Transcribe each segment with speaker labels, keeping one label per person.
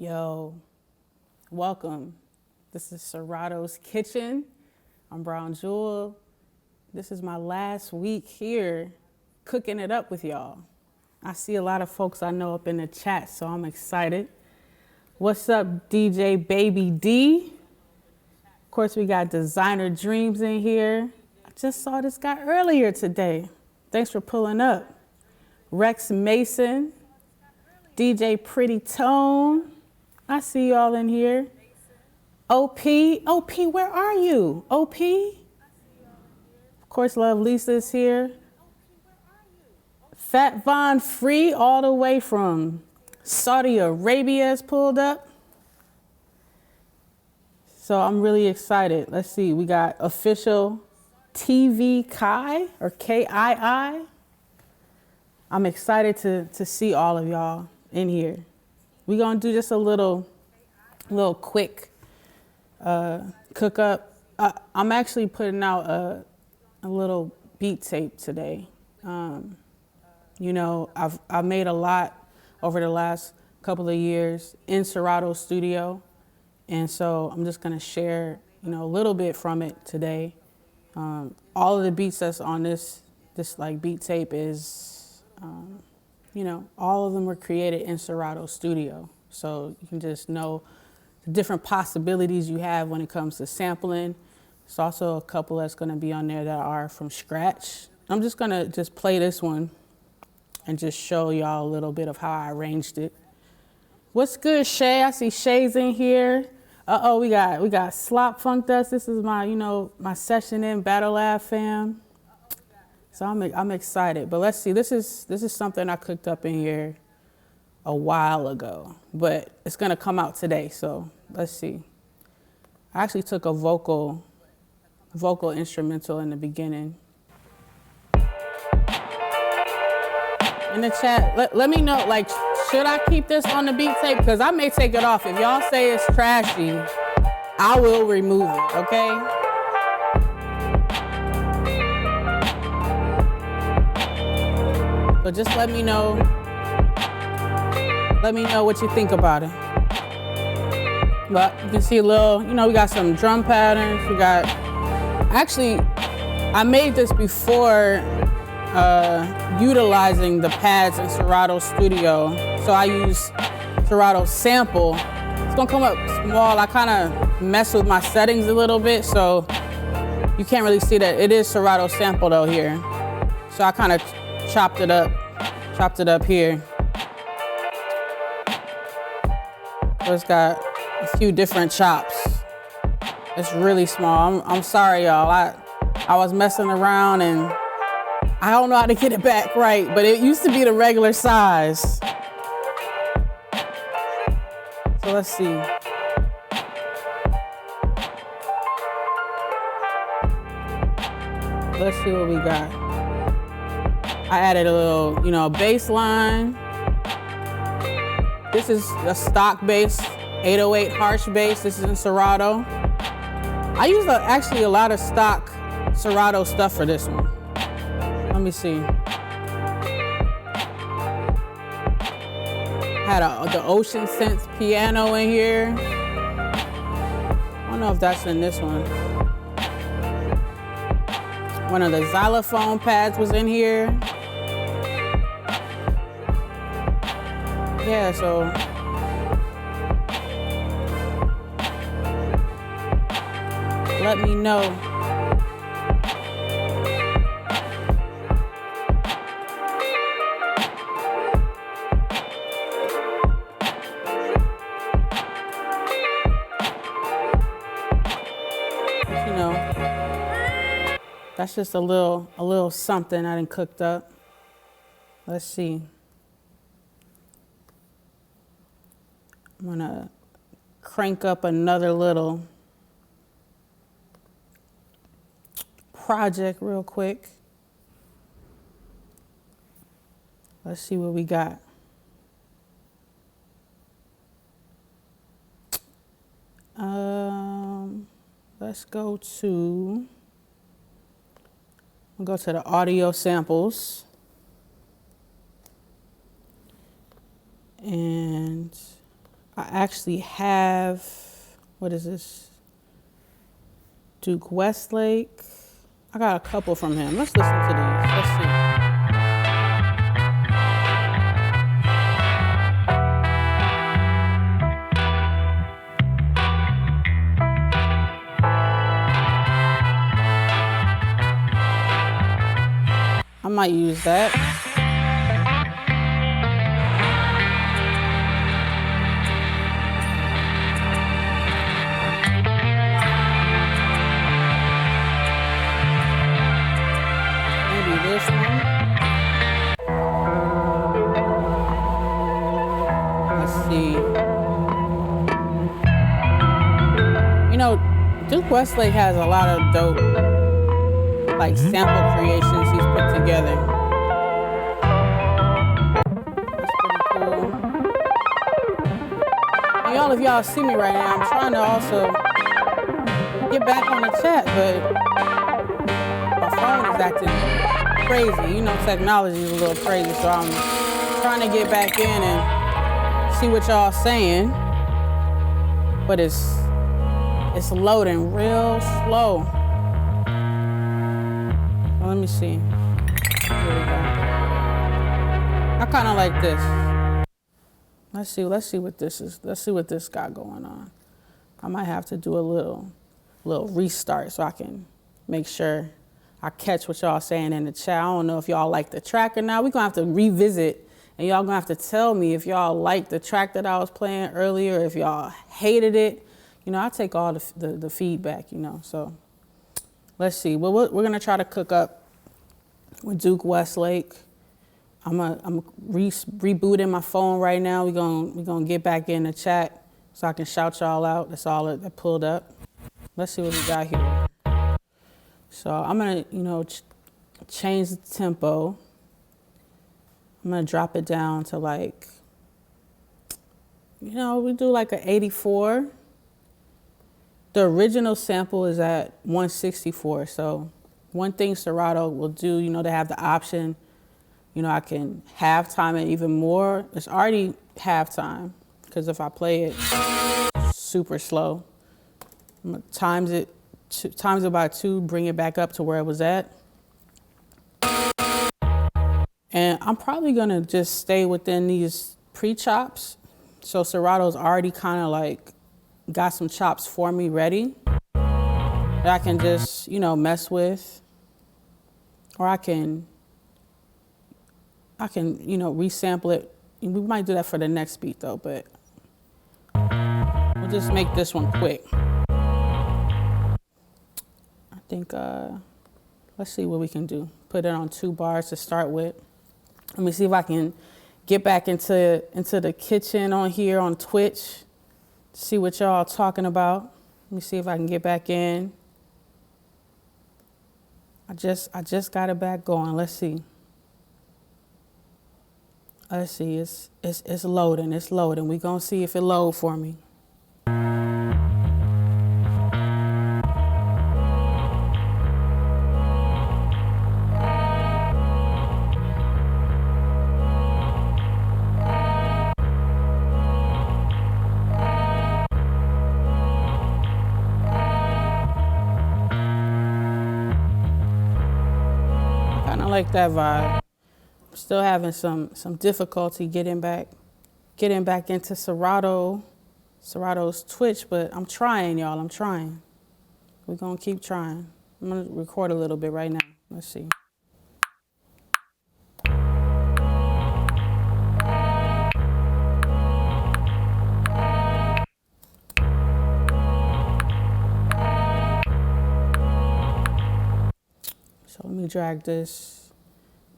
Speaker 1: Yo, welcome. This is Serato's Kitchen. I'm Brown Jewel. This is my last week here cooking it up with y'all. I see a lot of folks I know up in the chat, so I'm excited. What's up, DJ Baby D? Of course, we got Designer Dreams in here. I just saw this guy earlier today. Thanks for pulling up. Rex Mason, DJ Pretty Tone. I see y'all in here. OP, where are you? OP? Of course, Love Lisa's here. Fat Von Free, all the way from Saudi Arabia, has pulled up. So I'm really excited. Let's see, we got official TV Kai, or Kii. I'm excited to see all of y'all in here. We're gonna do just a little quick cook up. I'm actually putting out a little beat tape today. You know, I've made a lot over the last couple of years in Serato Studio, and so I'm just gonna share, you know, a little bit from it today. All of the beats that's on this like beat tape is, you know, all of them were created in Serato Studio. So you can just know the different possibilities you have when it comes to sampling. There's also a couple that's gonna be on there that are from scratch. I'm just gonna play this one and just show y'all a little bit of how I arranged it. What's good, Shay? I see Shays in here. Uh-oh, we got Slop Funked Us. This is my, you know, my session in Battle Lab fam. So I'm excited. But let's see, this is something I cooked up in here a while ago, but it's gonna come out today. So let's see. I actually took a vocal instrumental in the beginning. In the chat, let me know, like, should I keep this on the beat tape? Because I may take it off. If y'all say it's trashy, I will remove it, okay? So just let me know what you think about it. But you can see a little, you know, we got some drum patterns. We got, actually, I made this before utilizing the pads in Serato Studio. So I use Serato Sample. It's gonna come up small. I kind of mess with my settings a little bit, so you can't really see that. It is Serato Sample though here. So I kind of chopped it up here. So it's got a few different chops. It's really small. I'm sorry, y'all. I was messing around and I don't know how to get it back right, but it used to be the regular size. So let's see. Let's see what we got. I added a little, you know, bass line. This is a stock bass, 808 harsh bass. This is in Serato. I use actually a lot of stock Serato stuff for this one. Let me see. Had the Ocean Sense piano in here. I don't know if that's in this one. One of the xylophone pads was in here. Yeah, so let me know. You know, that's just a little something I done cooked up. Let's see. I'm gonna crank up another little project real quick. Let's see what we got. Let's go to, we'll go to the audio samples. And I actually have, what is this? Duke Westlake. I got a couple from him. Let's listen to these. Let's see. I might use that. Maybe this one. Let's see. You know, Duke Westlake has a lot of dope like sample creations he's put together. That's pretty cool. And y'all, if y'all see me right now, I'm trying to also get back on the chat, but my phone is acting crazy. You know, technology is a little crazy, so I'm trying to get back in and see what y'all saying. But it's loading real slow. Let me see. Here we go. I kind of like this. Let's see what this is. Let's see what this got going on. I might have to do a little restart so I can make sure I catch what y'all saying in the chat. I don't know if y'all like the track or not. We're gonna have to revisit, and y'all gonna have to tell me if y'all like the track that I was playing earlier, if y'all hated it. You know, I take all the feedback. You know, so let's see. Well, we're gonna try to cook up with Duke Westlake. I'm rebooting my phone right now. We're gonna get back in the chat so I can shout y'all out. That's all that pulled up. Let's see what we got here. So I'm gonna, you know, change the tempo. I'm gonna drop it down to like, you know, we do like an 84. The original sample is at 164. So one thing Serato will do, you know, they have the option, you know, I can halftime it even more. It's already halftime, because if I play it super slow, I'm gonna times it by 2, bring it back up to where it was at. And I'm probably gonna just stay within these pre-chops. So Serato's already kind of like got some chops for me ready that I can just, you know, mess with. Or I can, you know, resample it. We might do that for the next beat though, but we'll just make this one quick. I think, let's see what we can do. Put it on 2 bars to start with. Let me see if I can get back into the kitchen on here on Twitch. See what y'all talking about. Let me see if I can get back in. I just got it back going. Let's see. Let's see. It's loading. It's loading. We gonna see if it load for me. Like that vibe. I'm still having some difficulty getting back into Serato's Twitch, but I'm trying, y'all. I'm trying. We're gonna keep trying. I'm gonna record a little bit right now. Let's see. So let me drag this.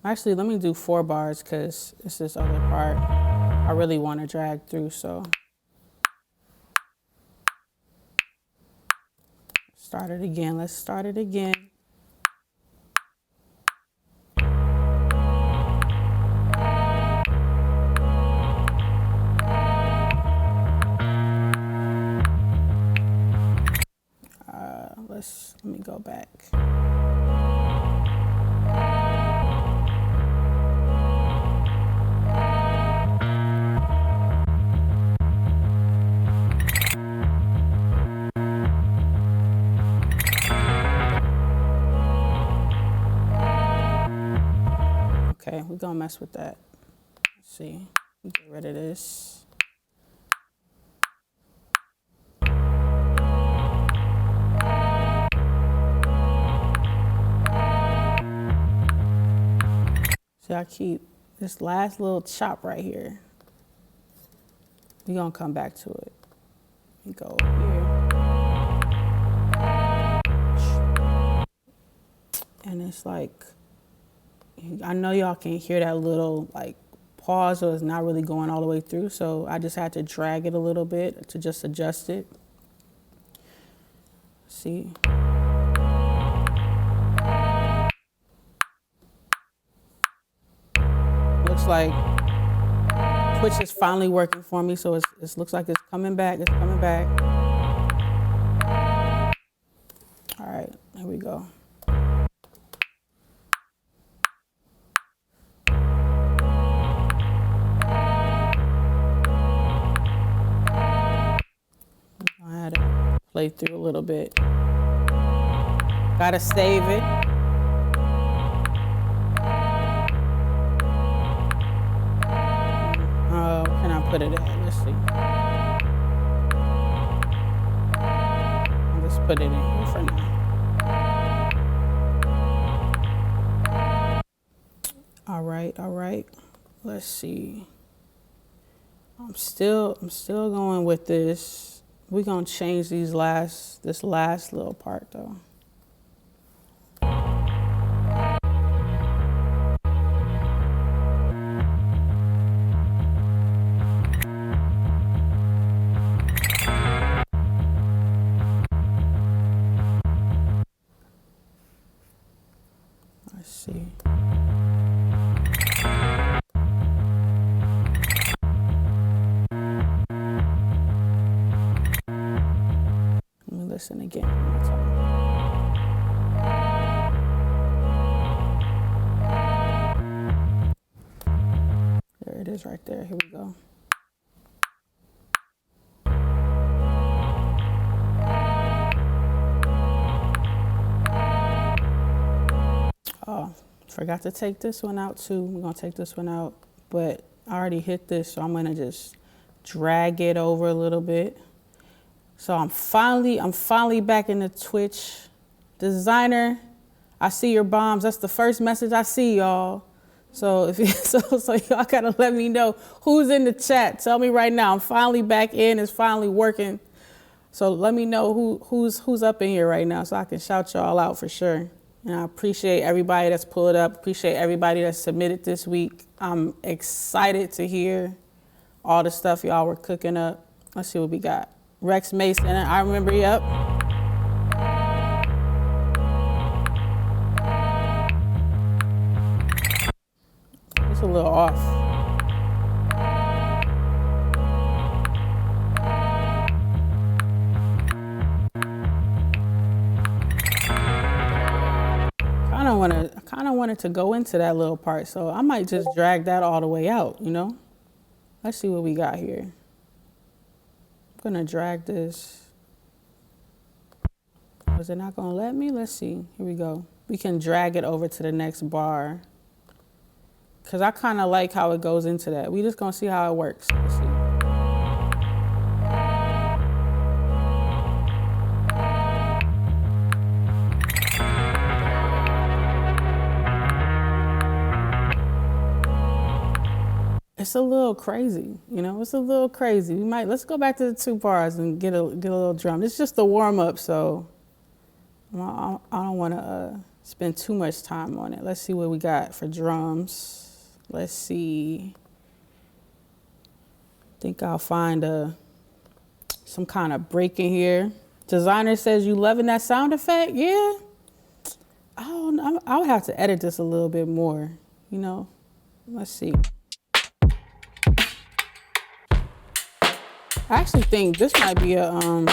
Speaker 1: Actually, let me do 4 bars because it's this other part I really want to drag through, so. Start it again. Let's start it again. Let me go back. we're gonna mess with that. Let's see, get rid of this. See, I keep this last little chop right here. We're gonna come back to it. We go here. And it's like, I know y'all can hear that little like pause, so it's not really going all the way through. So I just had to drag it a little bit to just adjust it. See. Looks like Twitch is finally working for me, so it looks like it's coming back. It's coming back. All right, here we go. I had to play through a little bit. Gotta save it. Put it in. Let's see. I'll just put it in here for now. All right. Let's see. I'm still going with this. We're gonna change this last little part though. See. Let me listen again one more time. There it is right there. Here we go. Oh, forgot to take this one out too. We're gonna take this one out, but I already hit this, so I'm gonna just drag it over a little bit. So I'm finally back in the Twitch. Designer, I see your bombs. That's the first message I see, y'all. So if so y'all gotta let me know who's in the chat. Tell me right now. I'm finally back in. It's finally working. So let me know who's up in here right now, so I can shout y'all out for sure. And I appreciate everybody that's pulled up. Appreciate everybody that's submitted this week. I'm excited to hear all the stuff y'all were cooking up. Let's see what we got. Rex Mason, I remember, yep. It's a little off. I kind of wanted to go into that little part, so I might just drag that all the way out, you know? Let's see what we got here. I'm gonna drag this. Was it not gonna let me? Let's see. Here we go. We can drag it over to the next bar, because I kind of like how it goes into that. We just gonna see how it works. Let's see. It's a little crazy, you know, it's a little crazy. Let's go back to the 2 bars and get a little drum. It's just a warm up, so I don't want to spend too much time on it. Let's see what we got for drums. Let's see. I think I'll find some kind of break in here. Designer says, you loving that sound effect? Yeah. I would have to edit this a little bit more, you know. Let's see. I actually think this might be another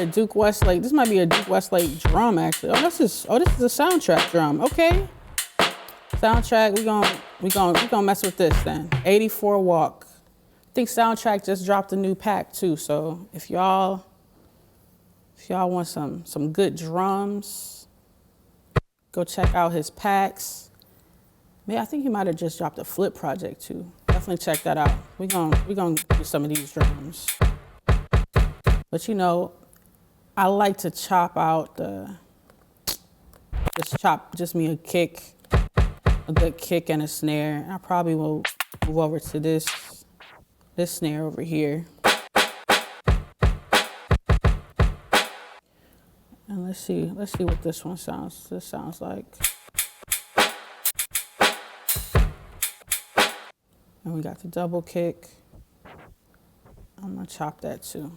Speaker 1: Duke Westlake. This might be a Duke Westlake drum, actually. This is a soundtrack drum. Okay. Soundtrack, we gonna mess with this then. 84 walk. I think Soundtrack just dropped a new pack too. So if y'all want some good drums, go check out his packs. I think he might have just dropped a flip project too. Definitely check that out. We gonna do some of these drums. But you know, I like to chop out just me a kick, a good kick and a snare. I probably will move over to this snare over here. And let's see what this one sounds like. And we got the double kick. I'm gonna chop that too.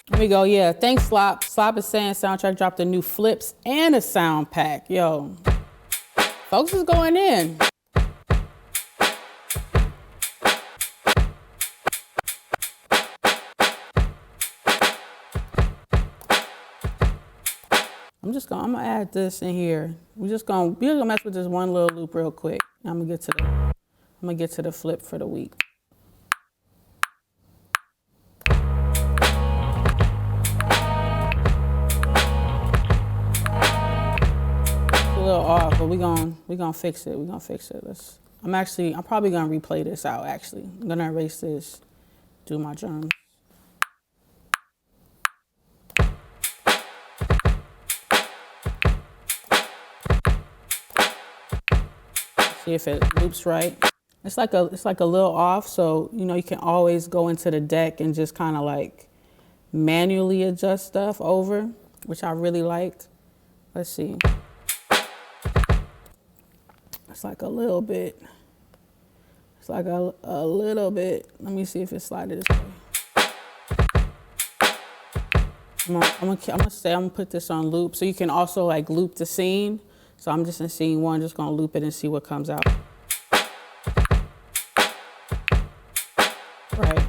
Speaker 1: There we go, yeah. Thanks, Slop. Slop is saying Soundtrack dropped the new flips and a sound pack. Yo, folks is going in. I'm gonna add this in here. We're gonna mess with this one little loop real quick. I'm gonna get to the flip for the week. It's a little off, but we're gonna fix it. We're gonna fix it. I'm probably gonna replay this out actually. I'm gonna erase this, do my drums. See if it loops right. It's like a little off, so you know you can always go into the deck and just kind of like manually adjust stuff over, which I really like. Let's see. It's like a little bit. It's like a little bit. Let me see if it's slided this way. I'm gonna put this on loop, so you can also like loop the scene. So I'm just in scene one, just gonna loop it and see what comes out. Right.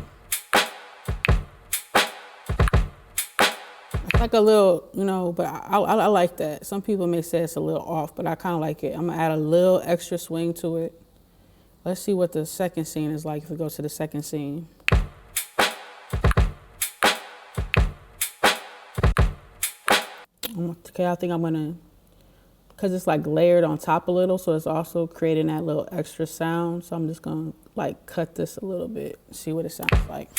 Speaker 1: It's like a little, you know, but I like that. Some people may say it's a little off, but I kind of like it. I'm gonna add a little extra swing to it. Let's see what the second scene is like if we go to the second scene. Okay, I think I'm gonna, because it's like layered on top a little, so it's also creating that little extra sound. So I'm just gonna like cut this a little bit, see what it sounds like.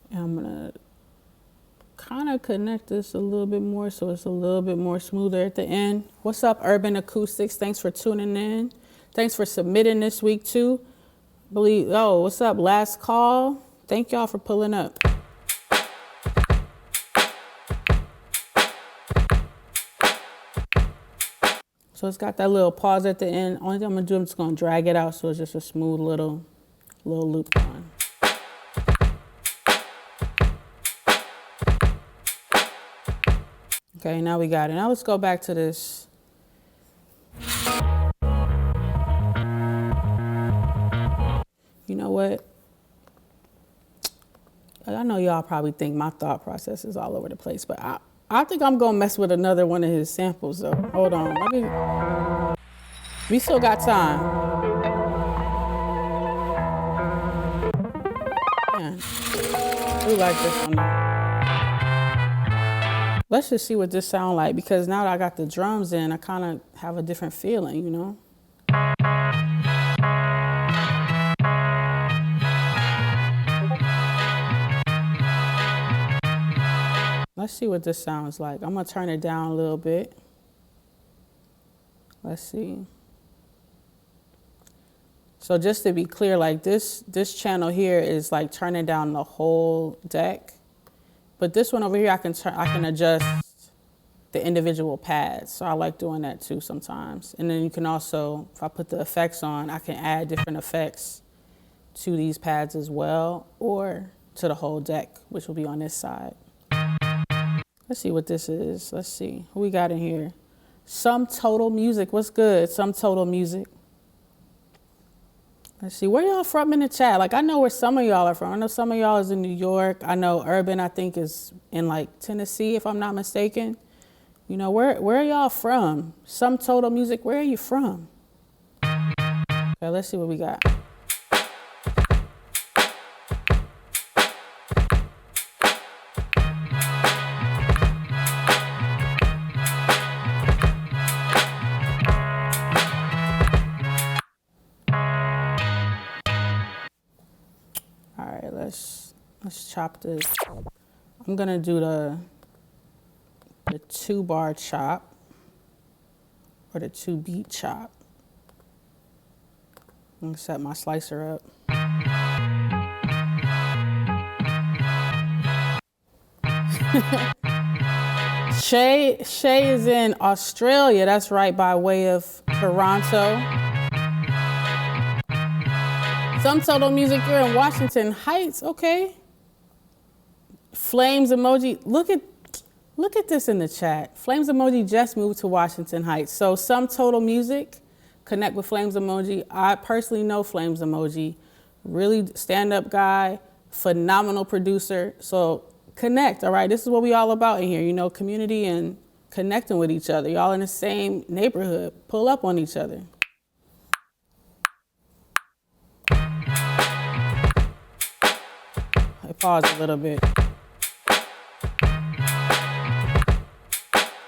Speaker 1: And I'm gonna kind of connect this a little bit more so it's a little bit more smoother at the end. What's up, Urban Acoustics? Thanks for tuning in. Thanks for submitting this week too. Oh, what's up, Last Call? Thank y'all for pulling up. So it's got that little pause at the end. Only thing I'm gonna do, I'm just gonna drag it out so it's just a smooth little loop on. Okay, now we got it. Now let's go back to this. You know what? I know y'all probably think my thought process is all over the place, but I think I'm gonna mess with another one of his samples though. Hold on, we still got time. Man, we like this one. Let's just see what this sound like, because now that I got the drums in, I kind of have a different feeling, you know? Let's see what this sounds like. I'm gonna turn it down a little bit. Let's see. So just to be clear, like this channel here is like turning down the whole deck. But this one over here, I can adjust the individual pads. So I like doing that too sometimes. And then you can also, if I put the effects on, I can add different effects to these pads as well, or to the whole deck, which will be on this side. Let's see what this is. Let's see who we got in here. Some Total Music. What's good? Some Total Music. Let's see, where y'all from in the chat? Like, I know where some of y'all are from. I know some of y'all is in New York. I know Urban, I think, is in like Tennessee, if I'm not mistaken. You know, where are y'all from? Some Total Music, where are you from? Okay, let's see what we got. chop this. I'm gonna do the 2-bar chop or the 2-beat chop. I'm gonna set my slicer up. Shay is in Australia. That's right, by way of Toronto. Some Total Music, you're in Washington Heights. Okay. Flames Emoji. Look at this in the chat. Flames Emoji just moved to Washington Heights. So Some Total Music, connect with Flames Emoji. I personally know Flames Emoji. Really stand-up guy, phenomenal producer. So connect, all right? This is what we all about in here, you know, community and connecting with each other. Y'all in the same neighborhood. Pull up on each other. I pause a little bit.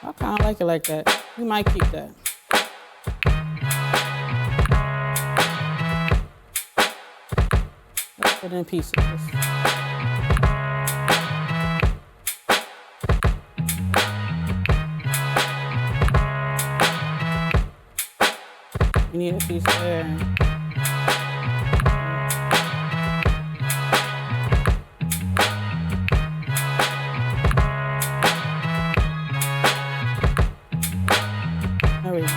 Speaker 1: I kind of like it like that. We might keep that. Let's put it in pieces. You need a piece there. There we go.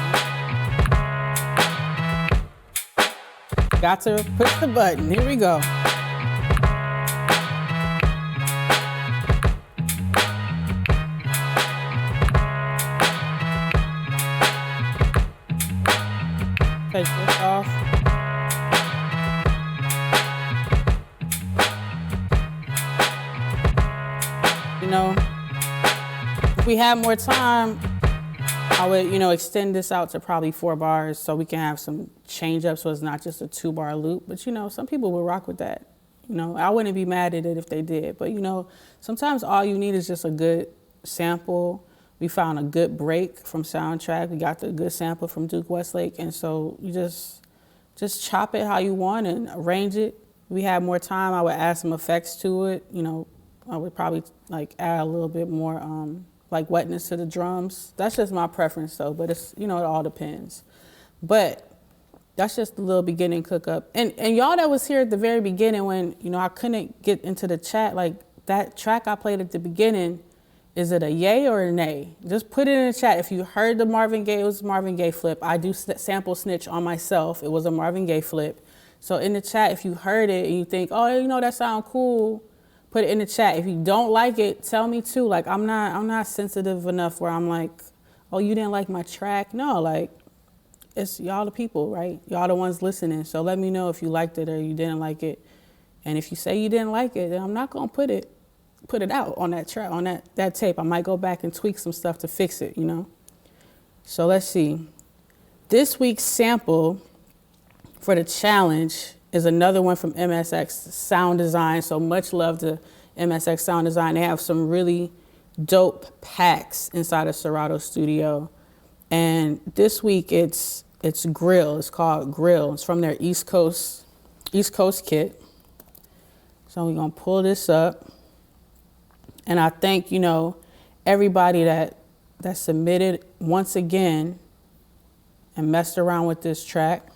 Speaker 1: Got to push the button. Here we go. Take this off. You know, if we had more time, I would, you know, extend this out to probably 4 bars so we can have some change up so it's not just a 2-bar loop. But, you know, some people will rock with that. You know, I wouldn't be mad at it if they did. But, you know, sometimes all you need is just a good sample. We found a good break from Soundtrack. We got the good sample from Duke Westlake. And so you just chop it how you want and arrange it. If we had more time, I would add some effects to it. You know, I would probably like add a little bit more like wetness to the drums. That's just my preference though, but it's, you know, it all depends. But that's just a little beginning cook up. And y'all that was here at the very beginning when, you know, I couldn't get into the chat, like that track I played at the beginning, is it a yay or a nay? Just put it in the chat. If you heard the Marvin Gaye, it was Marvin Gaye flip. I do sample snitch on myself. It was a Marvin Gaye flip. So in the chat, if you heard it and you think, oh, you know, that sound cool, put it in the chat. If you don't like it, tell me too. Like I'm not sensitive enough where I'm like, oh, you didn't like my track. No, like it's y'all the people, right? Y'all the ones listening. So let me know if you liked it or you didn't like it. And if you say you didn't like it, then I'm not gonna put it out on that track, on that tape. I might go back and tweak some stuff to fix it, you know? So let's see. This week's sample for the challenge is another one from MSX Sound Design. So much love to MSX Sound Design. They have some really dope packs inside of Serato Studio. And this week it's Grill. It's called Grill. It's from their East Coast kit. So we're gonna pull this up. And I thank, you know, everybody that submitted once again and messed around with this track.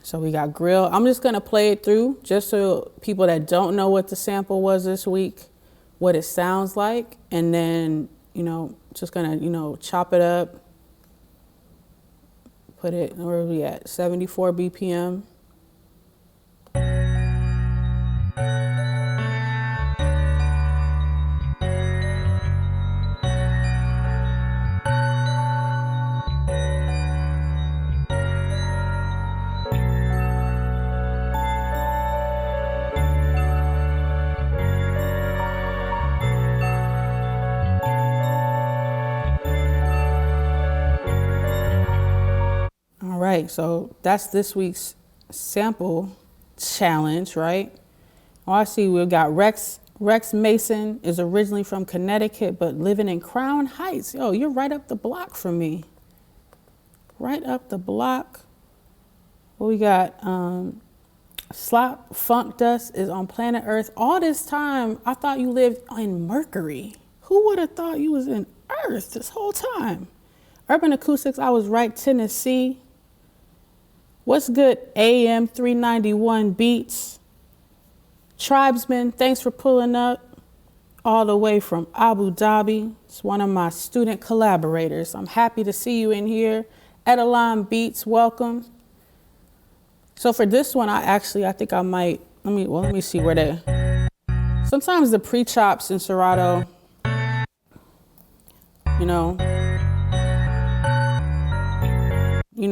Speaker 1: So we got Grill. I'm just gonna play it through just so people that don't know what the sample was this week, what it sounds like. And then, you know, just gonna, you know, chop it up, put it, where are we at? 74 BPM. Right, so that's this week's sample challenge, right? Oh, I see we've got Rex Mason is originally from Connecticut, but living in Crown Heights. Yo, you're right up the block from me. Right up the block. What we got? Slop Funk Dust is on planet Earth. All this time, I thought you lived in Mercury. Who would have thought you was in Earth this whole time? Urban Acoustics, I was right, Tennessee. What's good, AM 391 Beats? Tribesman, thanks for pulling up all the way from Abu Dhabi. It's one of my student collaborators. I'm happy to see you in here. Edeline Beats, welcome. So for this one, I think I might, let me see where they, sometimes the pre-chops in Serato, you know,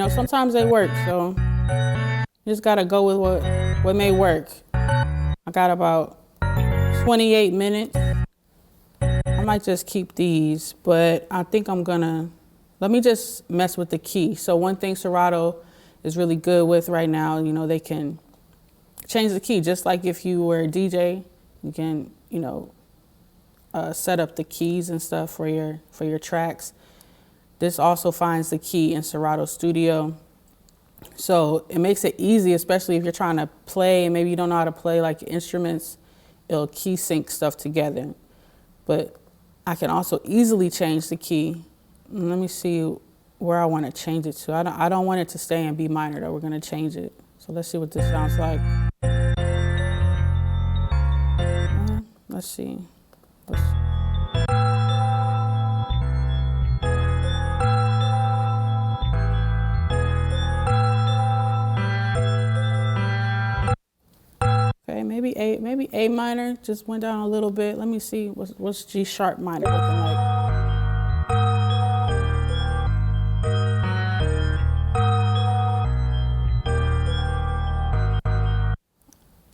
Speaker 1: sometimes they work. So you just gotta go with what may work. I got about 28 minutes. I might just keep these, but I think let me just mess with the key. So one thing Serato is really good with right now, they can change the key. Just like if you were a DJ, you can, set up the keys and stuff for your tracks. This also finds the key in Serato Studio. So it makes it easy, especially if you're trying to play and maybe you don't know how to play like instruments. It'll key sync stuff together. But I can also easily change the key. Let me see where I want to change it to. I don't want it to stay in B minor though. We're going to change it. So let's see what this sounds like. Let's see. Okay, maybe A minor just went down a little bit. Let me see what's G sharp minor looking like.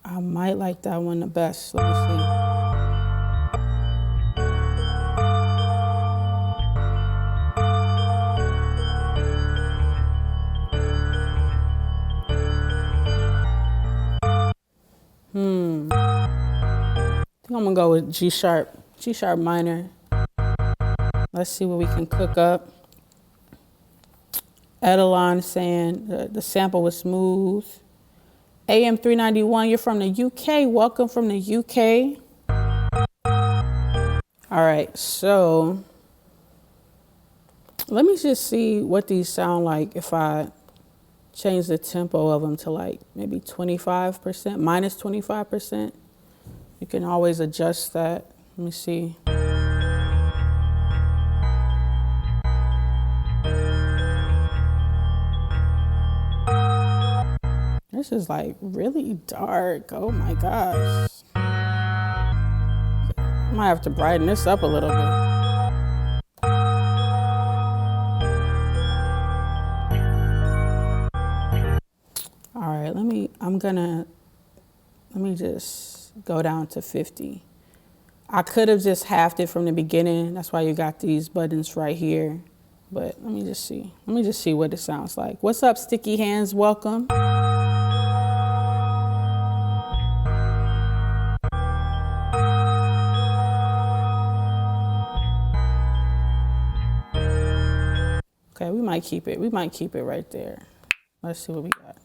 Speaker 1: I might like that one the best. Let me see. I think I'm gonna go with G sharp minor. Let's see what we can cook up. Edeline saying the sample was smooth. AM 391, you're from the UK. Welcome from the UK. All right, so let me just see what these sound like if I change the tempo of them to like maybe 25%, minus 25%. You can always adjust that. Let me see. This is like really dark. Oh my gosh. I might have to brighten this up a little bit. All right, let me just go down to 50. I could have just halved it from the beginning. That's why you got these buttons right here. But let me just see. Let me just see what it sounds like. What's up, Sticky Hands? Welcome. Okay, we might keep it. We might keep it right there. Let's see what we got.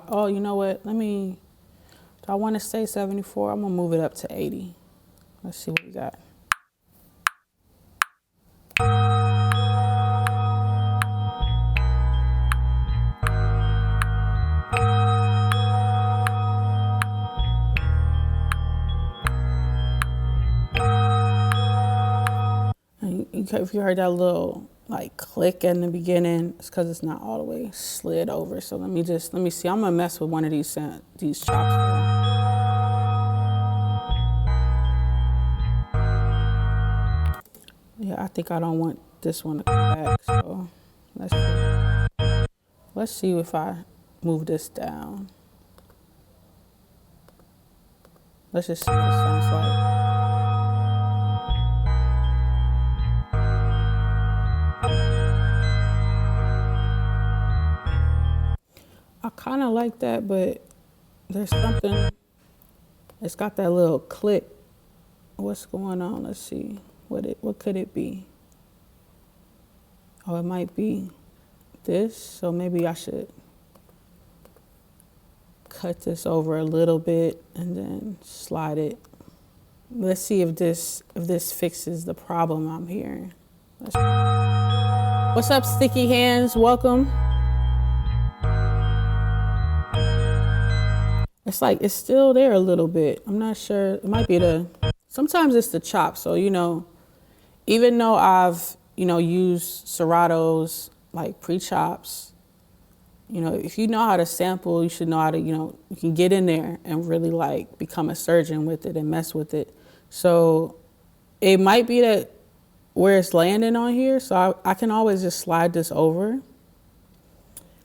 Speaker 1: Oh, you know what? Do I want to stay 74? I'm going to move it up to 80. Let's see what we got. If you heard that little like click in the beginning, it's because it's not all the way slid over. So let me see. I'm gonna mess with one of these chops. Yeah, I think I don't want this one to come back. So let's see. Let's see if I move this down. Let's just see what it sounds like. I kind of like that, but there's something, it's got that little click. What's going on? Let's see. What could it be? Oh, it might be this. So maybe I should. cut this over a little bit and then slide it. Let's see if this fixes the problem I'm hearing. What's up, Sticky Hands? Welcome. It's like it's still there a little bit. I'm not sure. It might be sometimes it's the chop. So, you know, even though I've, you know, used Serato's like pre-chops, you know, if you know how to sample, you should know how to, you know, you can get in there and really like become a surgeon with it and mess with it. So it might be that where it's landing on here. So I can always just slide this over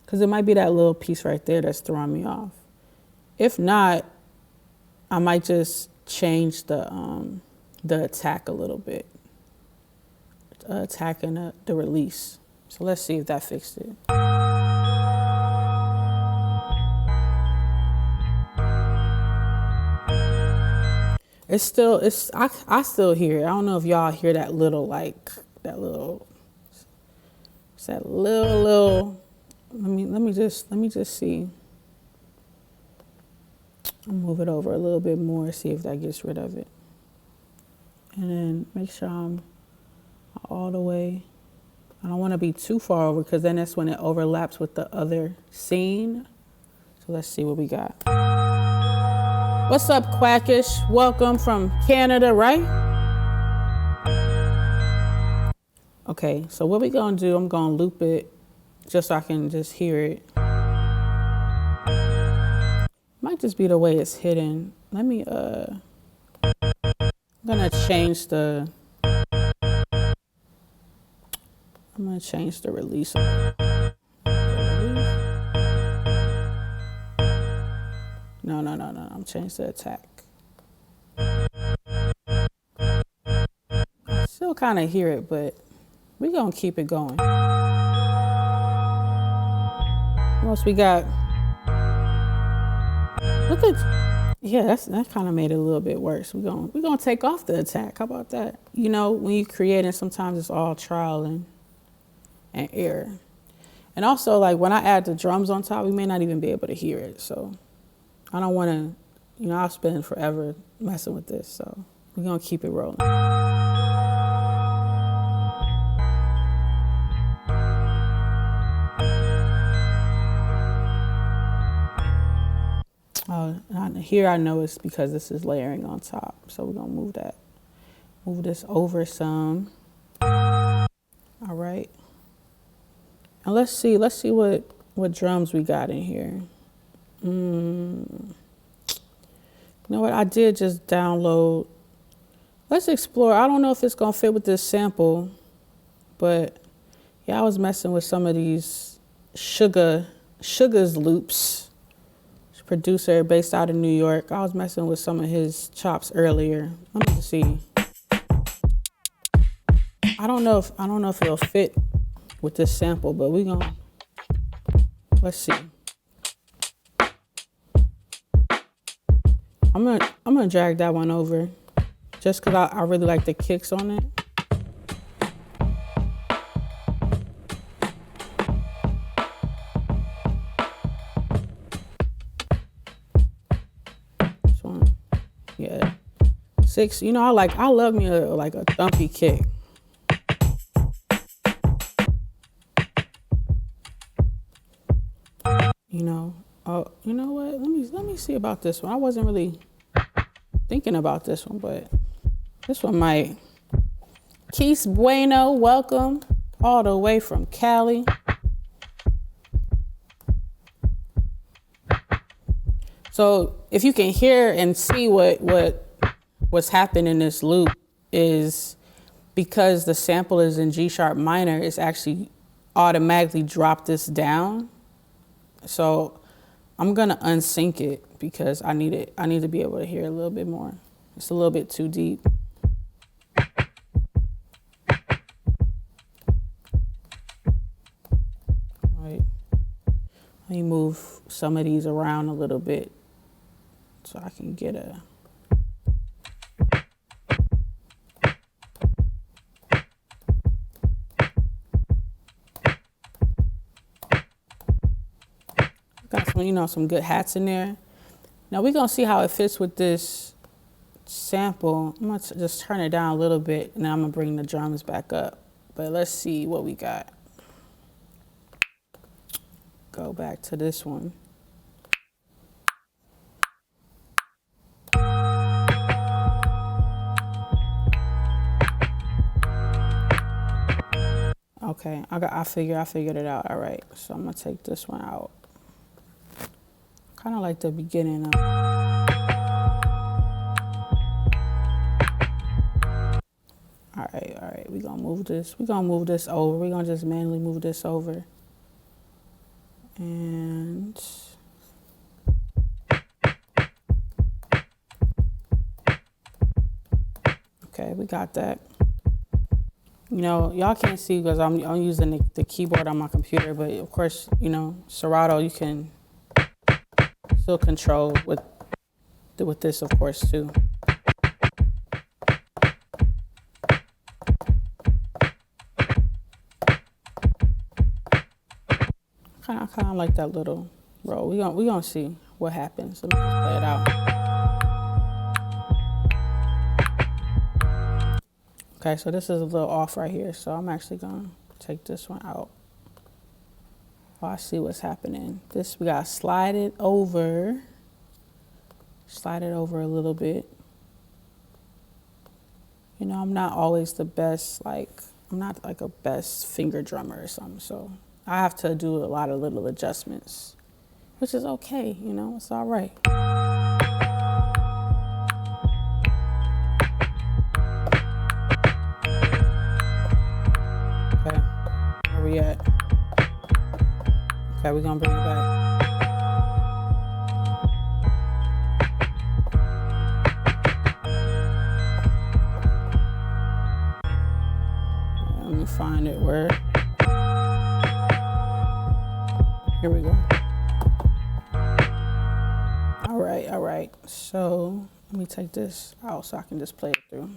Speaker 1: because it might be that little piece right there that's throwing me off. If not, I might just change the attack a little bit, attack and the release. So let's see if that fixed it. It's still, I still hear it. I don't know if y'all hear that little, it's that little, let me just see. I'll move it over a little bit more, see if that gets rid of it. And then make sure I'm all the way. I don't want to be too far over because then that's when it overlaps with the other scene. So let's see what we got. What's up, Quackish? Welcome from Canada, right? Okay, so what we gonna do, I'm gonna loop it just so I can just hear it. Might just be the way it's hidden. Let me, I'm gonna change the release. No, I'm changing the attack. I still kind of hear it, but we're gonna keep it going. What else we got? Look at, yeah, that kind of made it a little bit worse. We're gonna take off the attack. How about that? You know, when you create it, sometimes it's all trial and error. And also, like when I add the drums on top, we may not even be able to hear it. So I don't want to, you know, I'll spend forever messing with this. So we're gonna keep it rolling. Here I know it's because this is layering on top. So we're gonna move this over some. All right. And let's see what drums we got in here. You know what? I did just download. Let's explore. I don't know if it's gonna fit with this sample, but yeah, I was messing with some of these Sugar's loops. Producer based out of New York. I was messing with some of his chops earlier. Let me see. I don't know if it'll fit with this sample, but let's see. I'm gonna drag that one over just because I really like the kicks on it. Yeah, 6. You know, I love me a thumpy kick. You know, oh, you know what? Let me see about this one. I wasn't really thinking about this one, but this one might. Keith Bueno, welcome all the way from Cali. So if you can hear and see what's happening in this loop is because the sample is in G sharp minor, it's actually automatically dropped this down. So I'm gonna unsync it because I need to be able to hear a little bit more. It's a little bit too deep. All right. Let me move some of these around a little bit so I can get a. Got you know, some good hats in there. Now we're gonna see how it fits with this sample. I'm gonna just turn it down a little bit, and then I'm gonna bring the drums back up. But let's see what we got. Go back to this one. Okay, I figured it out. All right, so I'm gonna take this one out. Kind of like the beginning of. All right, we're gonna move this. We're gonna move this over. We're gonna just manually move this over. And okay, we got that. You know, y'all can't see because I'm using the keyboard on my computer, but of course, you know, Serato, you can still control with this, of course, too. Kind of like that little roll. We gonna see what happens. Let me just play it out. Okay, so this is a little off right here, so I'm actually gonna take this one out. Oh, I see what's happening. This, we gotta slide it over a little bit. You know, I'm not always the best, like, I'm not like a best finger drummer or something, so I have to do a lot of little adjustments, which is okay, you know, it's all right. Okay, where we at? Okay, we're gonna bring it back. Let me find it where. Here we go. All right. So let me take this out so I can just play it through.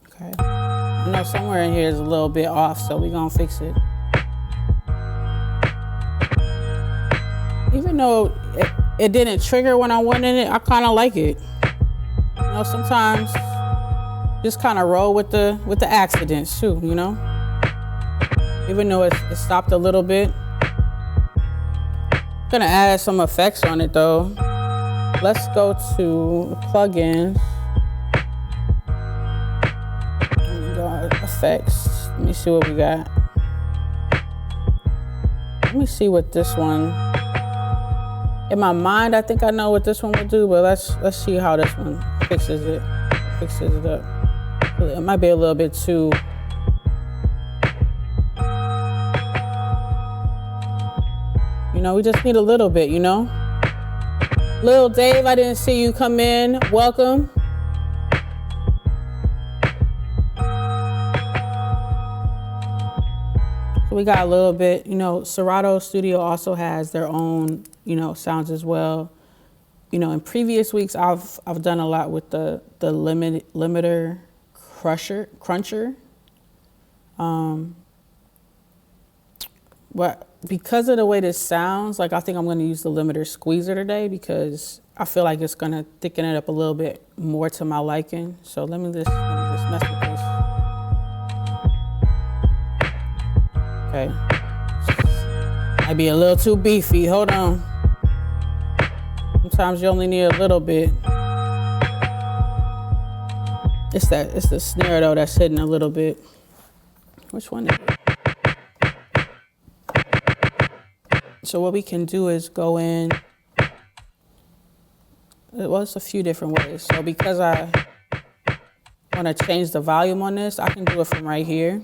Speaker 1: Okay. I know somewhere in here is a little bit off, so we're gonna fix it. Even though it didn't trigger when I wanted it, I kind of like it. You know, sometimes just kind of roll with the accidents too, you know? Even though it stopped a little bit. I'm gonna add some effects on it though. Let's go to plugins. Effects. Let me see what we got. Let me see what this one. In my mind, I think I know what this one will do, but let's see how this one fixes it up. It might be a little bit too. You know, we just need a little bit, you know? Lil Dave, I didn't see you come in. Welcome. So we got a little bit, you know, Serato Studio also has their own, you know, sounds as well. You know, in previous weeks, I've done a lot with the limiter cruncher. But because of the way this sounds, like I think I'm going to use the limiter squeezer today because I feel like it's going to thicken it up a little bit more to my liking. So let me just mess with this. Okay. Might be a little too beefy. Hold on. Sometimes you only need a little bit. It's the snare though that's hitting a little bit. Which one is it? So what we can do is go in. Well, it's a few different ways. So because I want to change the volume on this, I can do it from right here.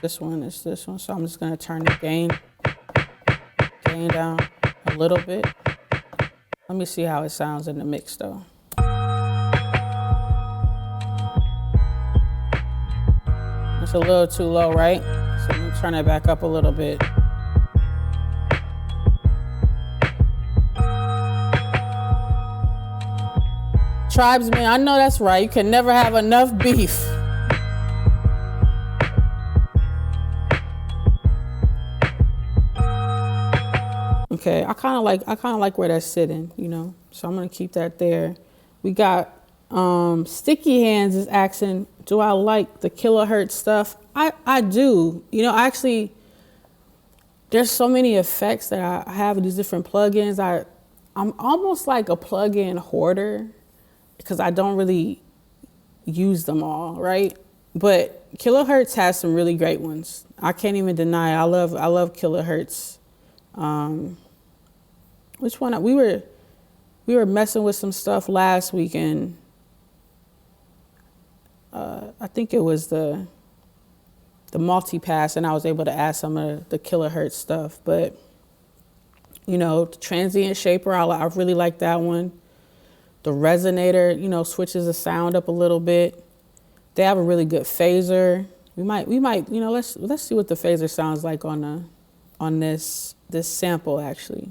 Speaker 1: This one is this one. So I'm just going to turn the gain down a little bit. Let me see how it sounds in the mix though. It's a little too low, right? So let me turn it back up a little bit. Tribesman, I know that's right. You can never have enough beef. Okay, I kind of like where that's sitting, you know. So I'm gonna keep that there. We got Sticky Hands is asking, do I like the kilohertz stuff? I do. You know, actually, there's so many effects that I have in these different plugins. I'm almost like a plugin hoarder because I don't really use them all, right? But kilohertz has some really great ones. I can't even deny it. I love kilohertz. Which one? We were messing with some stuff last week, and I think it was the multipass, and I was able to add some of the kilohertz stuff. But you know, the transient shaper, I really like that one. The resonator, you know, switches the sound up a little bit. They have a really good phaser. We might, you know, let's see what the phaser sounds like on this sample actually.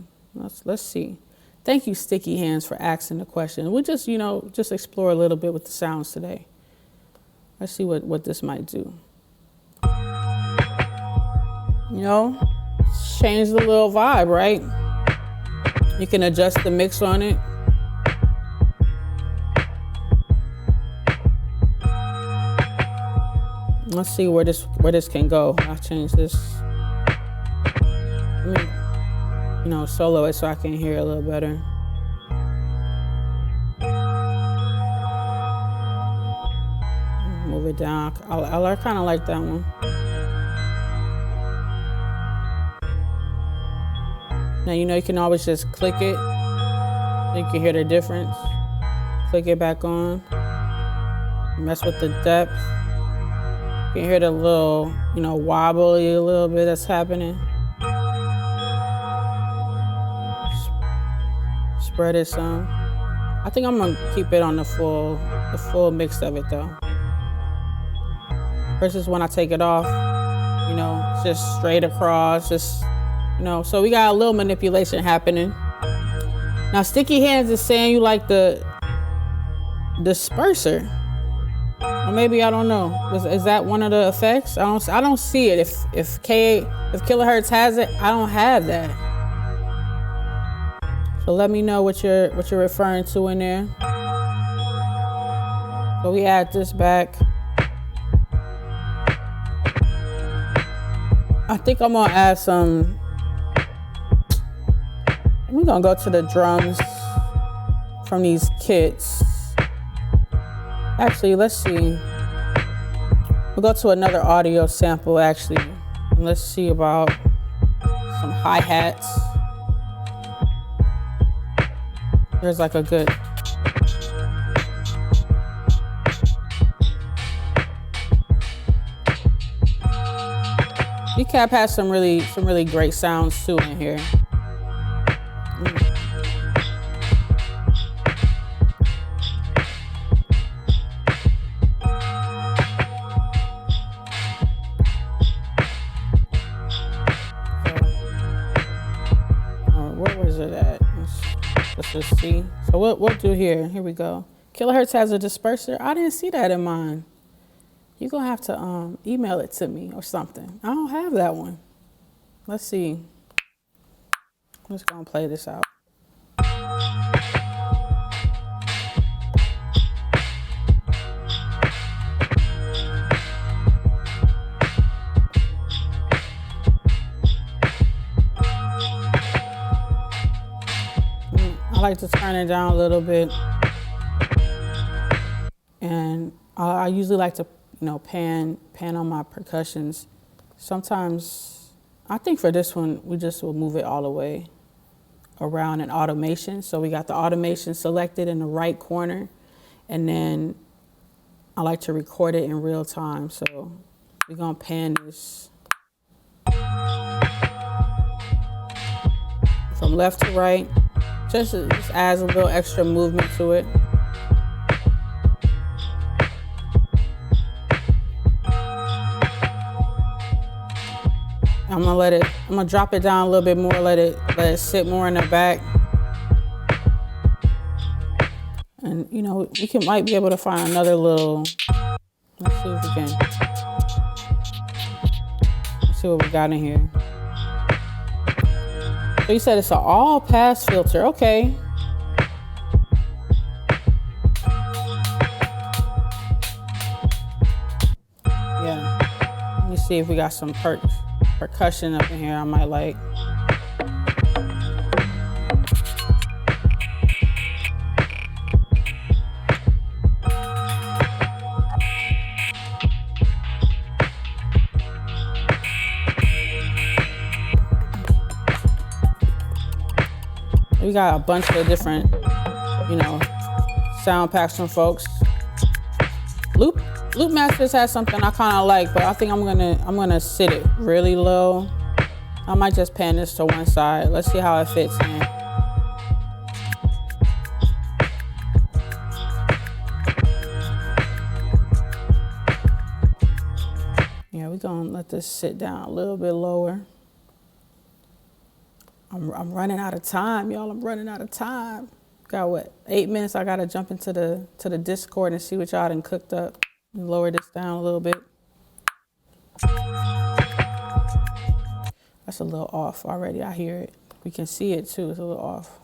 Speaker 1: Let's see. Thank you, Sticky Hands, for asking the question. We'll just, you know, just explore a little bit with the sounds today. Let's see what this might do. You know, change the little vibe, right? You can adjust the mix on it. Let's see where this can go. I'll change this. Let me, you know, solo it so I can hear it a little better. Move it down. I kind of like that one. Now, you know, you can always just click it. You can hear the difference. Click it back on. Mess with the depth. You can hear the little, you know, wobbly a little bit that's happening. Spread it some. I think I'm gonna keep it on the full mix of it though. Versus when I take it off, you know, it's just straight across, just, you know, so we got a little manipulation happening. Now, Sticky Hands is saying you like the disperser. Or maybe, I don't know. Is that one of the effects? I don't see it. If kilohertz has it, I don't have that. So let me know what you're referring to in there. So we add this back. I think I'm gonna add some. We're gonna go to the drums from these kits. Actually, let's see. We'll go to another audio sample actually. And let's see about some hi-hats. There's like a good. Decap has some really great sounds too in here. Where was it at? Let's just see. So we'll do here. Here we go. Kilohertz has a disperser. I didn't see that in mine. You're gonna have to email it to me or something. I don't have that one. Let's see. I'm just gonna play this out. I like to turn it down a little bit. And I usually like to, you know, pan on my percussions. Sometimes, I think for this one, we just will move it all the way around in automation. So we got the automation selected in the right corner. And then I like to record it in real time. So we're gonna pan this from left to right. Just adds a little extra movement to it. I'm gonna drop it down a little bit more, let it sit more in the back. And then, you know, might be able to find another little, let's see if we can, let's see what we got in here. So you said it's an all pass filter, okay. Yeah, let me see if we got some percussion up in here I might like. We got a bunch of different, you know, sound packs from folks. Loop Masters has something I kind of like, but I think I'm gonna sit it really low. I might just pan this to one side. Let's see how it fits in. Yeah, we're gonna let this sit down a little bit lower. I'm running out of time, y'all. I'm running out of time. Got what, 8 minutes? I gotta jump into the Discord and see what y'all done cooked up. Lower this down a little bit. That's a little off already. I hear it. We can see it too. It's a little off.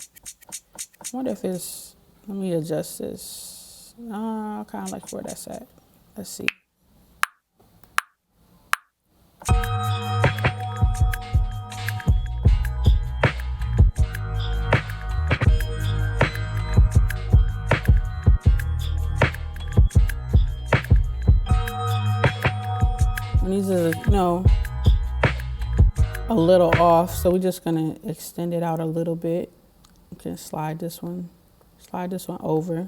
Speaker 1: I wonder if it's. Let me adjust this. I kind of like where that's at. Let's see. These are, you know, a little off, so we're just gonna extend it out a little bit. You can slide this one over.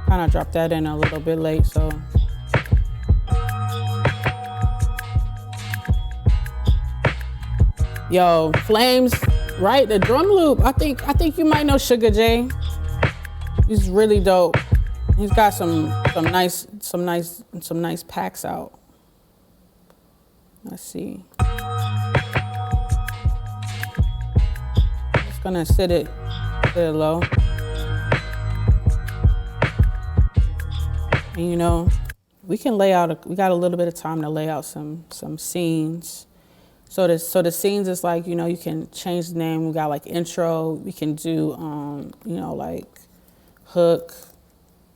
Speaker 1: Kind of drop that in a little bit late, so. Yo, Flames. Right, the drum loop. I think you might know Sugar J. He's really dope. He's got some nice packs out. Let's see. Just gonna sit it low. And you know, we can lay out. We got a little bit of time to lay out some scenes. So the scenes is like, you know, you can change the name. We got like intro. We can do, you know, like hook.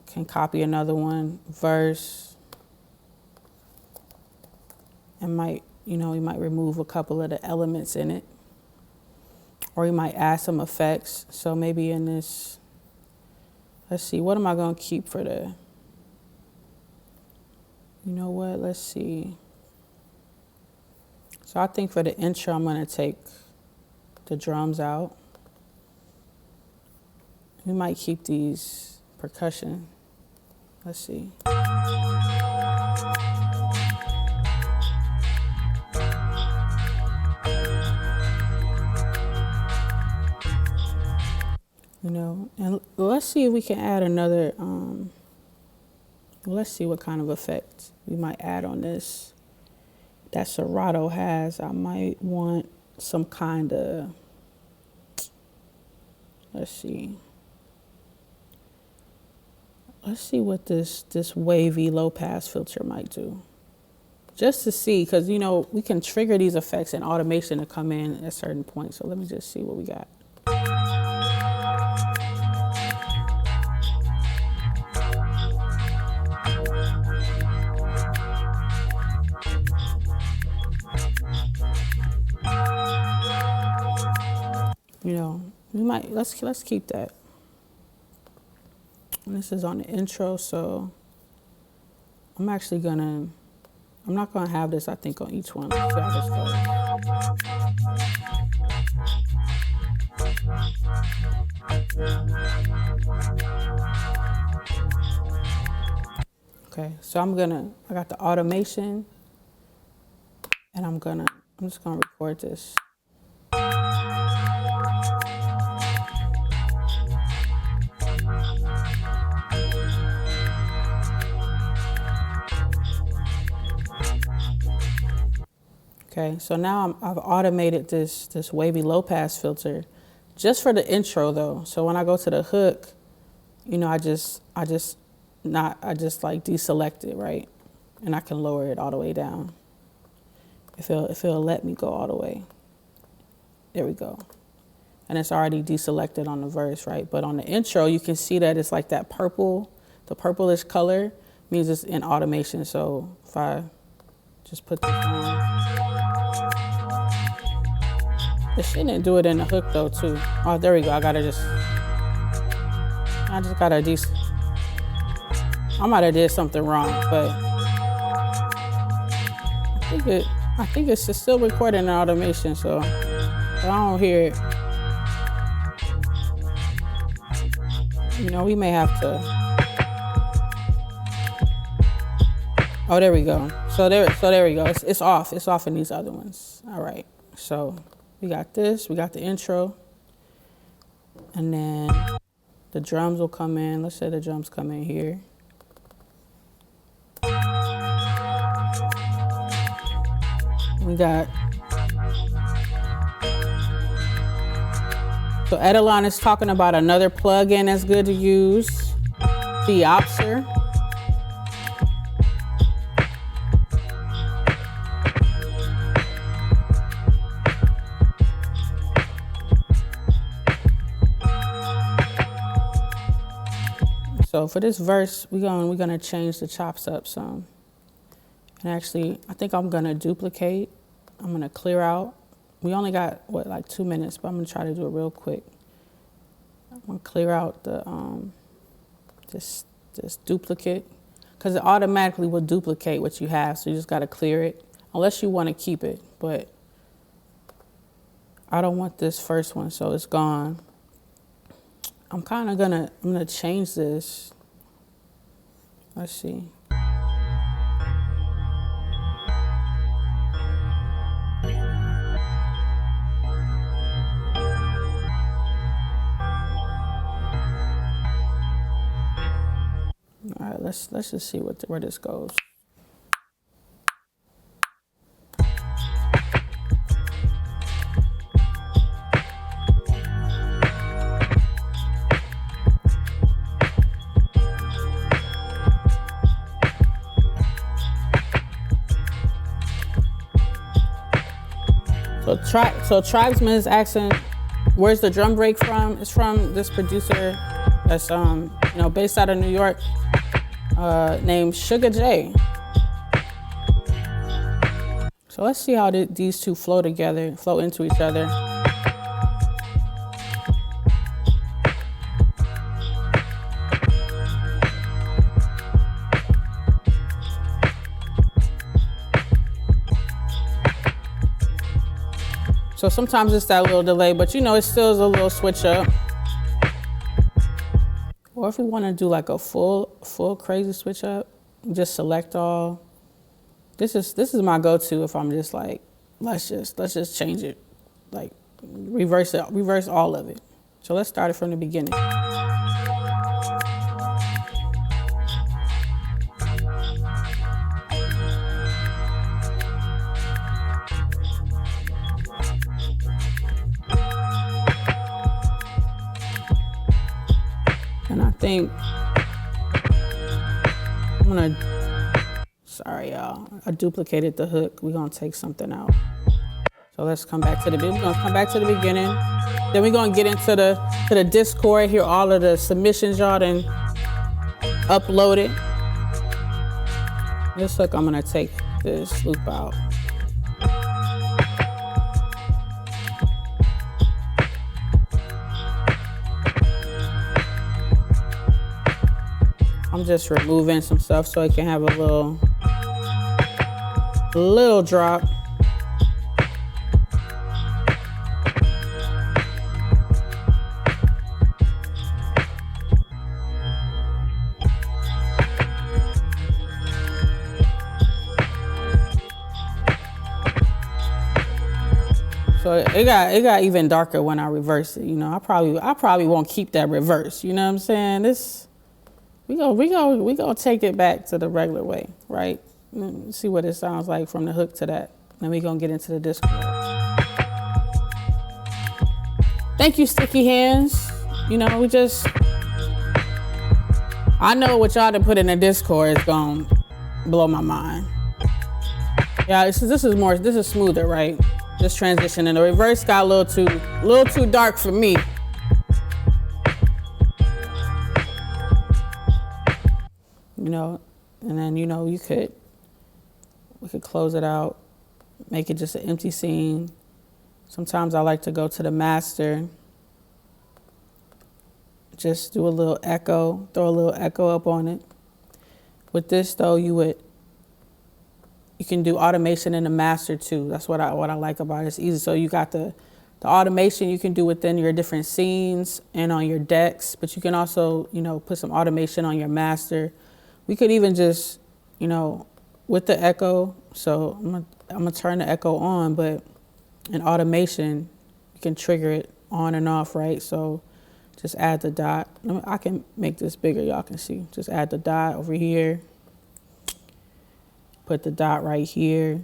Speaker 1: Can copy another one, verse. And might, you know, you might remove a couple of the elements in it. Or you might add some effects. So maybe in this, let's see, what am I gonna keep for the, you know what, let's see. So I think for the intro, I'm gonna take the drums out. We might keep these percussion. Let's see. You know, and let's see if we can add another, let's see what kind of effect we might add on this. That Serato has. I might want some kind of, let's see what this wavy low pass filter might do. Just to see, because you know, we can trigger these effects and automation to come in at certain points. So let me just see what we got. You know, we might, let's keep that. And this is on the intro, so I'm not gonna have this, I think, on each one. Let's see how this goes. Okay, so I got the automation, and I'm just gonna record this. Okay, so now I've automated this wavy low pass filter just for the intro though. So when I go to the hook, you know, I just like deselect it, right? And I can lower it all the way down. If it'll let me go all the way. There we go. And it's already deselected on the verse, right? But on the intro, you can see that it's like that purple, the purplish color means it's in automation. So if I just put this on, it shouldn't do it in the hook though too. Oh, there we go. I just gotta I might have did something wrong, but I think it's still recording in automation, so I don't hear it. You know, we may have to. Oh, there we go. So there we go. It's off. It's off in these other ones. All right. So we got this. We got the intro, and then the drums will come in. Let's say the drums come in here. We got. So Edelon is talking about another plugin that's good to use, the Opser. So for this verse, we're gonna change the chops up some. And actually, I think I'm gonna duplicate. I'm gonna clear out. We only got, what, like 2 minutes, but I'm gonna try to do it real quick. I'm gonna clear out the this duplicate, because it automatically will duplicate what you have, so you just gotta clear it, unless you wanna keep it, but I don't want this first one, so it's gone. I'm gonna change this. Let's see. All right, let's just see where this goes. So Tribesman is asking, where's the drum break from? It's from this producer that's based out of New York, named Sugar J. So let's see how these two flow together, flow into each other. So sometimes it's that little delay, but you know, it still is a little switch up. Or if we want to do like a full crazy switch up, just select all. This is my go-to if I'm just like, let's just change it, like reverse all of it. So let's start it from the beginning. And I think sorry y'all, I duplicated the hook. We're gonna take something out. So let's come back to the beginning. We're gonna come back to the beginning. Then we're gonna get into the Discord, hear all of the submissions y'all done uploaded. This hook, I'm gonna take this loop out. I'm just removing some stuff so it can have a little drop. So it got even darker when I reverse it. You know, I probably won't keep that reverse. You know what I'm saying? We gonna take it back to the regular way, right? See what it sounds like from the hook to that. Then we gonna get into the Discord. Thank you, Sticky Hands. You know, I know what y'all to put in the Discord is gonna blow my mind. Yeah, this is smoother, right? This transition, and the reverse got a little too dark for me. You know, and then, you know, we could close it out, make it just an empty scene. Sometimes I like to go to the master, just do a little echo, throw a little echo up on it. With this though, you can do automation in the master too. That's what I like about it. It's easy. So you got the automation you can do within your different scenes and on your decks, but you can also, you know, put some automation on your master. We could even just, you know, with the echo, so I'm gonna turn the echo on, but in automation, you can trigger it on and off, right? So just add the dot. I can make this bigger, y'all can see. Just add the dot over here. Put the dot right here.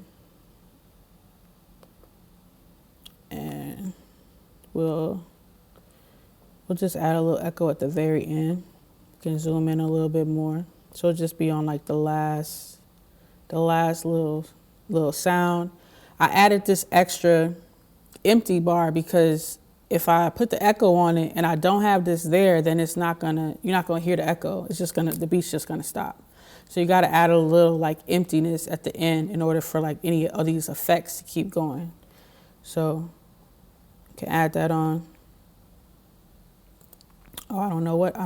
Speaker 1: And we'll just add a little echo at the very end. You can zoom in a little bit more. So it'll just be on like the last little sound. I added this extra empty bar because if I put the echo on it and I don't have this there, then you're not gonna hear the echo. The beat's just gonna stop. So you gotta add a little like emptiness at the end in order for like any of these effects to keep going. So you can add that on. Oh, I don't know what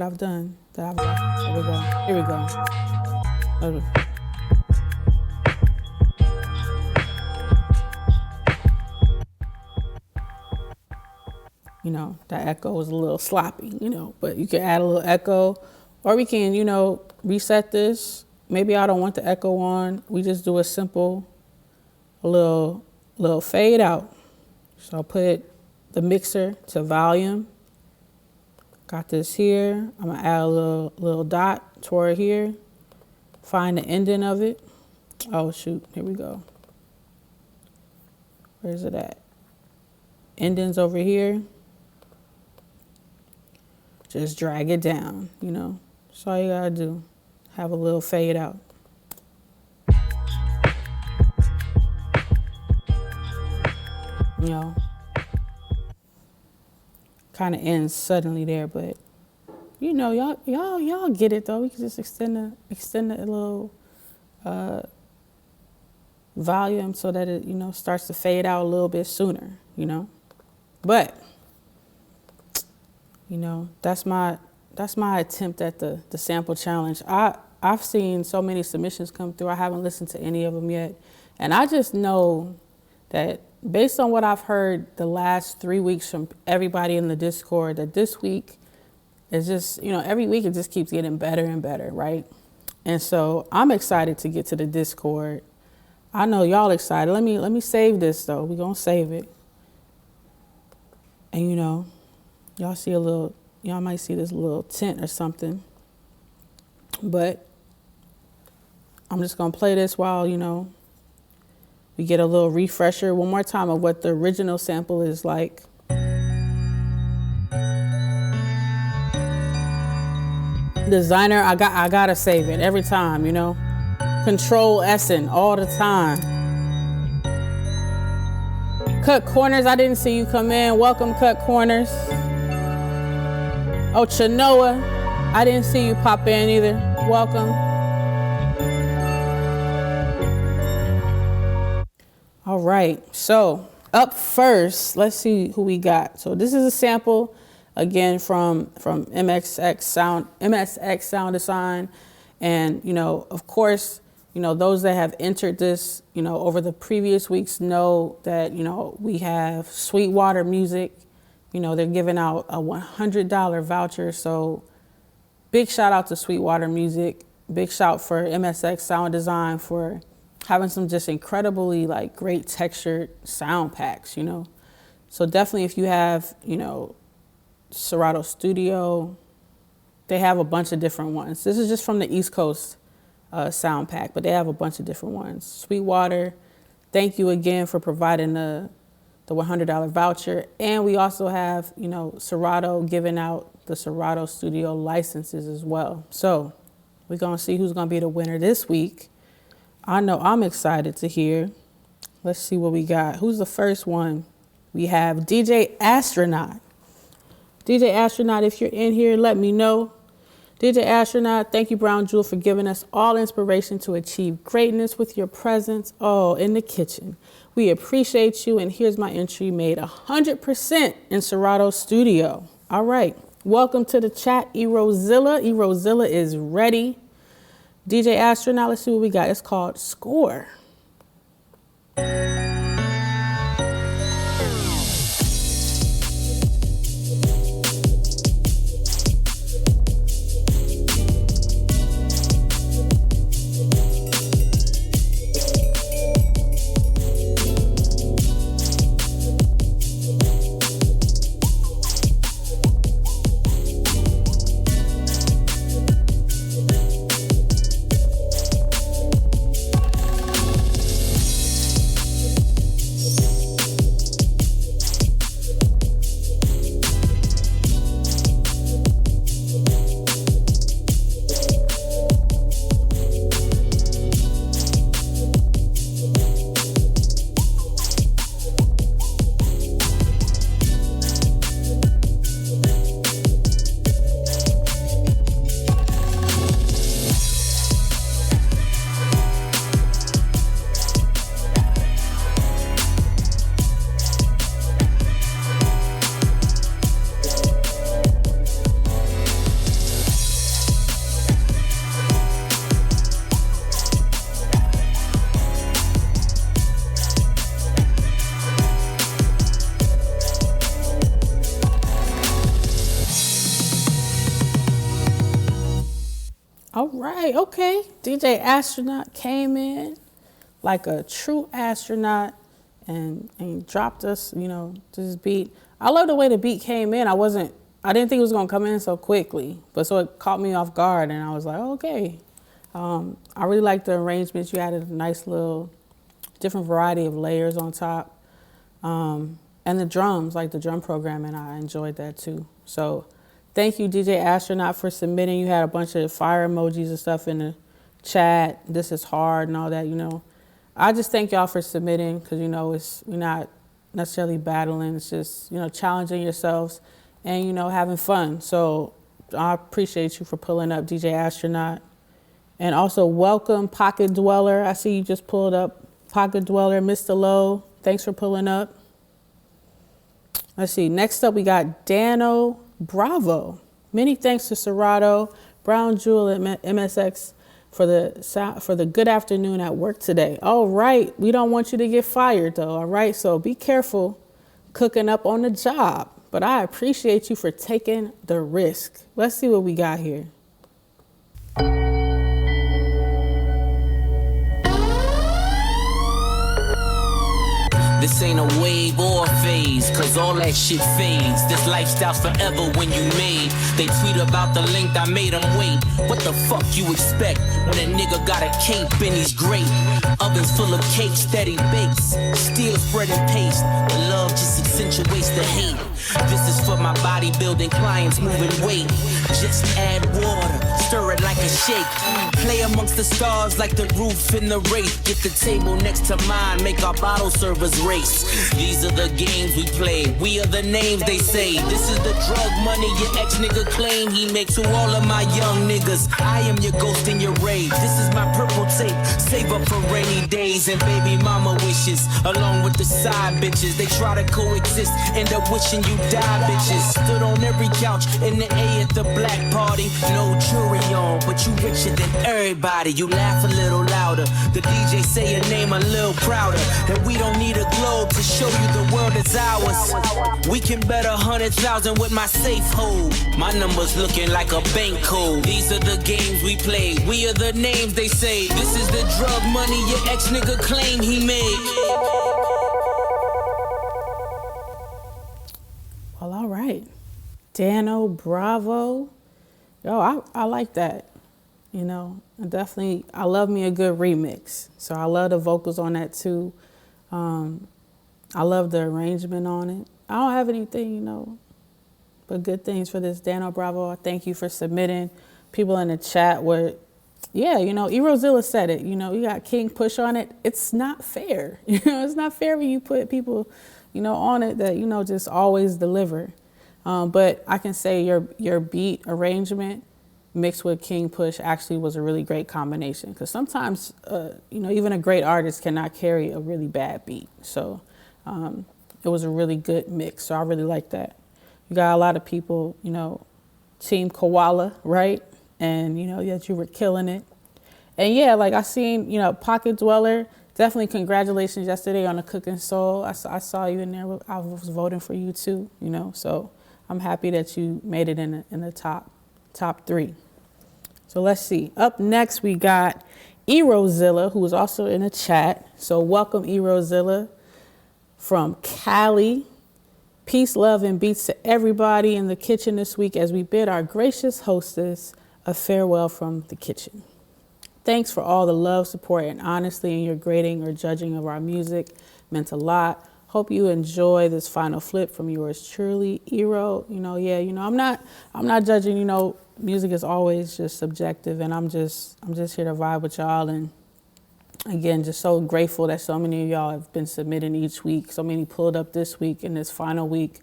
Speaker 1: I've done. Here we go. You know, that echo was a little sloppy, you know, but you can add a little echo, or we can, you know, reset this. Maybe I don't want the echo on. We just do a simple, little fade out. So I'll put the mixer to volume. Got this here. I'm gonna add a little dot toward here. Find the ending of it. Oh shoot, here we go. Where's it at? Endings over here. Just drag it down, you know. That's all you gotta do. Have a little fade out. You know, kind of ends suddenly there, but you know, y'all get it though. We can just extend the little volume so that it, you know, starts to fade out a little bit sooner, you know. But you know, that's my attempt at the sample challenge. I've seen so many submissions come through. I haven't listened to any of them yet, and I just know that based on what I've heard the last 3 weeks from everybody in the Discord, that this week is just, you know, every week it just keeps getting better and better, right? And so I'm excited to get to the Discord. I know y'all excited. Let me save this though. We're gonna save it. And you know, y'all might see this little tint or something. But I'm just gonna play this while, you know, we get a little refresher one more time of what the original sample is like. Designer, I gotta save it every time, you know. Control S'ing all the time. Cut Corners, I didn't see you come in. Welcome, Cut Corners. Oh, Chanoa, I didn't see you pop in either. Welcome. All right, so up first, let's see who we got. So this is a sample, again, from MSX Sound Design. And, you know, of course, you know, those that have entered this, you know, over the previous weeks know that, you know, we have Sweetwater Music. You know, they're giving out a $100 voucher. So big shout out to Sweetwater Music. Big shout for MSX Sound Design for having some just incredibly like great textured sound packs, you know. So definitely if you have, you know, Serato Studio, they have a bunch of different ones. This is just from the East Coast sound pack, but they have a bunch of different ones. Sweetwater, thank you again for providing the $100 voucher. And we also have, you know, Serato giving out the Serato Studio licenses as well. So we're going to see who's going to be the winner this week. I know I'm excited to hear. Let's see what we got. Who's the first one? We have DJ Astronaut. DJ Astronaut, if you're in here, let me know. DJ Astronaut, thank you, Brown Jewel, for giving us all inspiration to achieve greatness with your presence. Oh, in the kitchen. We appreciate you. And here's my entry made 100% in Serato Studio. All right. Welcome to the chat, Erosilla. Erosilla is ready. DJ Astronaut, let's see what we got. It's called Score. All right, okay. DJ Astronaut came in like a true astronaut and dropped us, you know, this beat. I love the way the beat came in. I didn't think it was gonna come in so quickly, but so it caught me off guard and I was like, okay. I really like the arrangements. You added a nice little different variety of layers on top. And the drums, like the drum programming, I enjoyed that too. So thank you, DJ Astronaut, for submitting. You had a bunch of fire emojis and stuff in the chat. This is hard and all that, you know. I just thank y'all for submitting because, you know, we're not necessarily battling. It's just, you know, challenging yourselves and, you know, having fun. So I appreciate you for pulling up, DJ Astronaut. And also welcome, Pocket Dweller. I see you just pulled up. Pocket Dweller, Mr. Lowe. Thanks for pulling up. Let's see. Next up, we got Dano. Bravo. Many thanks to Serato, Brown Jewel, and MSX for the good afternoon at work today. All right. We don't want you to get fired, though. All right. So be careful cooking up on the job. But I appreciate you for taking the risk. Let's see what we got here.
Speaker 2: This ain't a wave or a phase, cause all that shit fades. This lifestyle's forever when you made. They tweet about the length I made them wait. What the fuck you expect when a nigga got a cape and he's great? Ovens full of cake, steady bakes, still spreading paste. The love just accentuates the hate. This is for my bodybuilding clients moving weight. Just add water, stir it like a shake. Play amongst the stars like the roof in the wraith. Get the table next to mine, make our bottle servers race. These are the games we play, we are the names they say. This is the drug money your ex-nigga claim he makes to all of my young niggas. I am your ghost in your rave. This is my purple tape, save up for rainy days and baby mama wishes. Along with the side bitches, they try to coexist, end up wishing you die bitches. Stood on every couch in the A at the black party. No jury on, but you richer than everybody. You laugh a little louder, the DJ say your name a little prouder. And we don't need a globe to show you the world is ours. We can bet 100,000 with my safe hold. My number's looking like a bank code. These are the games we play, we are the names they say. This is the drug money your ex-nigga claim he made.
Speaker 1: Well, all right. Dano, bravo. Yo, I like that. You know, I love me a good remix. So I love the vocals on that too. I love the arrangement on it. I don't have anything, but good things for this. Dano, bravo. I thank you for submitting. People in the chat were, Erosilla said it. You got King Push on it. It's not fair. It's not fair when you put people, on it that, just always deliver. But I can say your beat arrangement mixed with King Push actually was a really great combination. Because sometimes, even a great artist cannot carry a really bad beat. So it was a really good mix. So I really like that. You got a lot of people, Team Koala, right? And, that you were killing it. And yeah, like I seen, Pocket Dweller, definitely congratulations yesterday on the Cooking Soul. I saw you in there. I was voting for you too, so I'm happy that you made it in the top 3. So let's see. Up next, we got Erosilla, who was also in the chat. So welcome, Erosilla, from Cali. Peace, love, and beats to everybody in the kitchen this week as we bid our gracious hostess a farewell from the kitchen. Thanks for all the love, support, and honesty in your grading or judging of our music. Meant a lot. Hope you enjoy this final flip from yours truly, Ero. I'm not judging. Music is always just subjective, and I'm just here to vibe with y'all. And again, just so grateful that so many of y'all have been submitting each week. So many pulled up this week in this final week.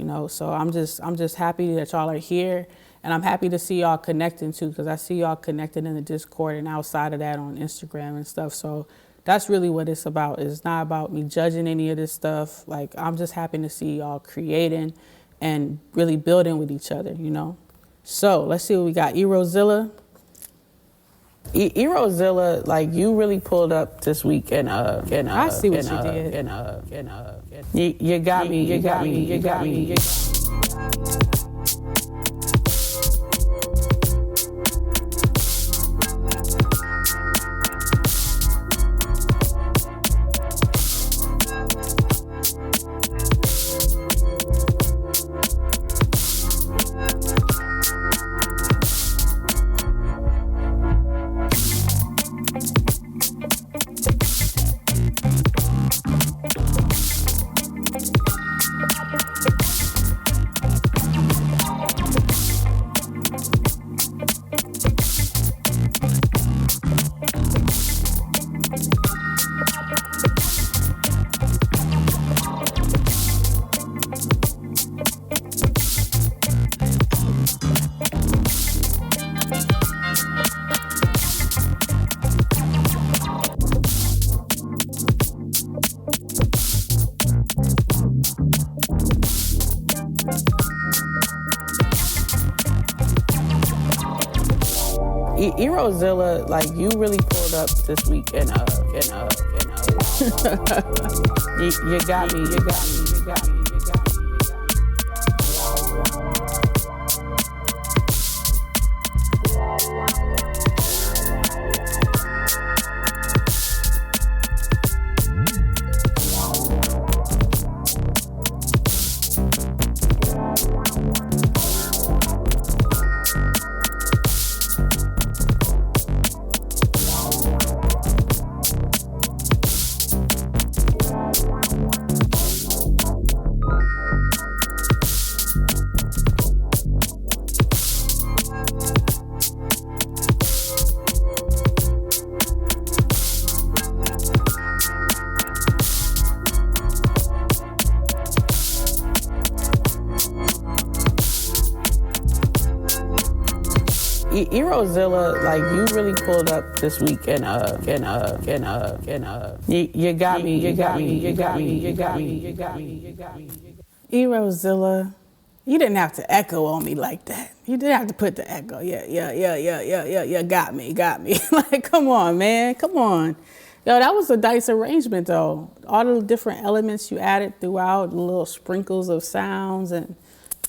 Speaker 1: So I'm just happy that y'all are here. And I'm happy to see y'all connecting too, because I see y'all connected in the Discord and outside of that on Instagram and stuff. So that's really what it's about. It's not about me judging any of this stuff. Like, I'm just happy to see y'all creating and really building with each other, So let's see what we got. Erosilla. Erosilla, like, you really pulled up this week and I see what you did. You got me. Erosilla, like, you really pulled up this week and you got me. Erosilla, like, you really pulled up this week and you got me. Erosilla, you didn't have to echo on me like that. You didn't have to put the echo. Yeah, got me. Like, come on, man, come on. Yo, that was a nice arrangement, though. All the different elements you added throughout, the little sprinkles of sounds, and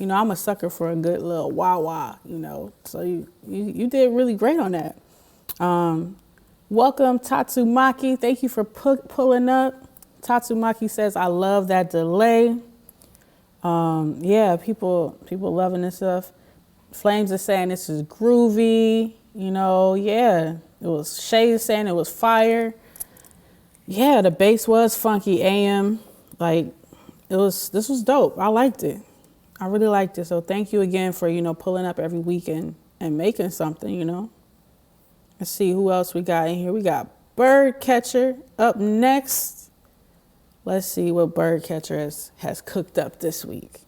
Speaker 1: I'm a sucker for a good little wah-wah, So you did really great on that. Welcome, Tatsumaki. Thank you for pulling up. Tatsumaki says, I love that delay. Yeah, people loving this stuff. Flames are saying this is groovy. Yeah. It was Shays saying it was fire. Yeah, the bass was funky. AM, like this was dope. I liked it. I really liked it. So thank you again for, pulling up every weekend and making something, Let's see who else we got in here. We got Birdcatcher up next. Let's see what Birdcatcher has cooked up this week.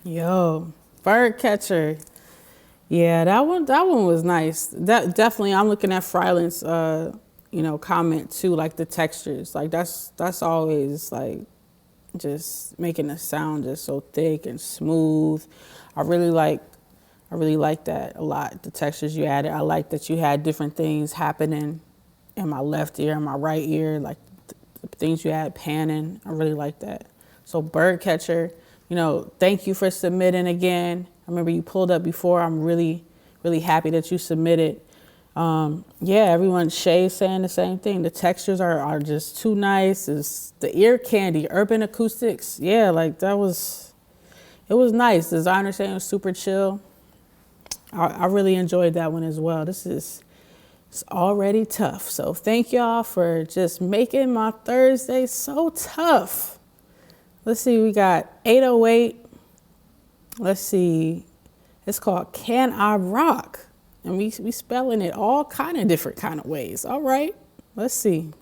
Speaker 1: Yo, Birdcatcher. Yeah, that one was nice. That definitely, I'm looking at Frylan's comment too, like the textures. Like that's always like just making the sound just so thick and smooth. I really like that a lot. The textures you added. I like that you had different things happening in my left ear and my right ear, like the things you had panning. I really like that. So Birdcatcher, thank you for submitting again. I remember you pulled up before. I'm really, really happy that you submitted. Everyone, Shays saying the same thing. The textures are just too nice. It's the ear candy, Urban Acoustics. Yeah, like it was nice. Designer saying it was super chill. I really enjoyed that one as well. It's already tough. So thank y'all for just making my Thursday so tough. Let's see, we got 808. Let's see, it's called Can I Rock? And we spelling it all kind of different kind of ways. All right, let's see.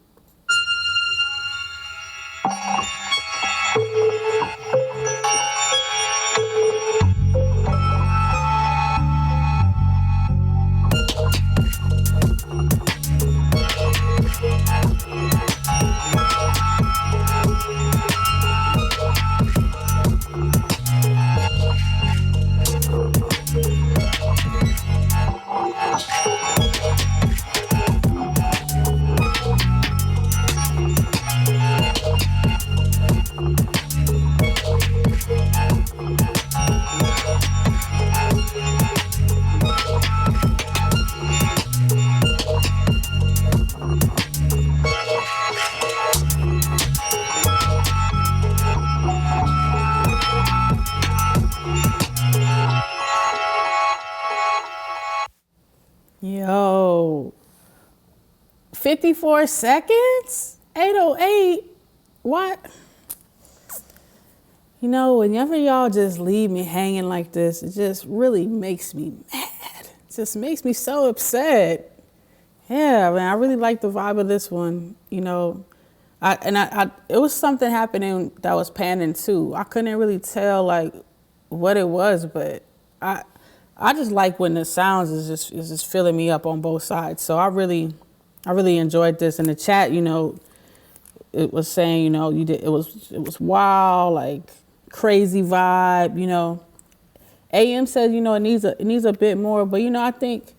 Speaker 1: Yo, 54 seconds? 808? What? Whenever y'all just leave me hanging like this, it just really makes me mad. It just makes me so upset. Yeah, man, I really like the vibe of this one. It was something happening that was panning too. I couldn't really tell like what it was, but I just like when the sounds is just filling me up on both sides. So I really enjoyed this. In the chat, it was saying, it was wild, like crazy vibe, AM says, it needs a bit more, but I think,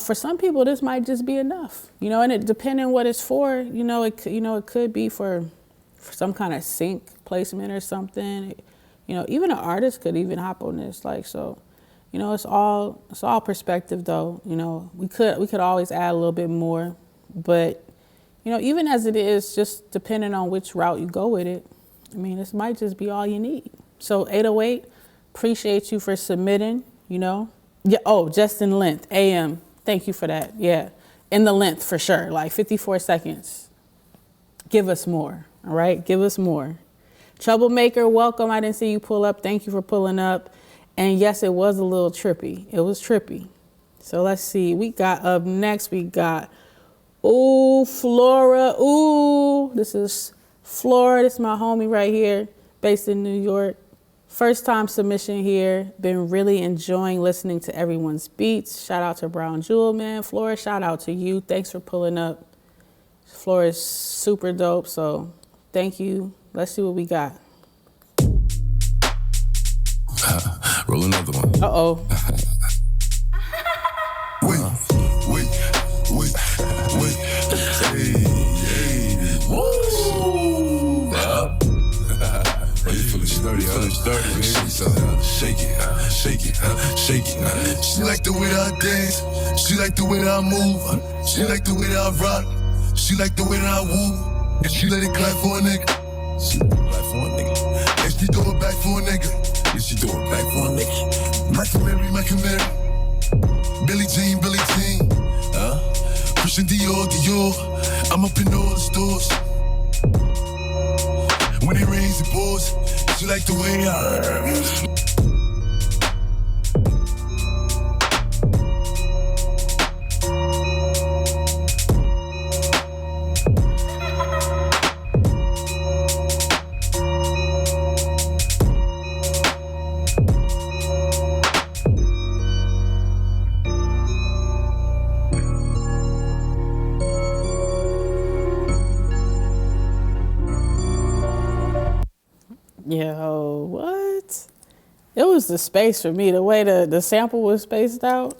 Speaker 1: for some people this might just be enough, and it depending what it's for, it could be for some kind of sync placement or something. Even an artist could even hop on this, like, so. It's all perspective though. We could always add a little bit more, but you know, even as it is, just depending on which route you go with it, I mean, this might just be all you need. So 808, appreciate you for submitting, you know. Yeah, oh, just in length, AM, thank you for that, yeah. In the length for sure, like 54 seconds. Give us more, all right? Give us more. Troublemaker, welcome. I didn't see you pull up. Thank you for pulling up. And yes, it was a little trippy. It was trippy. So let's see. We got up next, we got, ooh, Flora. Ooh, this is Flora. This is my homie right here, based in New York. First time submission here. Been really enjoying listening to everyone's beats. Shout out to Brown Jewel, man. Flora, shout out to you. Thanks for pulling up. Flora is super dope, so thank you. Let's see what we got.
Speaker 3: Roll another one.
Speaker 1: Uh-oh.
Speaker 3: Wait. Hey. Woo. You feeling sturdy, man. Shake it. She like the way that I dance. She like the way that I move. She like the way that I rock. She like the way that I woo. And she let it clap for a nigga. She let it clap for a nigga. And she throw it back for a nigga. Yeah, she throw it back for a nigga. My canary. Billie Jean. Christian Dior. I'm up in all the stores. When it rains, it pours. She like the way I.
Speaker 1: Yo, what? It was the space for me, the way the sample was spaced out.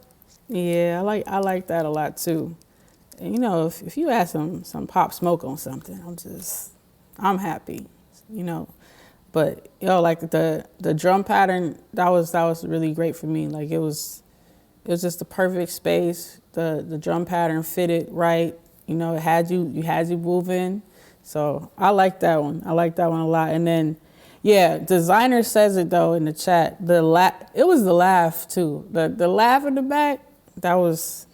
Speaker 1: Yeah, I like that a lot too. And you know, if you add some Pop Smoke on something, I'm happy, you know. But yo, like the drum pattern, that was really great for me. Like it was just the perfect space. The drum pattern fitted right. You know, it had you moving. So I like that one. I like that one a lot. And then, yeah, designer says it though in the chat. It was the laugh too. The laugh in the back, that was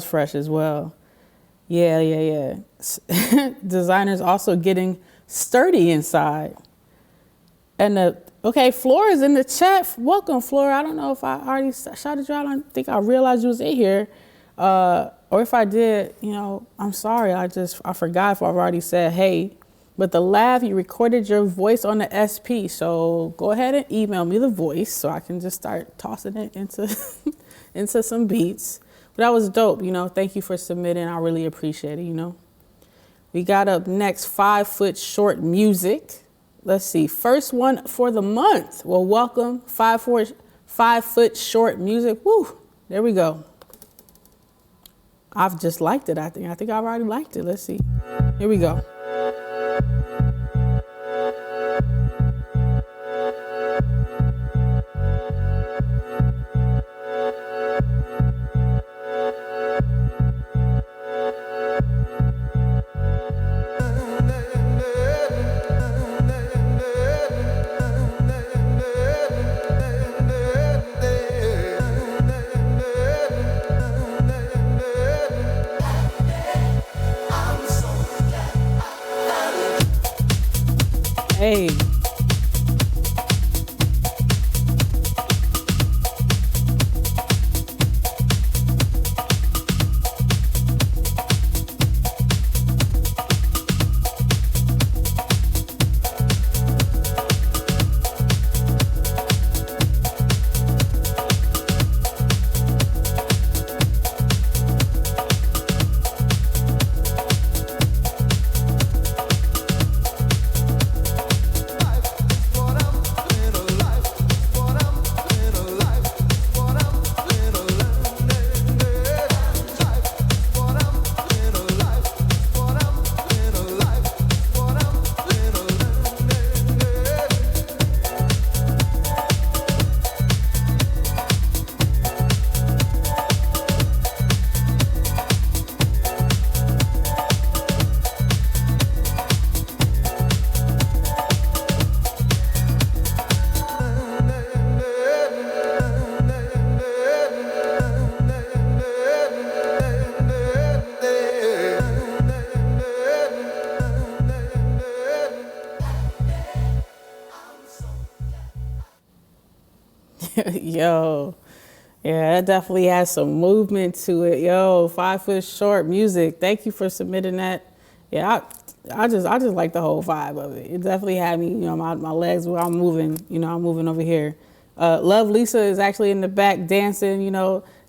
Speaker 1: fresh as well. Yeah. Designer's also getting sturdy inside. And okay, Flora's in the chat. Welcome, Flora. I don't know if I already shouted you out. I don't think I realized you was in here. Or if I did, you know, I'm sorry. I forgot if I've already said hey. But the laugh, you recorded your voice on the SP. So go ahead and email me the voice so I can just start tossing it into some beats. But that was dope, you know. Thank you for submitting. I really appreciate it, you know. We got up next 5 Foot Short Music. Let's see, first one for the month. Well, welcome, 5 Foot Short Music. Woo, there we go. I've just liked it, I think I've already liked it. Let's see, here we go. Hey. Yo, yeah, that definitely has some movement to it. Yo, 5 Foot Short music. Thank you for submitting that. Yeah, I just like the whole vibe of it. It definitely had me, my legs were I'm moving, I'm moving over here. Love Lisa is actually in the back dancing,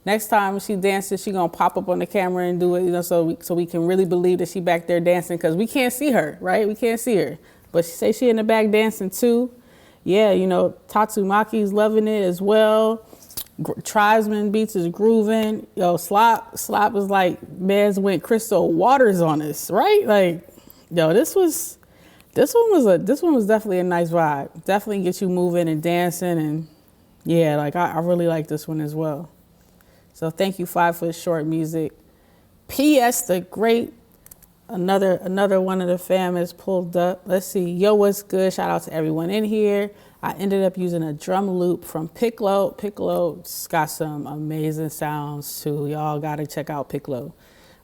Speaker 1: Next time she dances, she gonna pop up on the camera and do it, so we can really believe that she back there dancing, because we can't see her, right? We can't see her, but she say she in the back dancing too. Yeah, Tatsumaki's loving it as well. Tribesman beats is grooving. Yo, Slop is like, man's went Crystal Waters on us, right? Like, yo, this one was definitely a nice vibe. Definitely get you moving and dancing, and yeah, like I really like this one as well. So thank you, 5 Foot Short music. P.S. the Great, another one of the fam is pulled up. Let's see. Yo, what's good? Shout out to everyone in here. I ended up using a drum loop from Piccolo. Piccolo's got some amazing sounds too. Y'all gotta check out Piccolo.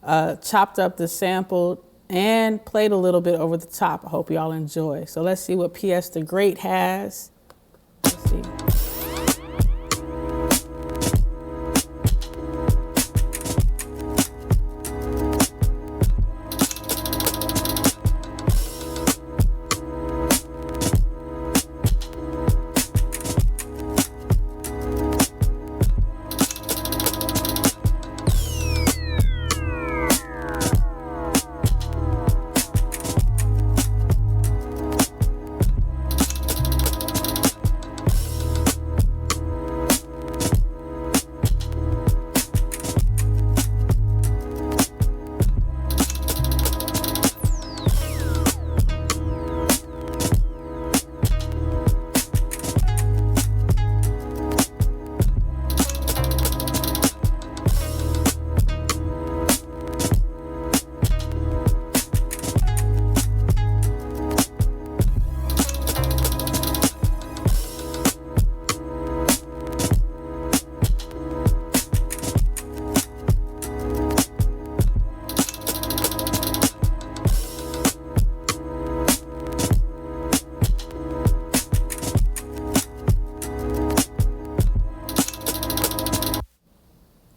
Speaker 1: Chopped up the sample and played a little bit over the top. I hope y'all enjoy. So let's see what P.S. the Great has. Let's see.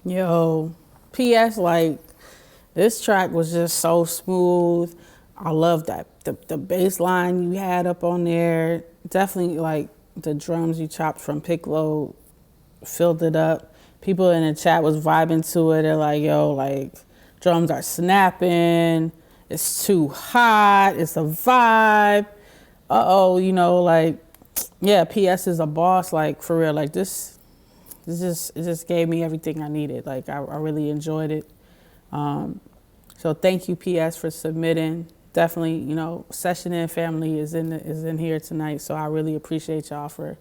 Speaker 1: Yo, P.S. like, this track was just so smooth. I love that. The bass line you had up on there, definitely like the drums you chopped from Piccolo filled it up. People in the chat was vibing to it. They're like, yo, like, drums are snapping. It's too hot. It's a vibe. Like, yeah, P.S. is a boss, like, for real. Like, it just gave me everything I needed. Like, I really enjoyed it. So thank you, P.S., for submitting. Definitely, Session In family is in here tonight. So I really appreciate y'all for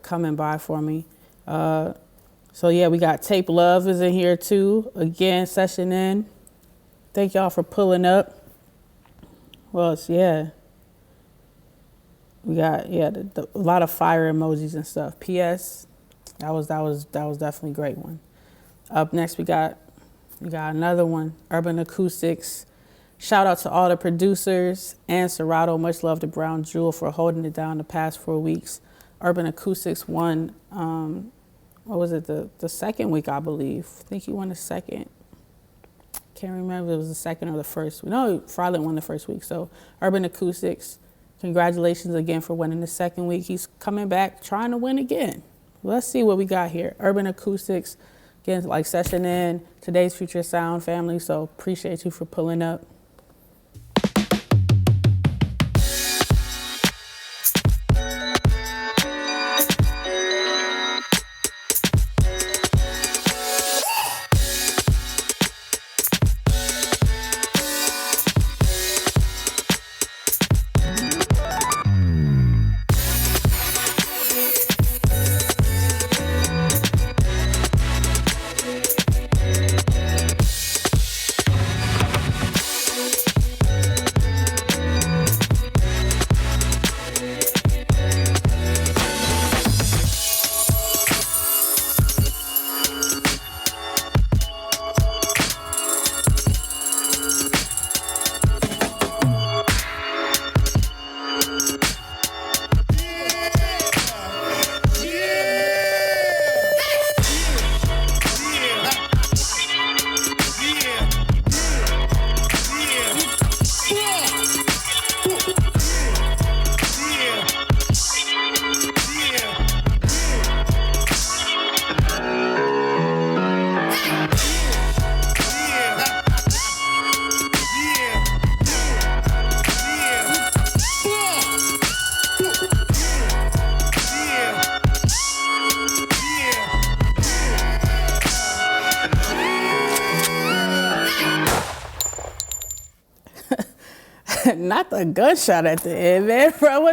Speaker 1: coming by for me. So yeah, we got Tape Love is in here too. Again, Session In. Thank y'all for pulling up. Well, yeah. We got a lot of fire emojis and stuff. P.S. That was definitely a great one. Up next, we got another one, Urban Acoustics. Shout out to all the producers and Serato. Much love to Brown Jewel for holding it down the past 4 weeks. Urban Acoustics won, what was it, the second week, I believe. I think he won the second. Can't remember if it was the second or the first. No, Frylan won the first week. So Urban Acoustics, congratulations again for winning the second week. He's coming back trying to win again. Let's see what we got here. Urban Acoustics, again, like Session In, today's Future Sound family. So appreciate you for pulling up. Not the gunshot at the end, man, bro.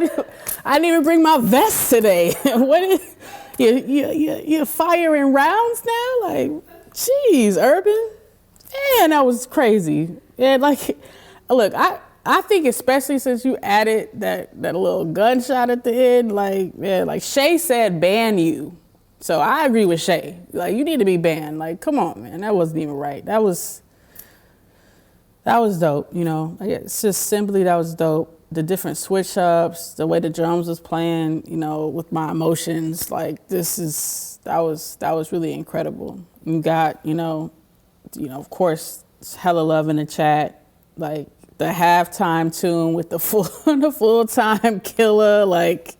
Speaker 1: I didn't even bring my vest today. You're firing rounds now? Like, jeez, Urban. Man, that was crazy. Yeah, like, look, I think especially since you added that little gunshot at the end, like, yeah, like Shay said, ban you. So I agree with Shay. Like, you need to be banned. Like, come on, man. That wasn't even right. That was dope, you know. It's just simply that was dope. The different switch ups, the way the drums was playing, you know, with my emotions. Like, that was really incredible. You got, you know, of course, it's hella love in the chat. Like the halftime tune with the full time killer, like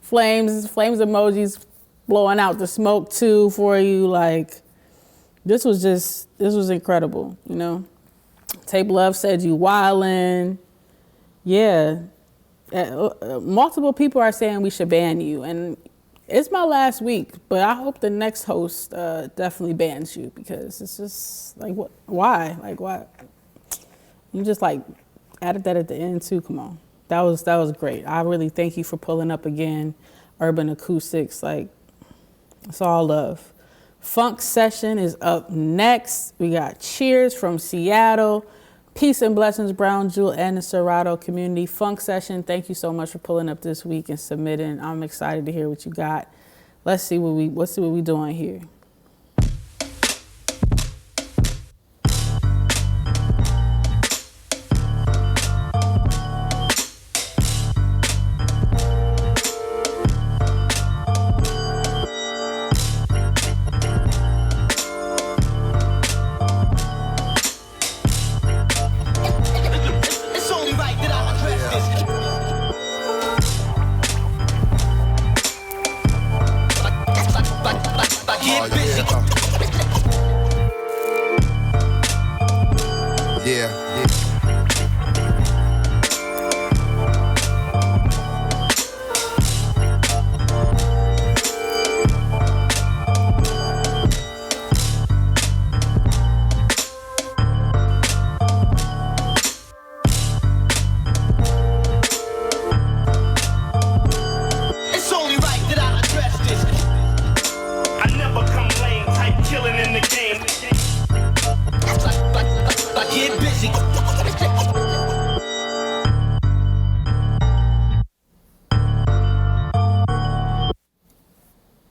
Speaker 1: flames emojis blowing out the smoke too for you. Like this was incredible, you know. Tape Love said you wildin'. Yeah. Multiple people are saying we should ban you, and it's my last week, but I hope the next host definitely bans you, because it's just like, what? Why? Like, why? You just like added that at the end too. Come on, that was great. I really thank you for pulling up again, Urban Acoustics. Like, it's all love. Funk Session is up next. We got Cheers from Seattle. Peace and blessings, Brown Jewel and the Serato community. Funk Session, thank you so much for pulling up this week and submitting. I'm excited to hear what you got. Let's see what we doing here.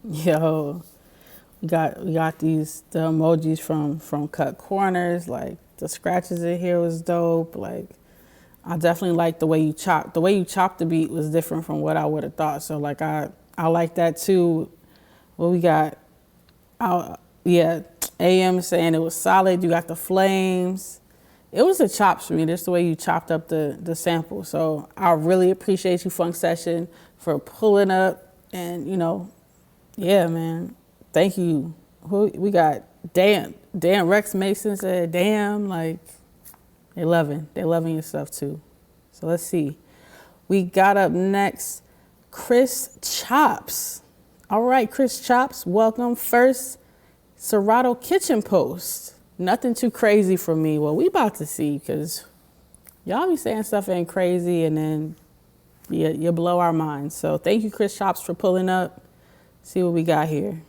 Speaker 1: Yo, we got the emojis from Cut Corners. Like, the scratches in here was dope. Like, I definitely like the way you chopped the beat was different from what I would have thought. So like I like that too. What we got? AM saying it was solid. You got the flames. It was the chops for me. Just the way you chopped up the sample. So I really appreciate you, Funk Session, for pulling up, and you know. Yeah, man. Thank you. We got Dan Rex Mason said, damn, like, they loving your stuff too. So let's see. We got up next, Chris Chops. All right, Chris Chops, welcome. First, Serato Kitchen Post. Nothing too crazy for me. Well, we about to see, because y'all be saying stuff ain't crazy, and then you blow our minds. So thank you, Chris Chops, for pulling up. See what we got here.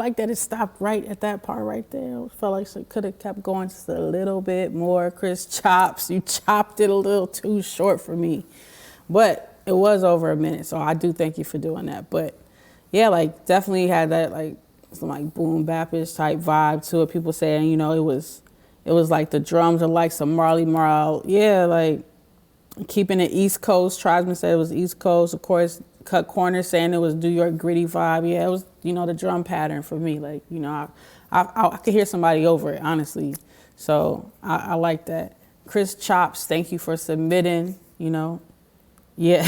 Speaker 1: like that it stopped right at that part right there. I felt like it could have kept going just a little bit more. Chris Chops, you chopped it a little too short for me. But it was over a minute, so I do thank you for doing that. But yeah, like definitely had that like some like boom bapish type vibe to it. People saying, you know, it was like the drums are like some Marley Marl. Yeah, like keeping it East Coast. Tribesman said it was East Coast. Of course, Cut Corners saying it was New York gritty vibe. Yeah, it was, you know, the drum pattern for me. Like, you know, I could hear somebody over it, honestly. So I like that. Chris Chops, thank you for submitting, you know. Yeah,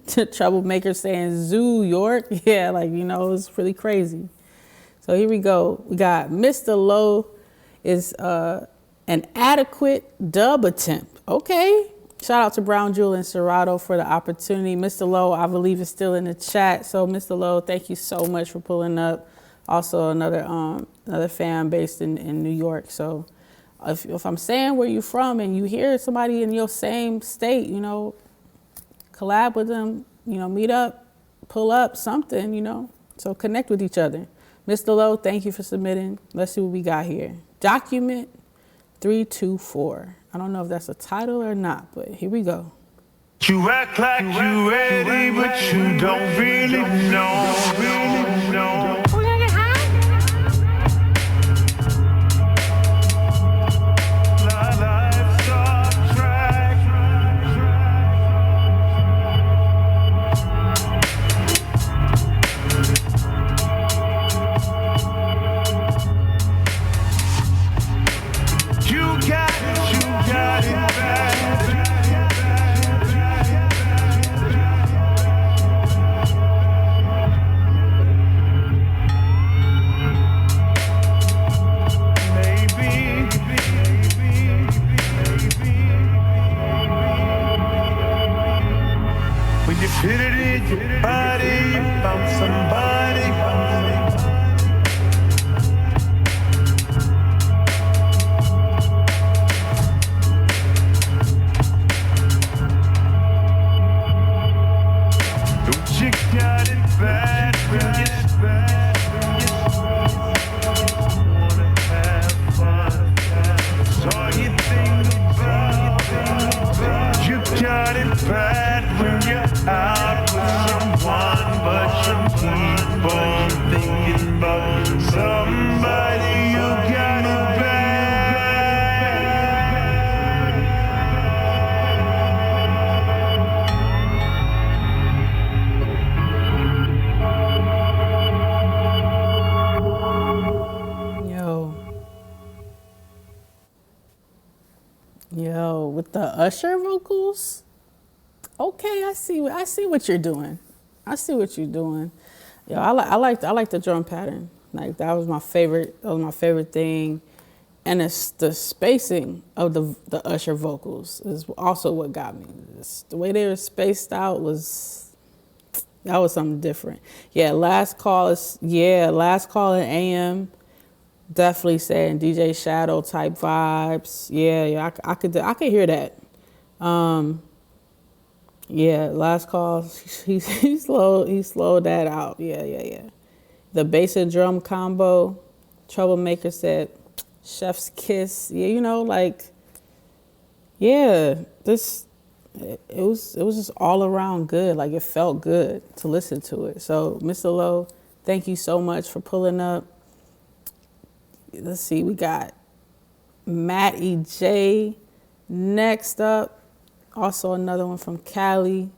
Speaker 1: to Troublemaker saying Zoo York. Yeah, like, you know, it was pretty crazy. So here we go. We got Mr. Lowe is an adequate dub attempt. Okay. Shout out to Brown Jewel and Serato for the opportunity. Mr. Lowe, I believe, is still in the chat. So Mr. Lowe, thank you so much for pulling up. Also another fan based in New York. So if I'm saying where you're from and you hear somebody in your same state, you know, collab with them, you know, meet up, pull up, something, you know. So connect with each other. Mr. Lowe, thank you for submitting. Let's see what we got here. Document 324. I don't know if that's a title or not, but here we go.
Speaker 4: You act like you ready, but you don't really know. Hit it in your body, found somebody. Don't you got it bad when you're bad? Wanna have fun? That's all you think about. You got it bad when you're out with someone, but you keep on thinking about somebody you got it bad.
Speaker 1: Yo, with the Usher vocals? Okay, I see what you're doing. I see what you're doing. Yo, I like the drum pattern. Like that was my favorite. That was my favorite thing. And it's the spacing of the Usher vocals is also what got me. The way they were spaced out was something different. Yeah, last call in AM. Definitely saying DJ Shadow type vibes. Yeah, I could hear that. Yeah, last call, he slowed that out. Yeah. The bass and drum combo, Troublemaker said, chef's kiss. Yeah, you know, like, yeah, it was just all around good. Like, it felt good to listen to it. So, Mr. Lowe, thank you so much for pulling up. Let's see, we got Matty J next up. Also another one from Cali.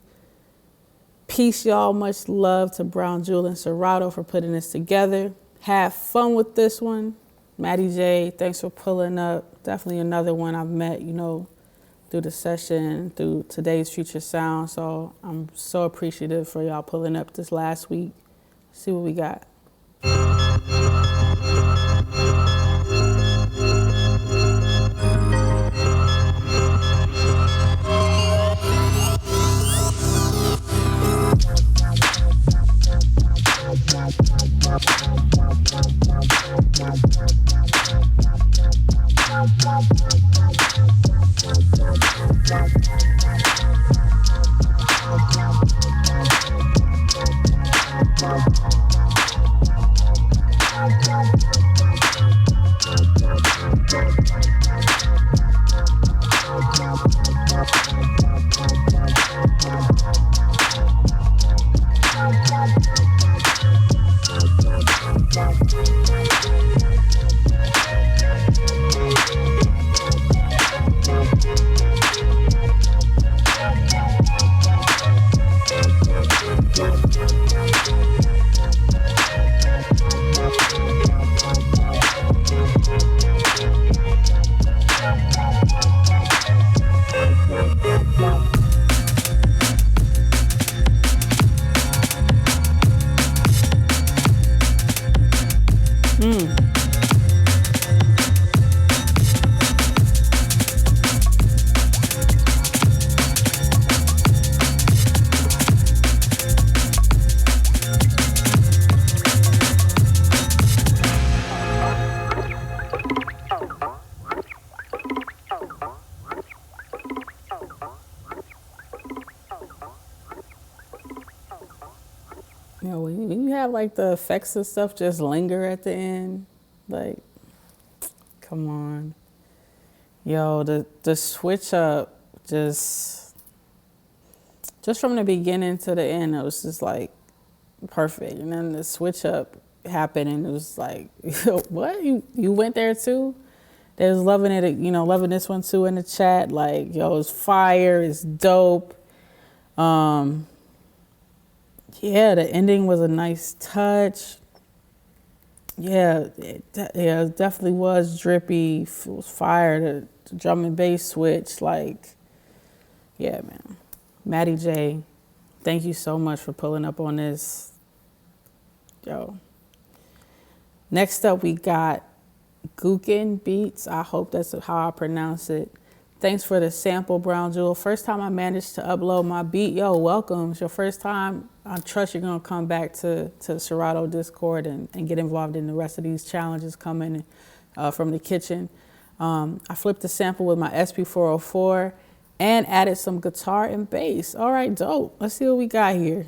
Speaker 1: Peace, y'all. Much love to Brown Jewel and Serato for putting this together. Have fun with this one. Matty J, thanks for pulling up. Definitely another one I've met, you know, through the session, through today's Future Sound. So I'm so appreciative for y'all pulling up this last week. See what we got. You know, when you have like the effects and stuff just linger at the end, like, come on. Yo, the switch up just from the beginning to the end, it was just like perfect. And then the switch up happened and it was like, what? You went there too? They was loving it, you know, loving this one too in the chat. Like, yo, it's fire, it's dope. Yeah, the ending was a nice touch. Yeah, it definitely was drippy. It was fire. The drum and bass switch, like, yeah, man. Matty J, thank you so much for pulling up on this. Yo. Next up, we got Gooken Beats. I hope that's how I pronounce it. Thanks for the sample, Brown Jewel. First time I managed to upload my beat. Yo, welcome. It's your first time. I trust you're going to come back to Serato Discord and get involved in the rest of these challenges coming from the kitchen. I flipped the sample with my SP404 and added some guitar and bass. All right, dope. Let's see what we got here.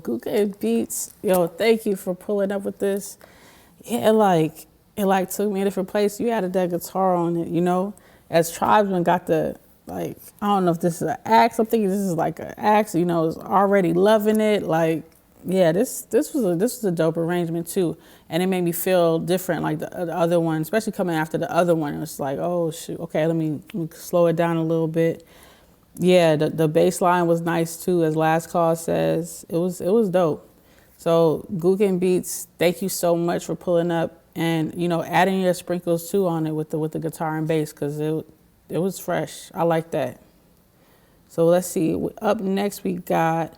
Speaker 1: Gooken Beats, yo, thank you for pulling up with this. Yeah, it took me a different place. You added that guitar on it, you know. As Tribesman got the, like, I don't know if this is an axe. I'm thinking this is like an axe, you know, is already loving it. Like, yeah, this was a dope arrangement too. And it made me feel different, like the other one, especially coming after the other one. It was like, oh shoot, okay, let me slow it down a little bit. Yeah, the bass line was nice too, as Last Call says. It was dope. So Gooken Beats, thank you so much for pulling up and, you know, adding your sprinkles too on it with the guitar and bass, because it was fresh. I like that. So let's see. Up next we got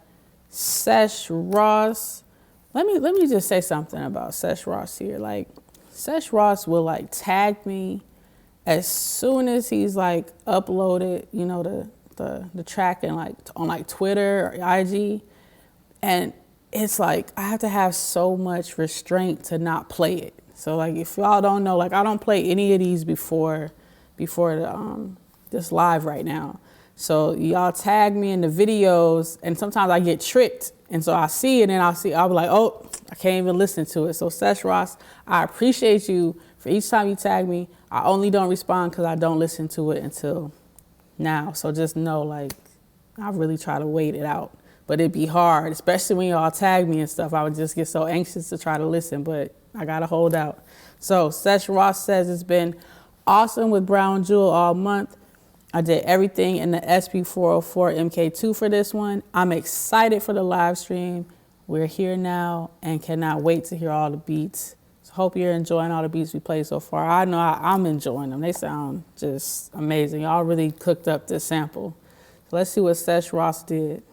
Speaker 1: Sesh Ross. Let me just say something about Sesh Ross here. Like, Sesh Ross will like tag me as soon as he's like uploaded, you know, the track and like on like Twitter or IG, and it's like I have to have so much restraint to not play it. So like, if y'all don't know, like I don't play any of these before this live right now. So y'all tag me in the videos, and sometimes I get tricked, and so I see it and I'll be like, oh, I can't even listen to it. So Sesh Ross, I appreciate you for each time you tag me. I only don't respond because I don't listen to it until now. So just know, like, I really try to wait it out, but it'd be hard, especially when y'all tag me and stuff. I would just get so anxious to try to listen, but I gotta hold out. So Sesh Ross says, it's been awesome with Brown Jewel all month. I did everything in the SP404 MK2 for this one. I'm excited for the live stream. We're here now and cannot wait to hear all the beats. So hope you're enjoying all the beats we played so far. I know I'm enjoying them. They sound just amazing. Y'all really cooked up this sample. So let's see what Sesh Ross did.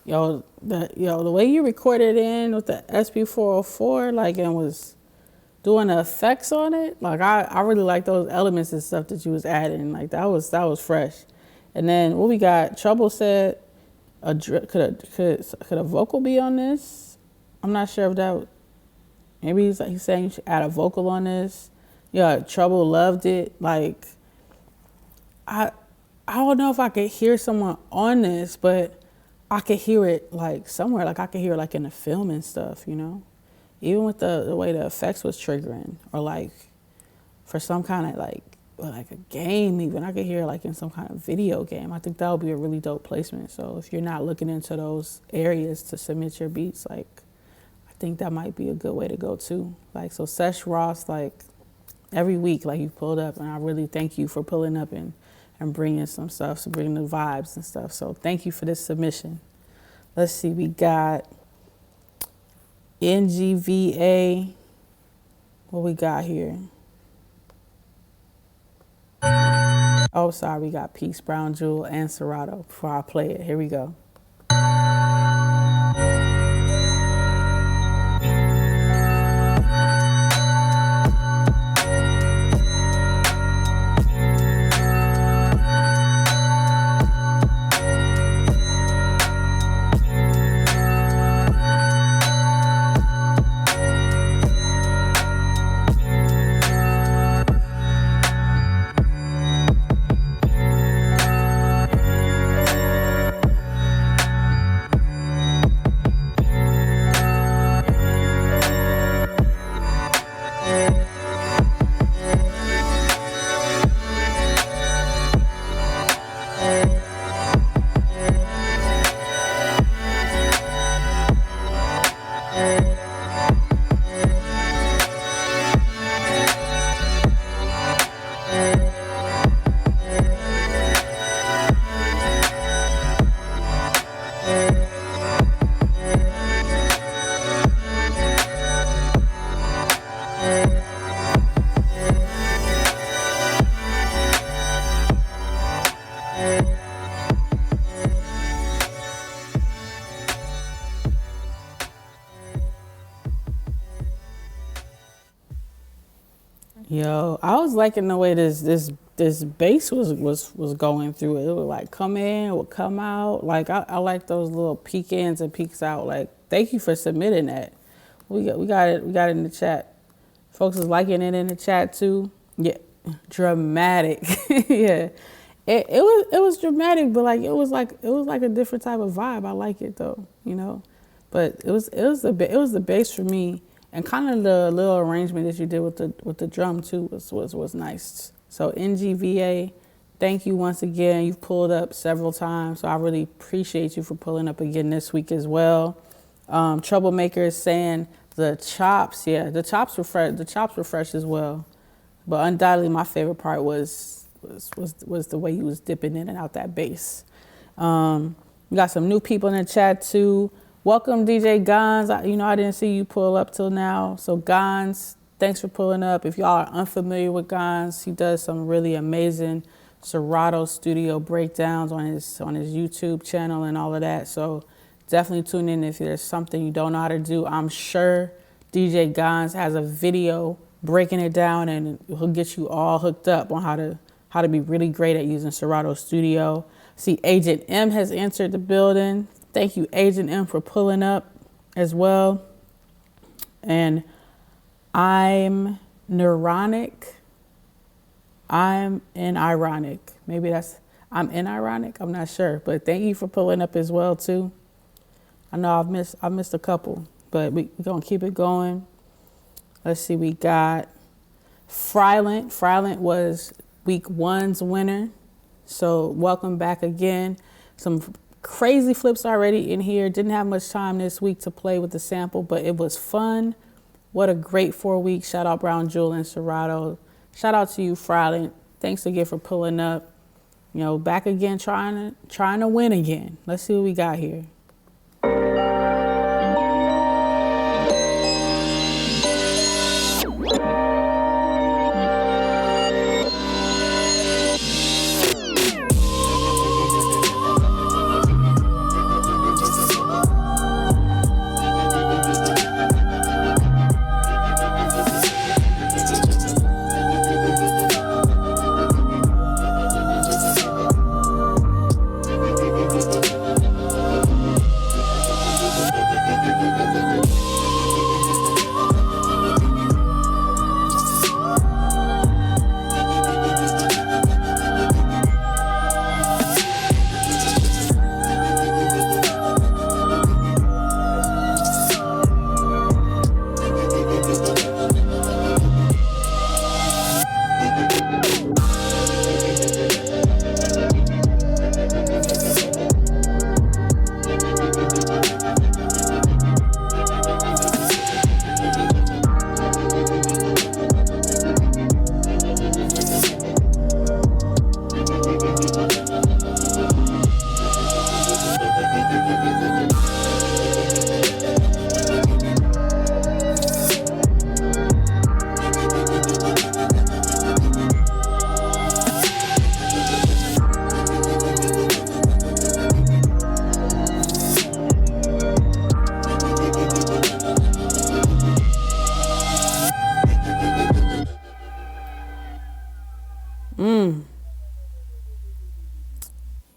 Speaker 1: So, the way you recorded in with the SP404, like, and was doing the effects on it, like, I really like those elements and stuff that you was adding. Like, that was fresh. And then what we got? Trouble said, could a vocal be on this? I'm not sure if that. Maybe he's saying you should add a vocal on this. Yeah, Trouble loved it. Like, I don't know if I could hear someone on this, but I could hear it like somewhere. Like, I could hear it like in the film and stuff, you know? Even with the way the effects was triggering, or like for some kind of like a game even. I could hear like in some kind of video game. I think that would be a really dope placement. So if you're not looking into those areas to submit your beats, like, I think that might be a good way to go too. Like, so Sesh Ross, like, every week, like, you pulled up, and I really thank you for pulling up and bringing some stuff, so bringing the vibes and stuff. So thank you for this submission. Let's see, we got NGVA. What we got here? Oh, sorry, we got Peace, Brown Jewel, and Serato. Before I play it, here we go. Yo, I was liking the way this bass was going through it. It would like come in, it would come out. Like, I like those little peek ins and peeks out. Like, thank you for submitting that. We got it in the chat. Folks is liking it in the chat too. Yeah, dramatic. Yeah, it was dramatic, but like it was like a different type of vibe. I like it though, you know. But it was the bass for me. And kind of the little arrangement that you did with the drum too was nice. So NGVA, thank you once again. You've pulled up several times, so I really appreciate you for pulling up again this week as well. Troublemaker is saying the chops, yeah, the chops were fresh as well. But undoubtedly, my favorite part was the way you was dipping in and out that bass. We got some new people in the chat too. Welcome, DJ Gons. I didn't see you pull up till now. So Gons, thanks for pulling up. If y'all are unfamiliar with Gons, he does some really amazing Serato Studio breakdowns on his YouTube channel and all of that. So definitely tune in if there's something you don't know how to do. I'm sure DJ Gons has a video breaking it down, and he'll get you all hooked up on how to be really great at using Serato Studio. See, Agent M has entered the building. Thank you, Agent M, for pulling up as well. And I'm neuronic. I'm ironic. Maybe I'm ironic. I'm not sure. But thank you for pulling up as well, too. I know I've missed a couple, but we're going to keep it going. Let's see, we got Frylan. Frylan was week 1's winner. So welcome back again. Some crazy flips already in here. Didn't have much time this week to play with the sample, but it was fun. What a great 4 weeks. Shout out Brown Jewel and Serato. Shout out to you, Frylan. Thanks again for pulling up. Back again, trying to win again. Let's see what we got here.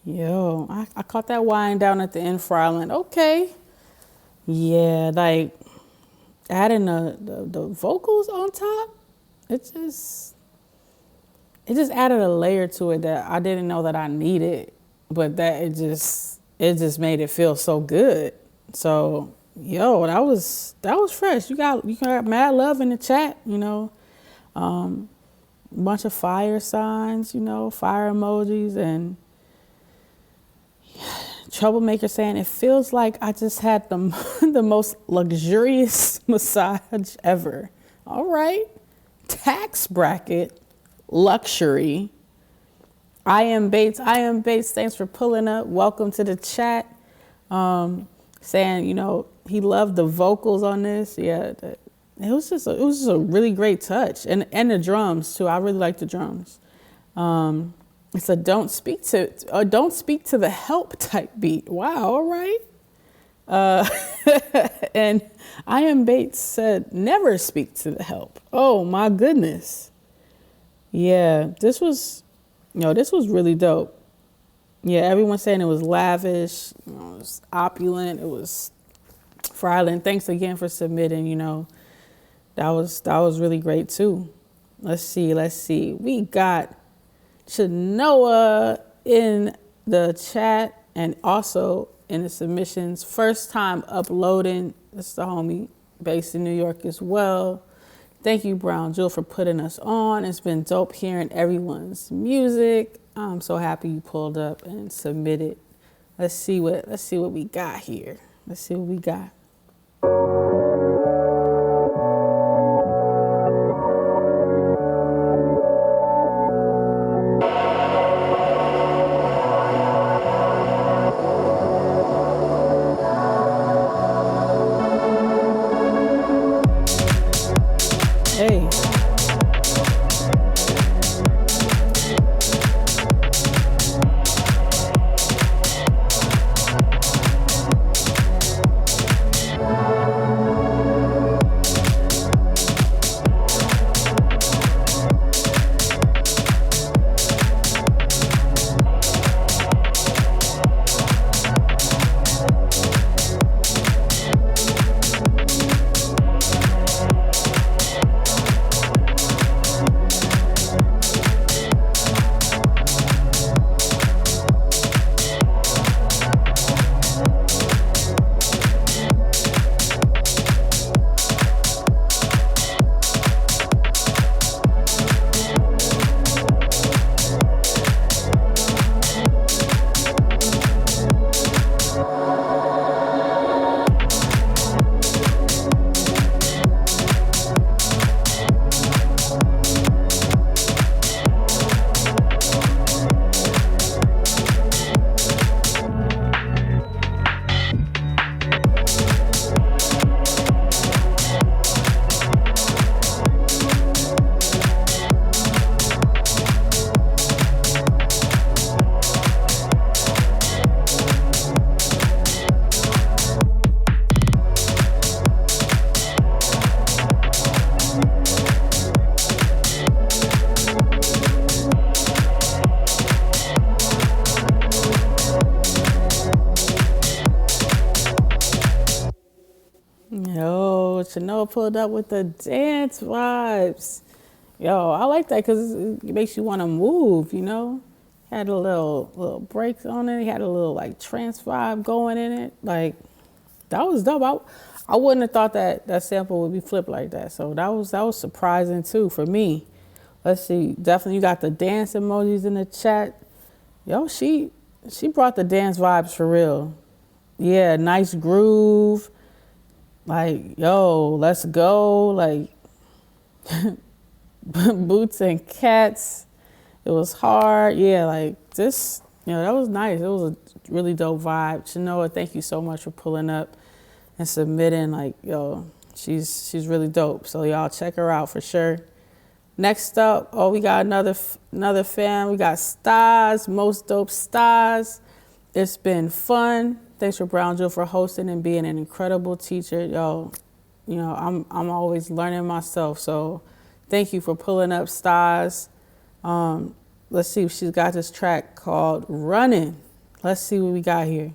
Speaker 1: Yo, I caught that wine down at the end, Frylan. Okay. Yeah, like adding the vocals on top, it just added a layer to it that I didn't know that I needed, but that it just made it feel so good. So, yo, that was fresh. You got mad love in the chat, you know. Bunch of fire signs, you know, fire emojis, and Troublemaker saying it feels like I just had the most luxurious massage ever. All right. Tax bracket, luxury. I am Bates. Thanks for pulling up. Welcome to the chat. Saying, you know, he loved the vocals on this. Yeah. It was just a really great touch, and the drums too. I really like the drums. It's a don't speak to the help type beat. Wow, all right. And I Am Bates said never speak to the help. Oh my goodness. Yeah, this was really dope. Yeah, everyone's saying it was lavish, you know, it was opulent, it was Frylan. Thanks again for submitting, you know. That was really great too. Let's see. We got Chenoa in the chat and also in the submissions. First time uploading. This is the homie based in New York as well. Thank you, Brown Jewel, for putting us on. It's been dope hearing everyone's music. I'm so happy you pulled up and submitted. Let's see what we got here. Let's see what we got. Hey. Chanel pulled up with the dance vibes. Yo, I like that because it makes you want to move, you know? Had a little breaks on it. He had a little like trance vibe going in it. Like, that was dope. I wouldn't have thought that sample would be flipped like that. So that was surprising too for me. Let's see. Definitely you got the dance emojis in the chat. Yo, she brought the dance vibes for real. Yeah, nice groove. Like, yo, let's go. Like, boots and cats. It was hard. Yeah, like this, you know, that was nice. It was a really dope vibe. Chenoa, thank you so much for pulling up and submitting. Like, yo, she's really dope. So y'all check her out for sure. Next up, we got another fan. We got Stars, Most Dope Stars. It's been fun. Thanks for Brown Jill for hosting and being an incredible teacher. Yo, you know, I'm always learning myself. So thank you for pulling up, Stars. Let's see if she's got this track called Running. Let's see what we got here.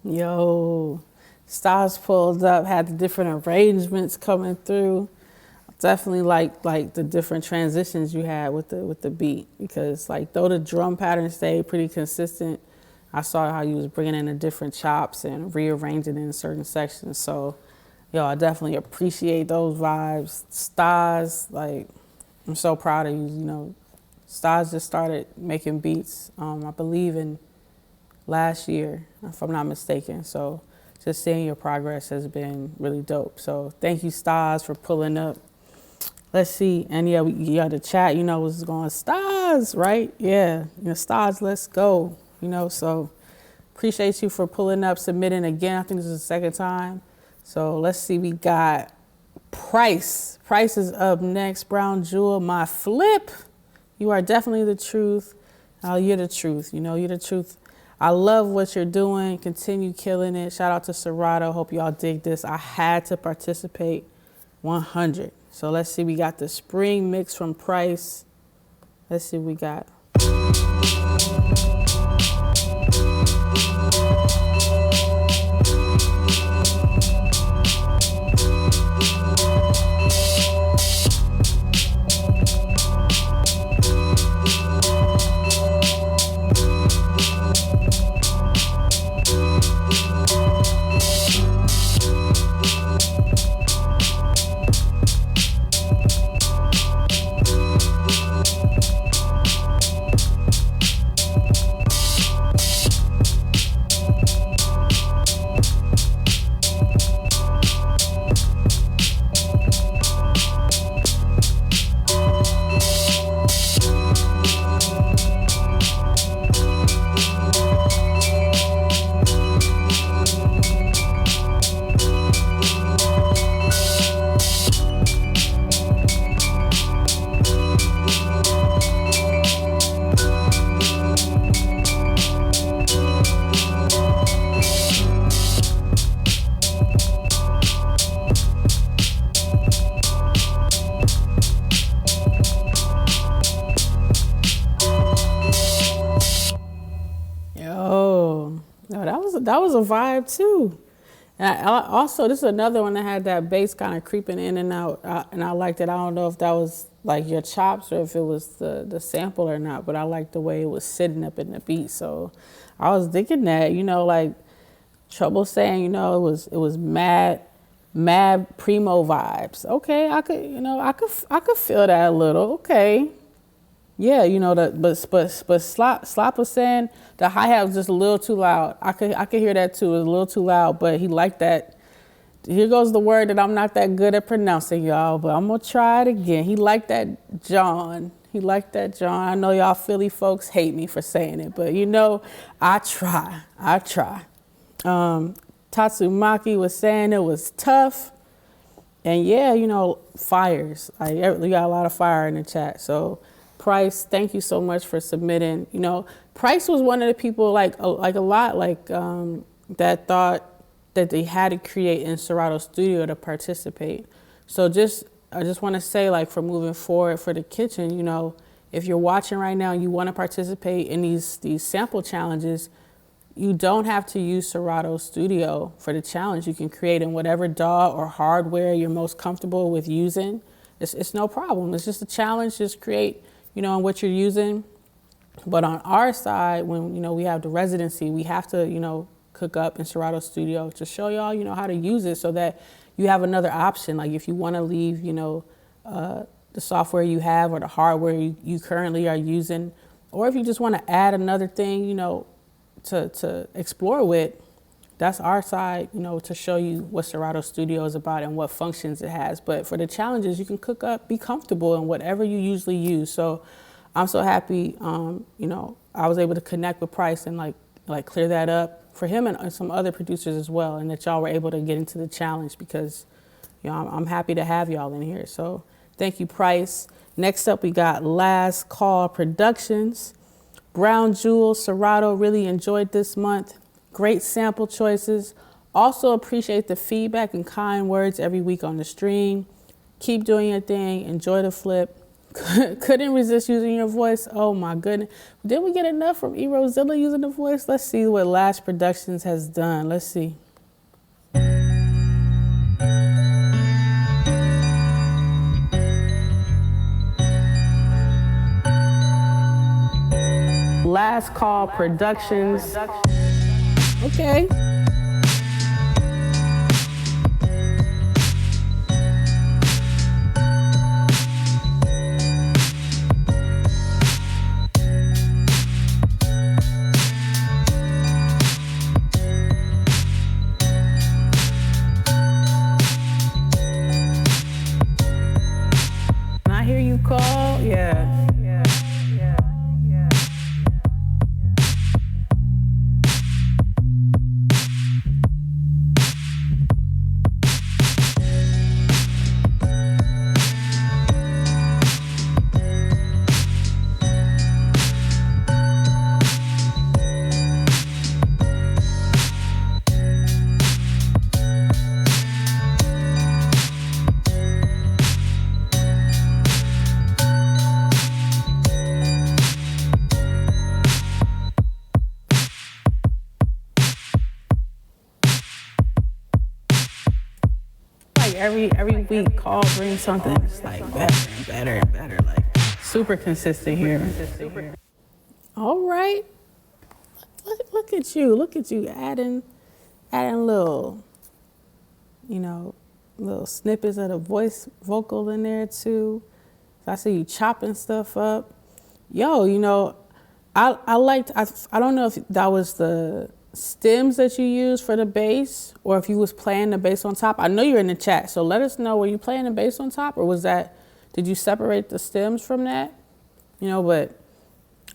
Speaker 1: Yo, styles pulled up, had the different arrangements coming through. Definitely like the different transitions you had with the beat, because like though the drum pattern stayed pretty consistent, I saw how you was bringing in the different chops and rearranging in certain sections. So, yo, I definitely appreciate those vibes. Stars, like, I'm so proud of you. You know, Stars just started making beats, I believe in last year, if I'm not mistaken. So just seeing your progress has been really dope. So thank you, Stars, for pulling up. Let's see. And yeah, the chat, you know, was going, Stars, right? Yeah, you know, Stars, let's go. You know, so appreciate you for pulling up, submitting again. I think this is the second time. So let's see, we got Price. Price is up next. Brown Jewel, my flip. You are definitely the truth. You're the truth. You know, you're the truth. I love what you're doing. Continue killing it. Shout out to Serato. Hope y'all dig this. I had to participate 100. So let's see. We got the spring mix from Price. Let's see what we got. That was a vibe too. And I also, this is another one that had that bass kind of creeping in and out, and I liked it. I don't know if that was like your chops or if it was the sample or not, but I liked the way it was sitting up in the beat. So I was thinking that, you know, like Trouble saying, you know, it was mad primo vibes. Okay, I could feel that a little. Okay, Yeah, you know, but Slop was saying the hi-hat was just a little too loud. I could hear that too. It was a little too loud, but he liked that. Here goes the word that I'm not that good at pronouncing, y'all, but I'm gonna try it again. He liked that John. He liked that John. I know y'all Philly folks hate me for saying it, but you know, I try. Tatsumaki was saying it was tough. And yeah, you know, fires. Like, we got a lot of fire in the chat. So Price, thank you so much for submitting. You know, Price was one of the people that thought that they had to create in Serato Studio to participate. So I just want to say, like, for moving forward for the kitchen, you know, if you're watching right now and you want to participate in these sample challenges, you don't have to use Serato Studio for the challenge. You can create in whatever DAW or hardware you're most comfortable with using. It's no problem. It's just a challenge. Just create, you know, on what you're using. But on our side, when, you know, we have the residency, we have to, you know, cook up in Serato Studio to show y'all, you know, how to use it so that you have another option. Like if you want to leave, you know, the software you have or the hardware you currently are using, or if you just want to add another thing, you know, to explore with, that's our side, you know, to show you what Serato Studio is about and what functions it has. But for the challenges, you can cook up, be comfortable in whatever you usually use. So I'm so happy, you know, I was able to connect with Price and like clear that up for him and some other producers as well, and that y'all were able to get into the challenge because, you know, I'm happy to have y'all in here. So thank you, Price. Next up, we got Last Call Productions. Brown Jewel, Serato, really enjoyed this month. Great sample choices. Also appreciate the feedback and kind words every week on the stream. Keep doing your thing. Enjoy the flip. Couldn't resist using your voice. Oh my goodness. Did we get enough from Erosilla using the voice? Let's see what Last Productions has done. Let's see. Last Call Productions. Okay. Can I hear you call? Yeah. Every week, call, bring something. It's like better and better. Like super consistent here. All right. Look at you adding little, you know, little snippets of the vocal in there too. I see you chopping stuff up. Yo, you know, I don't know if that was the stems that you use for the bass or if you was playing the bass on top. I know you're in the chat, so let us know, were you playing the bass on top or did you separate the stems from that? You know, but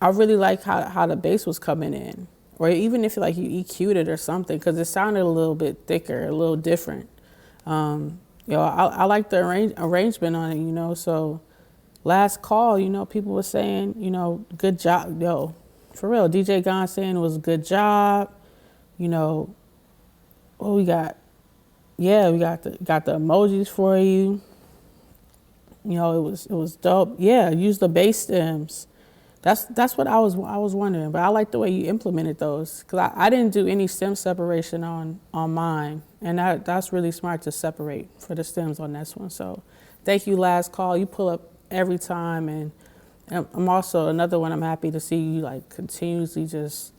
Speaker 1: I really like how the bass was coming in, or even if like you EQ'd it or something, because it sounded a little bit thicker, a little different. You know, I like the arrangement on it, you know, so Last Call, you know, people were saying, you know, good job, yo, for real. DJ Gon saying it was a good job. You know, what we got? Yeah, we got the emojis for you. You know, it was dope. Yeah, use the bass stems. That's what I was wondering. But I like the way you implemented those, because I didn't do any stem separation on mine, and that's really smart to separate for the stems on this one. So thank you, Last Call. You pull up every time, and I'm also another one. I'm happy to see you like continuously just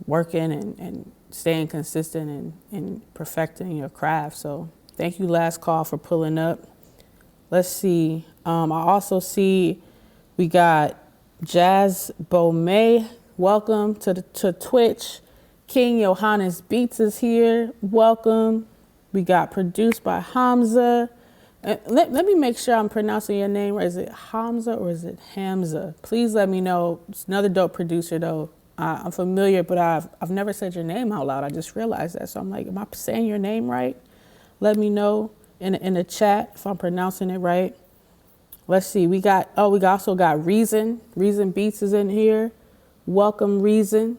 Speaker 1: working and staying consistent and perfecting your craft. So thank you, Last Call, for pulling up. Let's see. I also see we got Jazz Bomay, welcome to Twitch. King Johannes Beats is here. Welcome. We got produced by Hamza. Let me make sure I'm pronouncing your name right. Is it Hamza or is it Hamza? Please let me know. It's another dope producer though. I'm familiar, but I've never said your name out loud. I just realized that. So I'm like, am I saying your name right? Let me know in the chat if I'm pronouncing it right. Let's see. We also got Reason. Reason Beats is in here. Welcome, Reason.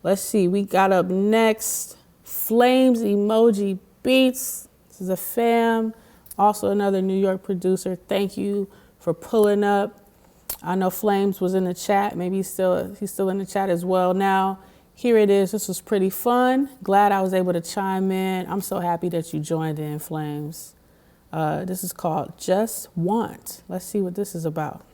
Speaker 1: Let's see. We got up next Flames Emoji Beats. This is a fam. Also another New York producer. Thank you for pulling up. I know Flames was in the chat. Maybe he's still in the chat as well now. Here it is. This was pretty fun. Glad I was able to chime in. I'm so happy that you joined in, Flames. This is called Just Want. Let's see what this is about.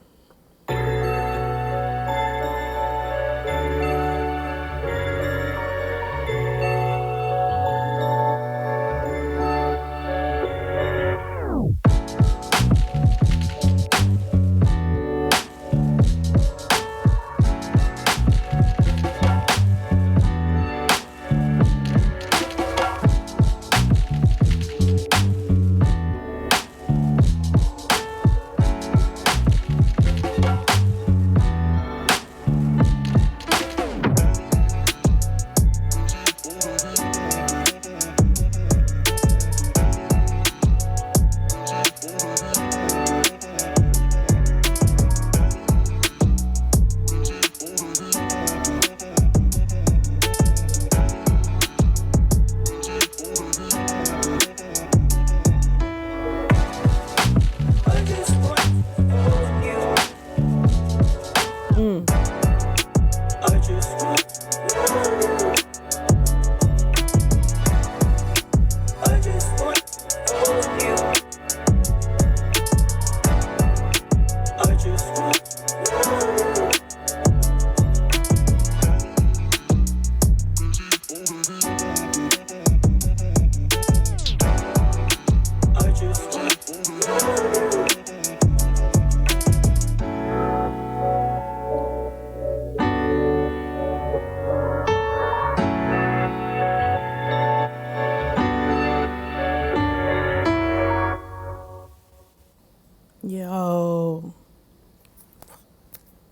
Speaker 1: Yo,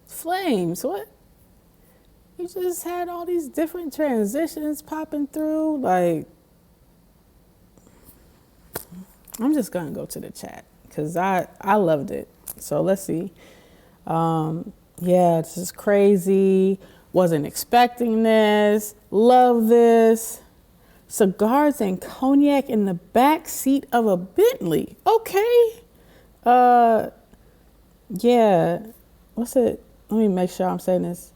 Speaker 1: Flames, what? You just had all these different transitions popping through. Like, I'm just gonna go to the chat because I loved it. So let's see. Yeah, this is crazy. Wasn't expecting this. Love this. Cigars and cognac in the back seat of a Bentley. Okay. Yeah, what's it? Let me make sure I'm saying this.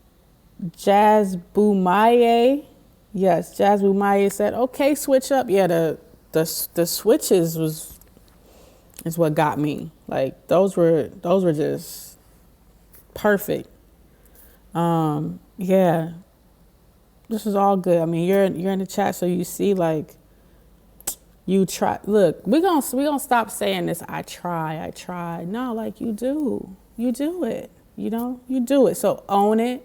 Speaker 1: Jazz Boumaye. Yes, Jazz Boumaye said, okay, switch up. Yeah, the switches is what got me. Like those were just perfect. Yeah. This is all good. I mean, you're in the chat, so you see like you try. Look, we gonna stop saying this. I try. No, like you do it. You know, you do it. So own it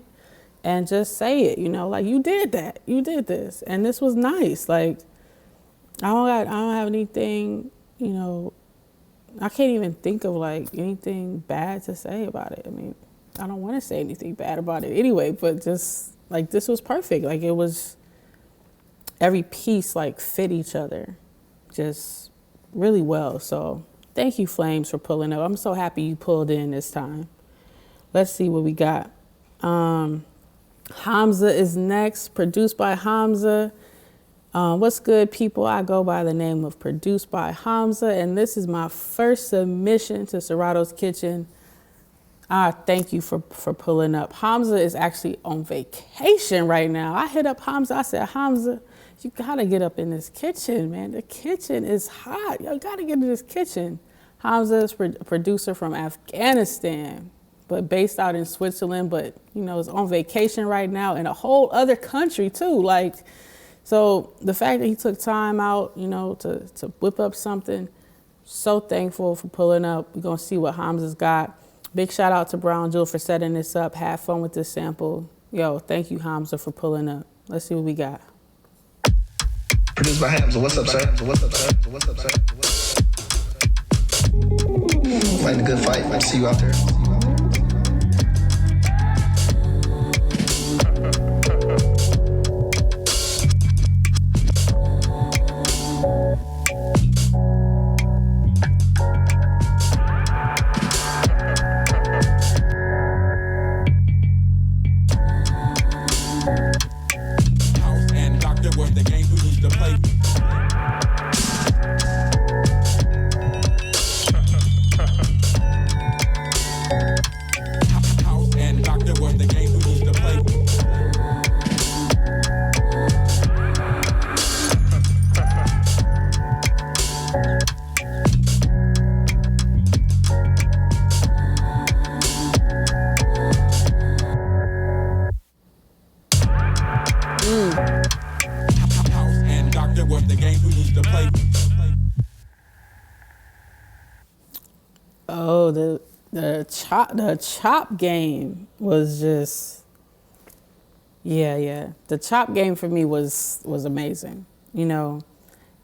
Speaker 1: and just say it. You know, like you did that. You did this, and this was nice. Like I don't have anything. You know, I can't even think of like anything bad to say about it. I mean, I don't want to say anything bad about it anyway. But just like this was perfect. Like it was. Every piece like fit each other. Just really well. So thank you, Flames, for pulling up. I'm so happy you pulled in this time. Let's see what we got. Hamza is next, produced by Hamza. What's good, people? I go by the name of Produced by Hamza, and this is my first submission to Serato's Kitchen. Thank you for pulling up. Hamza is actually on vacation right now. I hit up Hamza. I said, Hamza, you gotta get up in this kitchen, man. The kitchen is hot. You gotta get in this kitchen. Hamza is a producer from Afghanistan, but based out in Switzerland, but you know, is on vacation right now in a whole other country too. Like, so the fact that he took time out, you know, to whip up something, so thankful for pulling up. We're gonna see what Hamza's got. Big shout out to Brown Jewel for setting this up. Have fun with this sample. Yo, thank you, Hamza, for pulling up. Let's see what we got.
Speaker 5: Produced by Hamza. What's up, sir? What's up, sir? What's up, sir? Fighting a good fight. I see you out there.
Speaker 1: Oh, the chop game was just, yeah. The chop game for me was amazing, you know,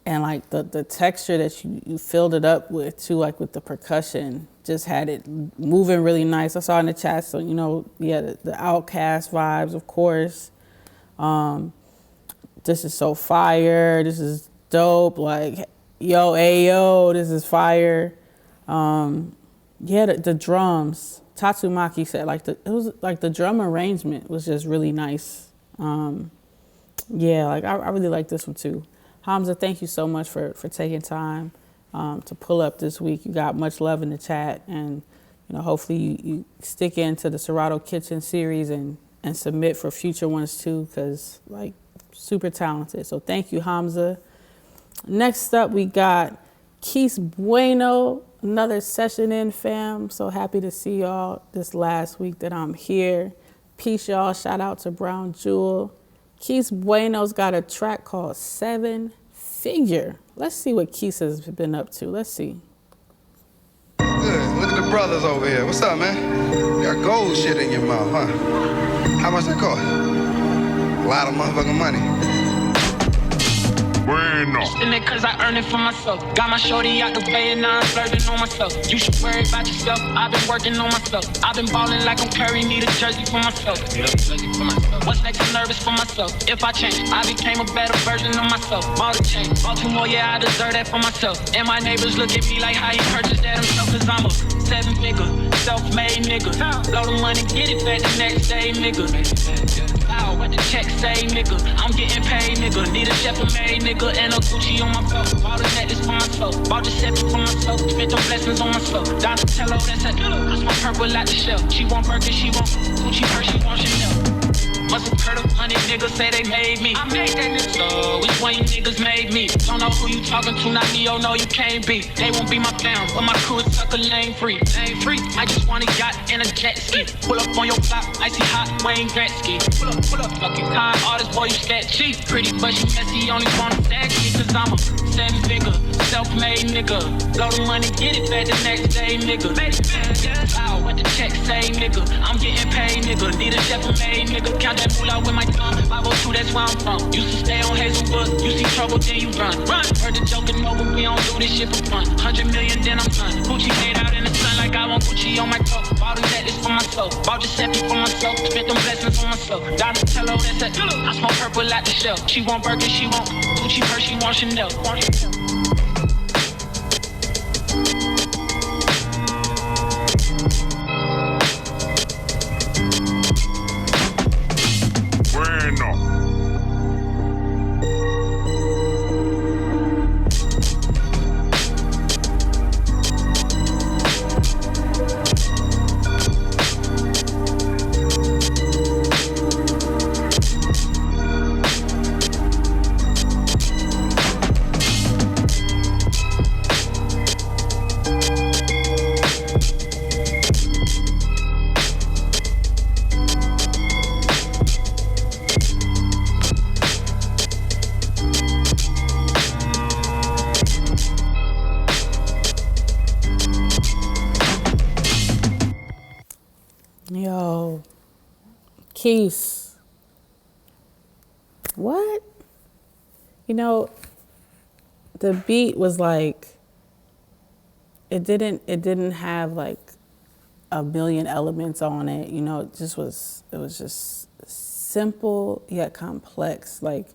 Speaker 1: and like the texture that you filled it up with too, like with the percussion, just had it moving really nice. I saw in the chat, so you know, yeah, the Outcast vibes, of course. This is so fire. This is dope. Like, yo, ayo, this is fire. Yeah, the drums. Tatsumaki said it was like the drum arrangement was just really nice. Yeah, like I really like this one too. Hamza, thank you so much for taking time to pull up this week. You got much love in the chat, and you know, hopefully you stick into the Serato Kitchen series and submit for future ones too, because like super talented. So thank you, Hamza. Next up, we got Keith Bueno. Another session in, fam. So happy to see y'all this last week that I'm here. Peace, y'all. Shout out to Brown Jewel. Keith Bueno's got a track called 7 Figure. Let's see what Keith has been up to. Let's see.
Speaker 6: Good. Look at the brothers over here. What's up, man? You got gold shit in your mouth, huh? How much that cost? A lot of motherfucking money.
Speaker 2: Bueno. In it cause I earn it for myself. Got my shorty out the way and now I'm flirting on myself. You should worry about yourself. I've been working on myself. I've been balling like I'm Curry, need a jersey for myself. What's next? I'm nervous for myself. If I change, I became a better version of myself. Bought a chain, bought 2 more, yeah, I deserve that for myself. And my neighbors look at me like how he purchased that himself, cause I'm a 7-figure, self-made nigga. Blow the money, get it back the next day, nigga. Wow, what the check say, nigga? I'm getting paid, nigga. Need a chef made, nigga, and a Gucci on my belt. Bought a necklace for myself, bought a Seth for myself. Spent them blessings on myself. Donatello, that's a I smoke purple out the shelf. She want Birkin, she want Gucci purse, she want Chanel. Muscle heard of 100 niggas say they made me. I made that nigga. So which one you niggas made me? Don't know who you talking to, not me, oh no, you can't be. They won't be my fam, but my crew is sucker lane free. Lane free, I just want a yacht and a jet ski. Pull up on your block, icy hot, Wayne Gretzky. Pull up, fucking kind artist, boy, you sketchy. Pretty but she messy, only wanna tag me, cause I'm a 7-figure, self-made nigga. Blow the money, get it back the next day, nigga. Wow, what the check say, nigga? I'm getting paid, nigga. Need a chef made, nigga. Count that moolah with my thumb. 502, that's where I'm from. Used to stay on Hazelwood. You see trouble, then you run. Heard the joke and over, we don't do this shit for fun. 100 million, then I'm done. Gucci made out in the sun like I want Gucci on my cup. Bought a necklace for myself. Bought a Seth for myself. Spent them blessings on myself. Donatello, that's it. I smoke purple out the shelf. She want Birkin, she want Gucci purse, she want Chanel.
Speaker 1: Keys. What? You know, the beat was like, it didn't have like a million elements on it. You know, it was just simple yet complex. Like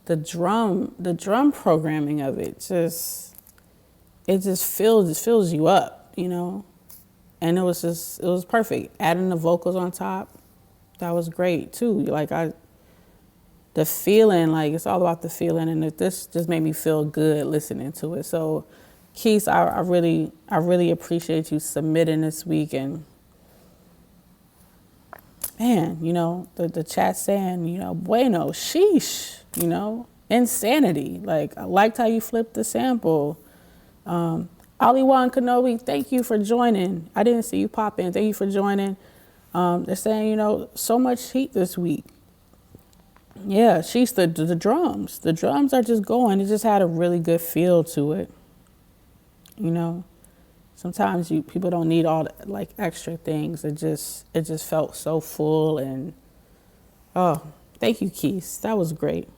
Speaker 1: the drum programming of it just fills you up, you know? And it was perfect. Adding the vocals on top, that was great too. Like the feeling, like it's all about the feeling, and this just made me feel good listening to it. So Keith, I really appreciate you submitting this week. And man, you know, the chat saying, you know, Bueno, sheesh, you know, insanity. Like, I liked how you flipped the sample. Ali Juan Kenobi, thank you for joining. I didn't see you pop in. Thank you for joining. They're saying, you know, so much heat this week. Yeah, she's the drums. The drums are just going. It just had a really good feel to it. You know, sometimes people don't need all the, like, extra things. It just felt so full. And oh, thank you, Keith. That was great.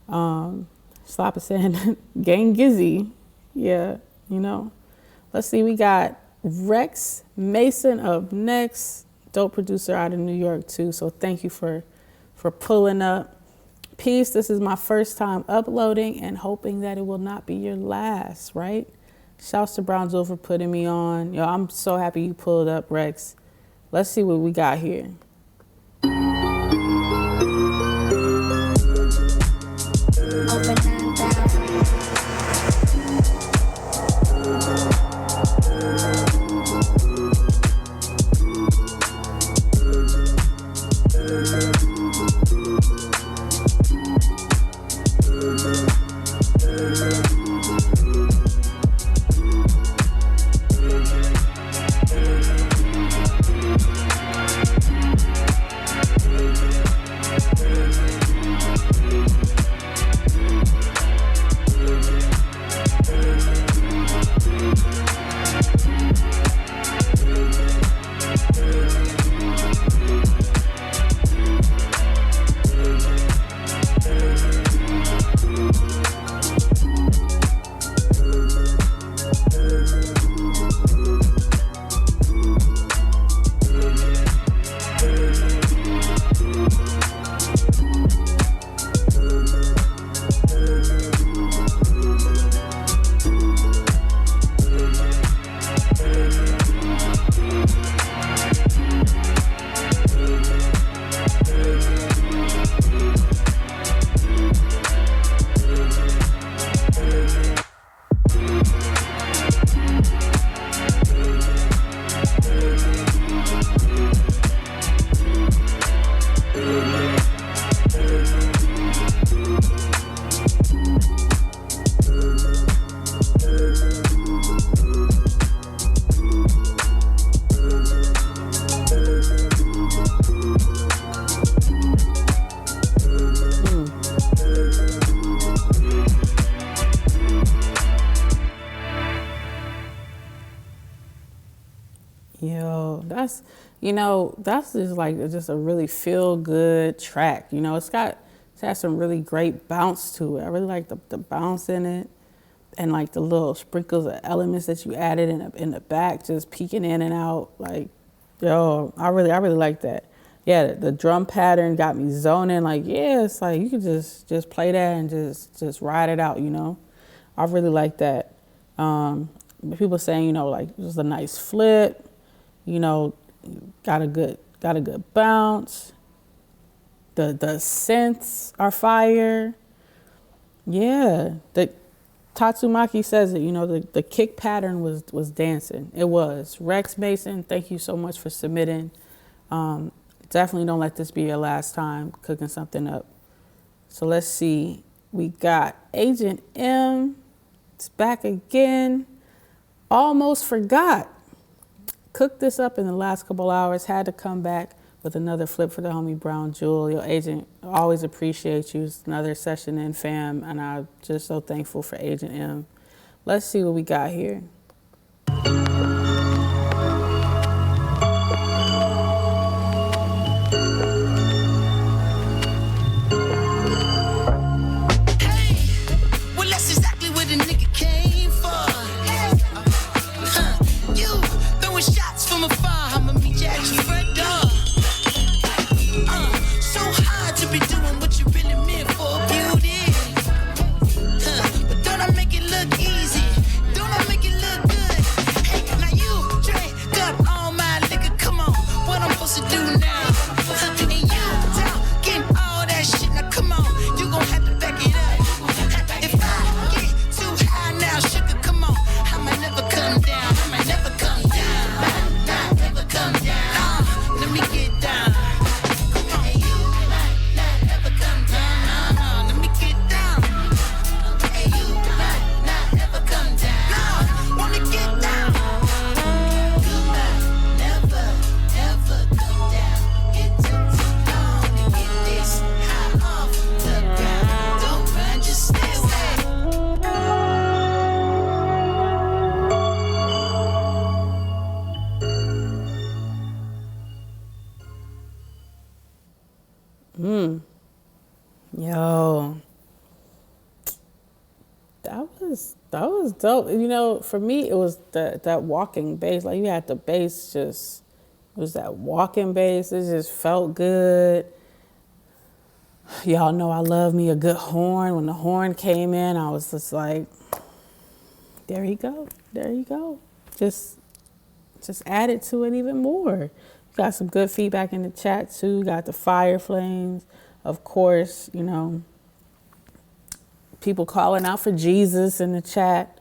Speaker 1: Slop is saying gang gizzy. Yeah, you know. Let's see, we got Rex Mason up next. Dope producer out of New York too. So thank you for pulling up. Peace, this is my first time uploading and hoping that it will not be your last, right? Shouts to Brownsville for putting me on. Yo, I'm so happy you pulled up, Rex. Let's see what we got here. You know, that's just like just a really feel good track. You know, it has some really great bounce to it. I really like the bounce in it, and like the little sprinkles of elements that you added in the back, just peeking in and out. Like, yo, I really like that. Yeah, the drum pattern got me zoning. Like, yeah, it's like you could just play that and just ride it out. You know, I really like that. People saying, you know, like it was a nice flip. You know, got a good bounce. The synths are fire. Yeah, the Tatsumaki says it. You know, the kick pattern was dancing. It was. Rex Mason, thank you so much for submitting. Definitely don't let this be your last time cooking something up. So let's see. We got Agent M. It's back again. Almost forgot. Cooked this up in the last couple hours. Had to come back with another flip for the homie Brown Jewel. Yo, Agent, always appreciate you. It's another session in, fam. And I'm just so thankful for Agent M. Let's see what we got here. Yo, that was dope. You know, for me, it was that walking bass. Like you had the bass just, it was that walking bass. It just felt good. Y'all know I love me a good horn. When the horn came in, I was just like, there you go. There you go. Just added to it even more. Got some good feedback in the chat too. Got the fire flames. Of course, you know, people calling out for Jesus in the chat.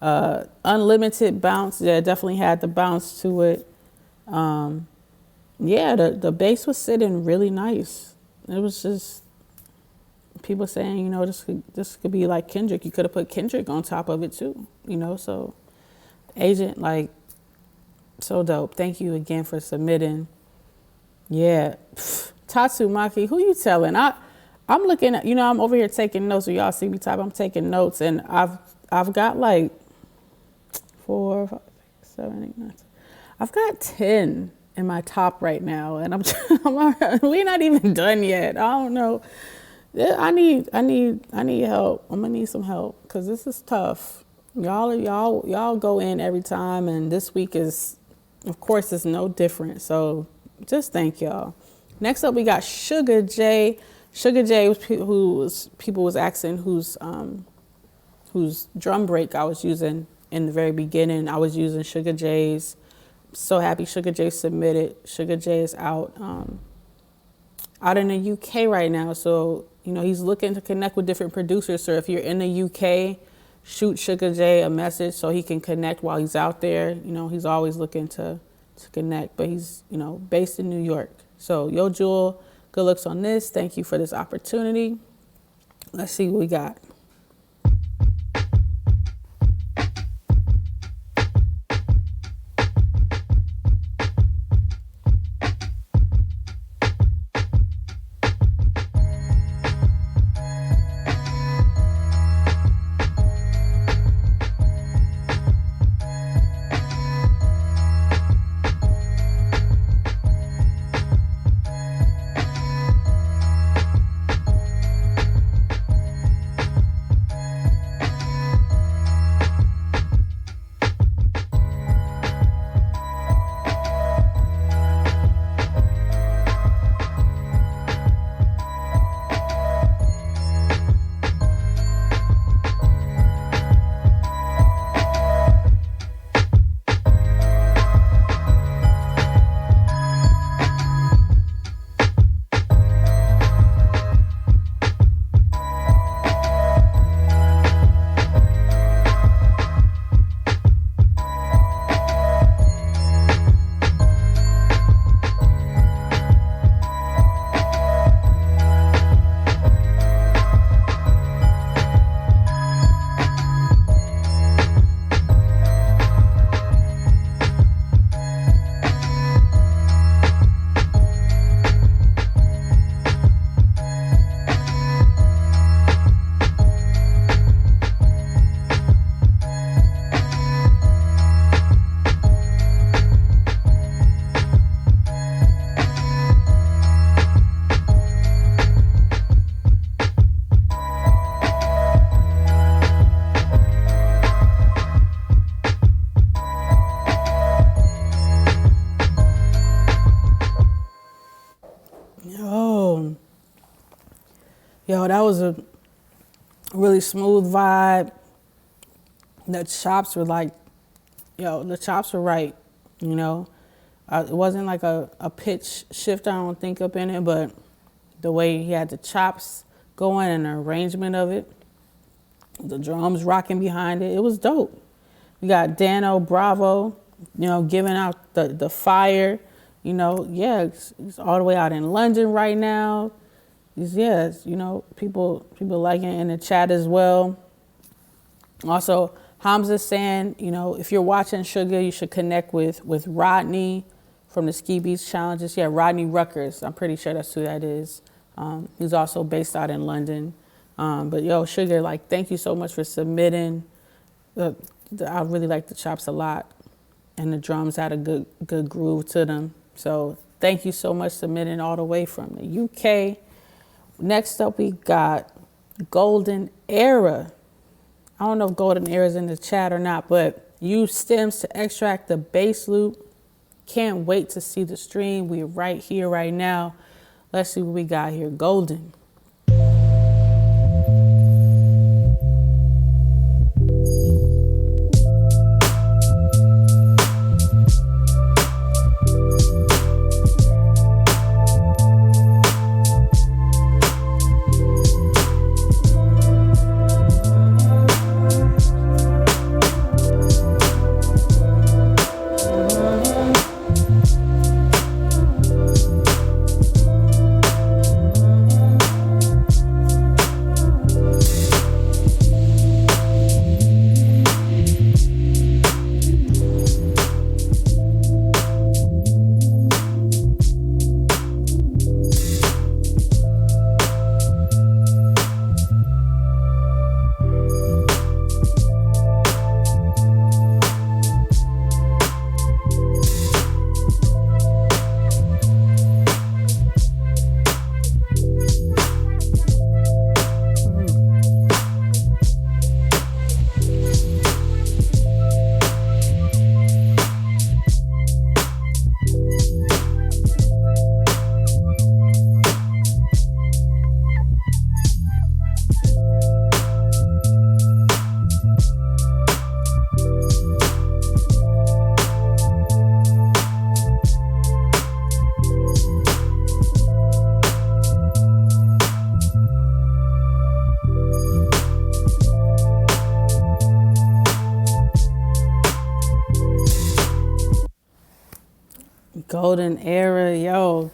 Speaker 1: Unlimited bounce. Yeah, definitely had the bounce to it. Yeah, the bass was sitting really nice. It was just people saying, you know, this could be like Kendrick. You could have put Kendrick on top of it too, you know. So Agent, like, so dope. Thank you again for submitting. Yeah. Tatsumaki, who you telling? I'm looking at, you know, I'm over here taking notes. So y'all see me type, I'm taking notes, and I've got like 4, 5, 6, 7, 8, 9, 10. I've got 10 in my top right now, and we're not even done yet. I don't know. I need help. I'm gonna need some help because this is tough. Y'all go in every time, and this week is, of course, it's no different. So just thank y'all. Next up, we got Sugar J. Sugar J was people was asking whose drum break I was using in the very beginning. I was using Sugar J's. So happy Sugar J submitted. Sugar J is out in the UK right now. So, you know, he's looking to connect with different producers. So if you're in the UK, shoot Sugar J a message so he can connect while he's out there. You know, he's always looking to connect, but he's, you know, based in New York. So, yo, Jewel, good looks on this. Thank you for this opportunity. Let's see what we got. Yo, that was a really smooth vibe. The chops were like, the chops were right, you know. It wasn't like a pitch shift, I don't think, up in it, but the way he had the chops going and the arrangement of it, the drums rocking behind it, it was dope. We got Dano, Bravo, you know, giving out the fire, you know. Yeah, he's all the way out in London right now. Yes, you know, people liking it in the chat as well. Also, Hamza saying, you know, if you're watching Sugar, you should connect with Rodney from the Ski Beach Challenges. Yeah, Rodney Ruckers. I'm pretty sure that's who that is. He's also based out in London. But yo, Sugar, like, thank you so much for submitting. I really like the chops a lot, and the drums had a good groove to them. So thank you so much for submitting all the way from the UK. Next up, we got Golden Era. I don't know if Golden Era is in the chat or not, but use stems to extract the bass loop. Can't wait to see the stream. We're right here, right now. Let's see what we got here. Golden. Golden Era, yo.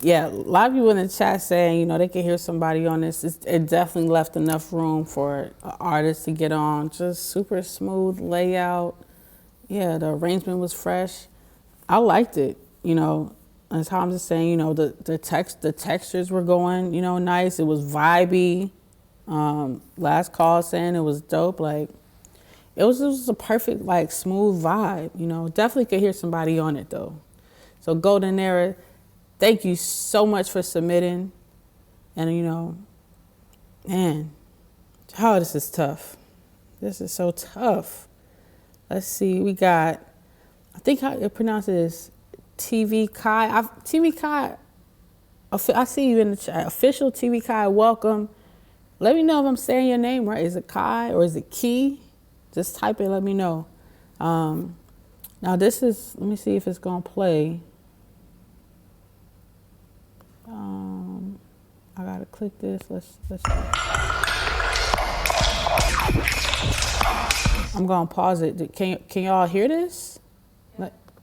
Speaker 1: Yeah, a lot of people in the chat saying, you know, they can hear somebody on this. It definitely left enough room for an artist to get on. Just super smooth layout. Yeah, the arrangement was fresh. I liked it, you know. As Hamza saying, you know, the textures were going, you know, nice. It was vibey. Last call saying it was dope. Like, it was a perfect, like, smooth vibe, you know. Definitely could hear somebody on it, though. So Golden Era, thank you so much for submitting. And, you know, man, oh, this is tough. This is so tough. Let's see, we got, I think how you pronounce it is TV Kai. TV Kai, I see you in the chat. Official TV Kai, welcome. Let me know if I'm saying your name right. Is it Kai or is it Key? Just type it, let me know. Now this is, let me see if it's gonna play. I gotta click this. Let's. I'm gonna pause it. Can y'all hear this?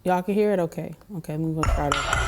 Speaker 1: Y'all can hear it? Okay. Okay, I'm gonna try to.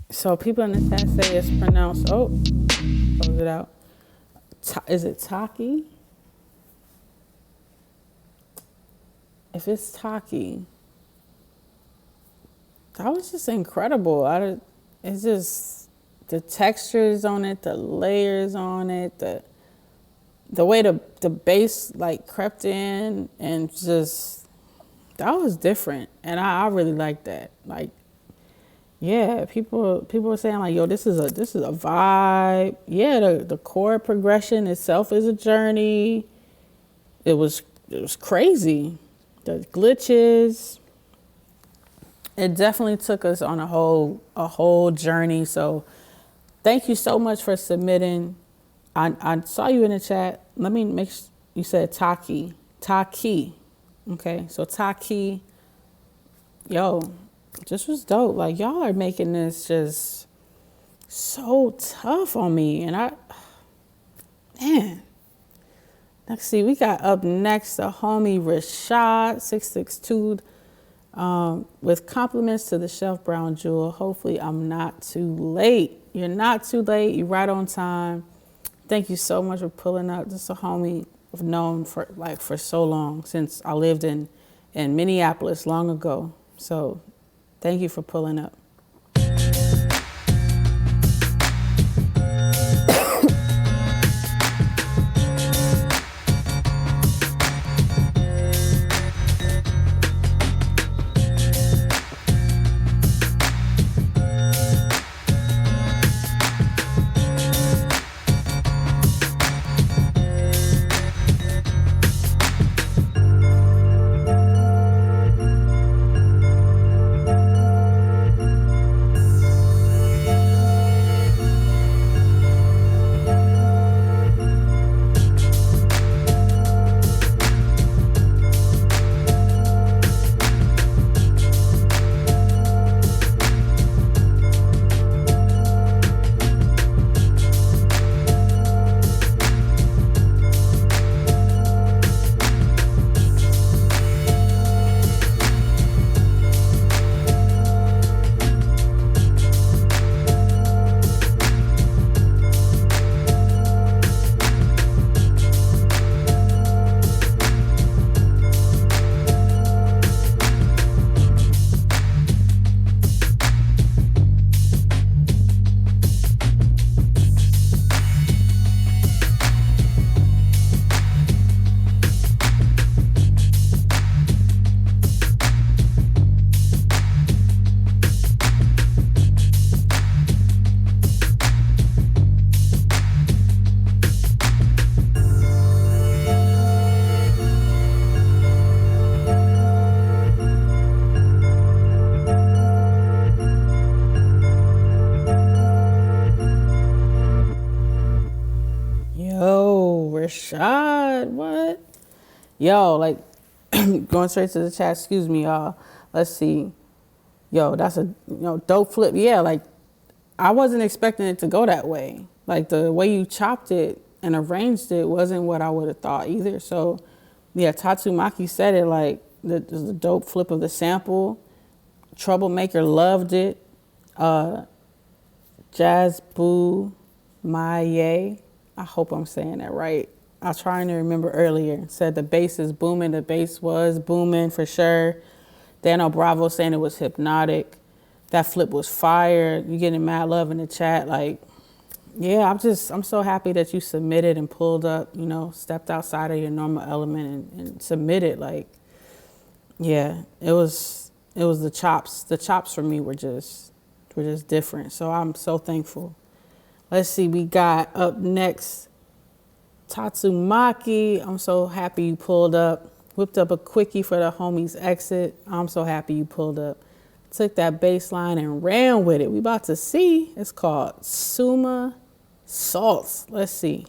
Speaker 1: So people in the chat say it's pronounced, close it out. Is it Taki? If it's Taki, that was just incredible. It's just the textures on it, the layers on it, the way the bass like crept in, and just, that was different. And I really like that. Like, yeah, people were saying like, yo, this is a vibe. Yeah, the chord progression itself is a journey. It was crazy. The glitches. It definitely took us on a whole journey. So thank you so much for submitting. I saw you in the chat. Let me make sure you said Taki. Okay, so Taki, yo, this was dope. Like, y'all are making this just so tough on me. And man. Let's see, we got up next the homie Rashad 662 with compliments to the Chef Brown Jewel. Hopefully I'm not too late. You're not too late. You're right on time. Thank you so much for pulling up. This is a homie I've known for so long, since I lived in Minneapolis long ago. So thank you for pulling up. Rashad, what? Yo, like, going straight to the chat, excuse me, y'all. Let's see. Yo, that's a dope flip. Yeah, like, I wasn't expecting it to go that way. Like, the way you chopped it and arranged it wasn't what I would have thought either. So, yeah, Tatsumaki said it, like, the dope flip of the sample. Troublemaker loved it. Jazz Boo Maye, I hope I'm saying that right. I was trying to remember earlier. Said the bass is booming. The bass was booming for sure. Dano Bravo saying it was hypnotic. That flip was fire. You getting mad love in the chat. Like, yeah, I'm so happy that you submitted and pulled up, stepped outside of your normal element and submitted. Like, yeah, it was the chops. The chops for me were just different. So I'm so thankful. Let's see, we got up next Tatsumaki. I'm so happy you pulled up. Whipped up a quickie for the homies exit. I'm so happy you pulled up. Took that bass line and ran with it. We about to see. It's called Suma Salts. Let's see.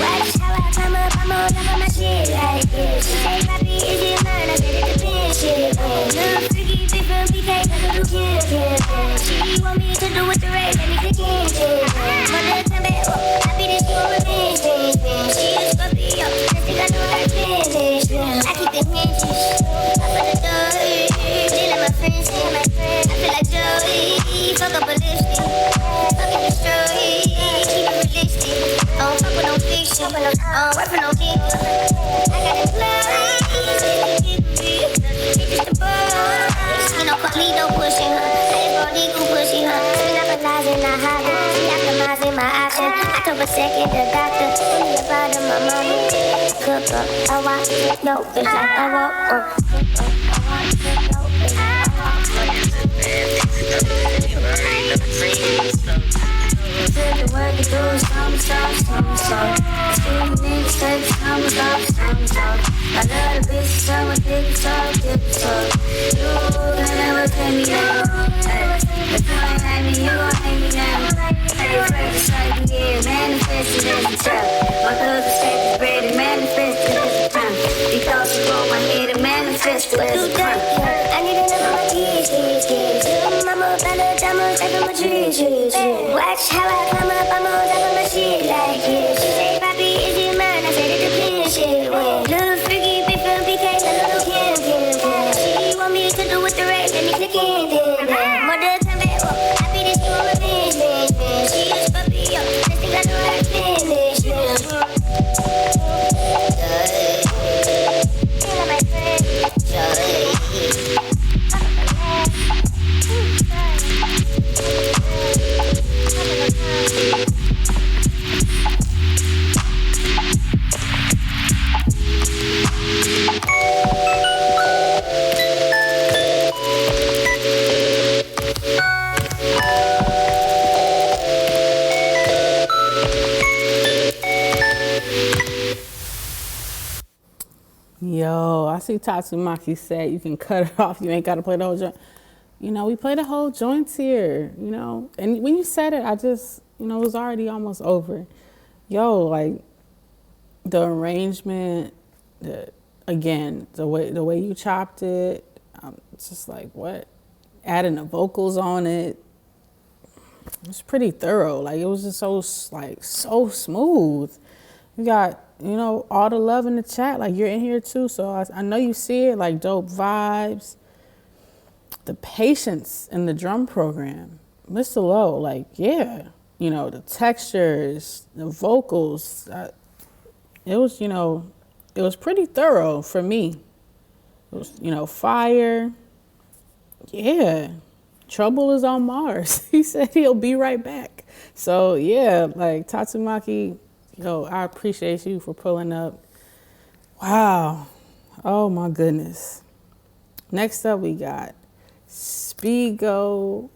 Speaker 7: Watch how I come up, I'm all up on my shit like this. She say, Papi, is it mine? I said it depends, shit. Little freaky, big from BK, little kid. She want me to do with the race, let me click in, mother come back, I be this for revenge, she is Scorpio, I think I know her finish. I keep it hinges, I put the door, they let my friends see my friends. I feel like Joey, fuck up a lipstick, fucking destroy, keep it realistic. I don't fuck with no fiction, I don't work for no dick. I got the blood, it's just the boss. You know, Carlito pushing her, I just brought legal pushing her. Monopolizing, not hiding, she optimizing my options. I took a second, the doctor, put me about to my mama. Cook up, I watch it, no, bitch, I walk up. I watch it, no, bitch, I walk up. The work to do, some stuff. Student niggas take some stuff. I love the bitch, so much dick, so. You can never pay me out. If you ain't like me, you gon' hate me now. Hey, break the cycle, yeah, manifested as a child. My cousin said the bread and manifested as a time. Because you broke my head and manifested as a crime. I need to know my kids. Mama, better diamonds, take my trees. Watch how I come up, I'm on top of my shit like this. She say, Papi, is it mine? I said it depends, shit. Little freaky, big from BK, a little Kim. She want me to do with the race, let me click in. Mother come back, I be this for revenge. She is Scorpio, I think I know her finish.
Speaker 1: Yo, I see Tatsumaki said you can cut it off. You ain't got to play the whole joint. You know, we play the whole joints here, you know. And when you said it, I just, you know, it was already almost over. Yo, like, the arrangement, the way you chopped it, it's just like, what? Adding the vocals on it. It's pretty thorough. Like, it was just so smooth. You got, you know, all the love in the chat. Like, you're in here too, so I know you see it. Like, dope vibes. The patience in the drum program. Mr. Lowe, like, yeah. You know, the textures, the vocals. It was, you know, it was pretty thorough for me. It was, you know, fire. Yeah. Trouble is on Mars. He said he'll be right back. So, yeah, like, Tatsumaki, yo, I appreciate you for pulling up. Wow. Oh, my goodness. Next up, we got Spigo.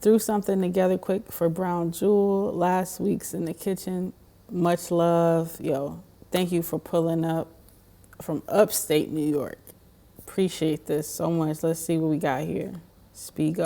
Speaker 1: Threw something together quick for Brown Jewel. Last week's in the kitchen. Much love. Yo, thank you for pulling up from upstate New York. Appreciate this so much. Let's see what we got here. Spigo.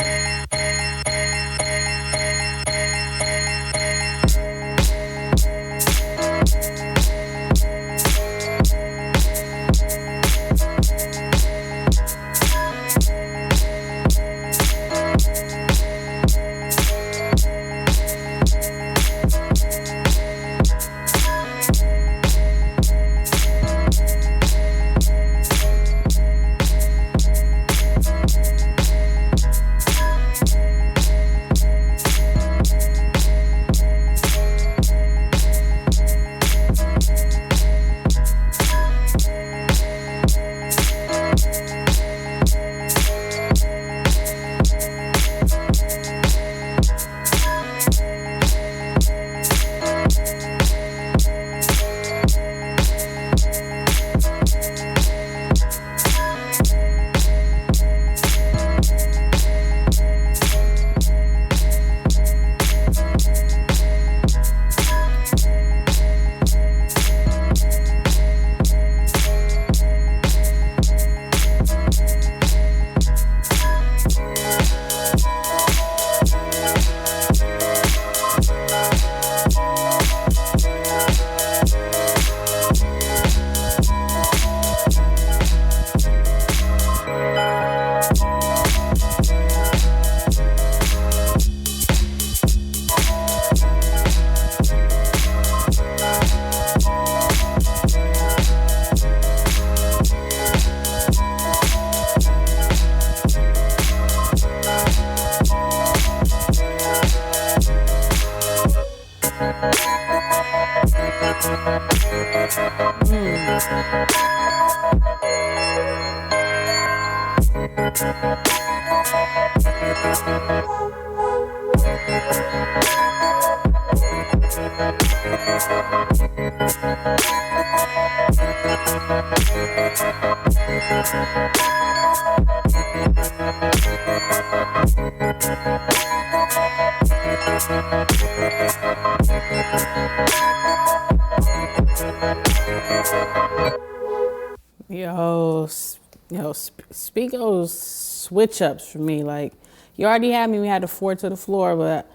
Speaker 1: Speak those switch ups for me. Like, you already had me, we had the 4 to the floor, but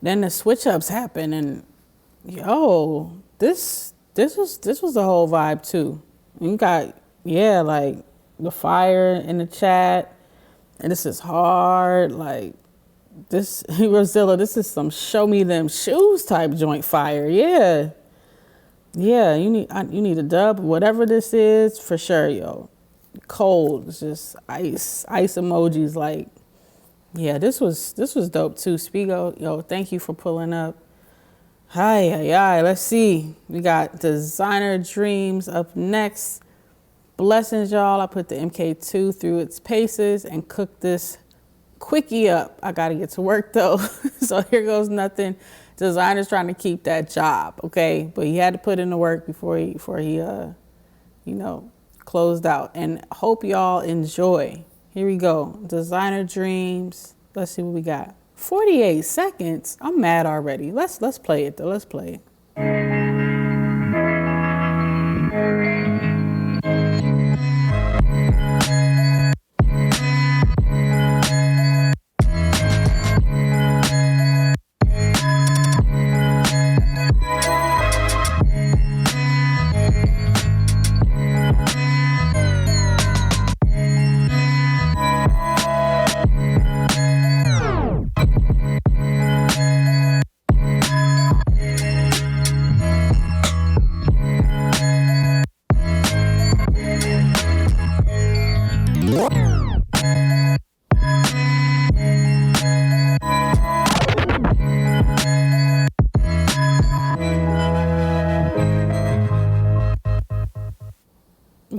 Speaker 1: then the switch ups happened, and this was the whole vibe too. You got like the fire in the chat, and this is hard. Like this Erosilla, this is some show me them shoes type joint fire. Yeah, you need a dub, whatever this is for sure, yo. Cold, it's just ice emojis. Like, yeah, this was dope too. Spigo, yo, thank you for pulling up. Hi, let's see. We got Designer Dreams up next. Blessings, y'all. I put the MK2 through its paces and cooked this quickie up. I gotta get to work though, so here goes nothing. Designer's trying to keep that job, okay? But he had to put in the work before he closed out. And hope y'all enjoy. Here we go. Designer Dreams. Let's see what we got. 48 seconds. I'm mad already. Let's play it though. Let's play it.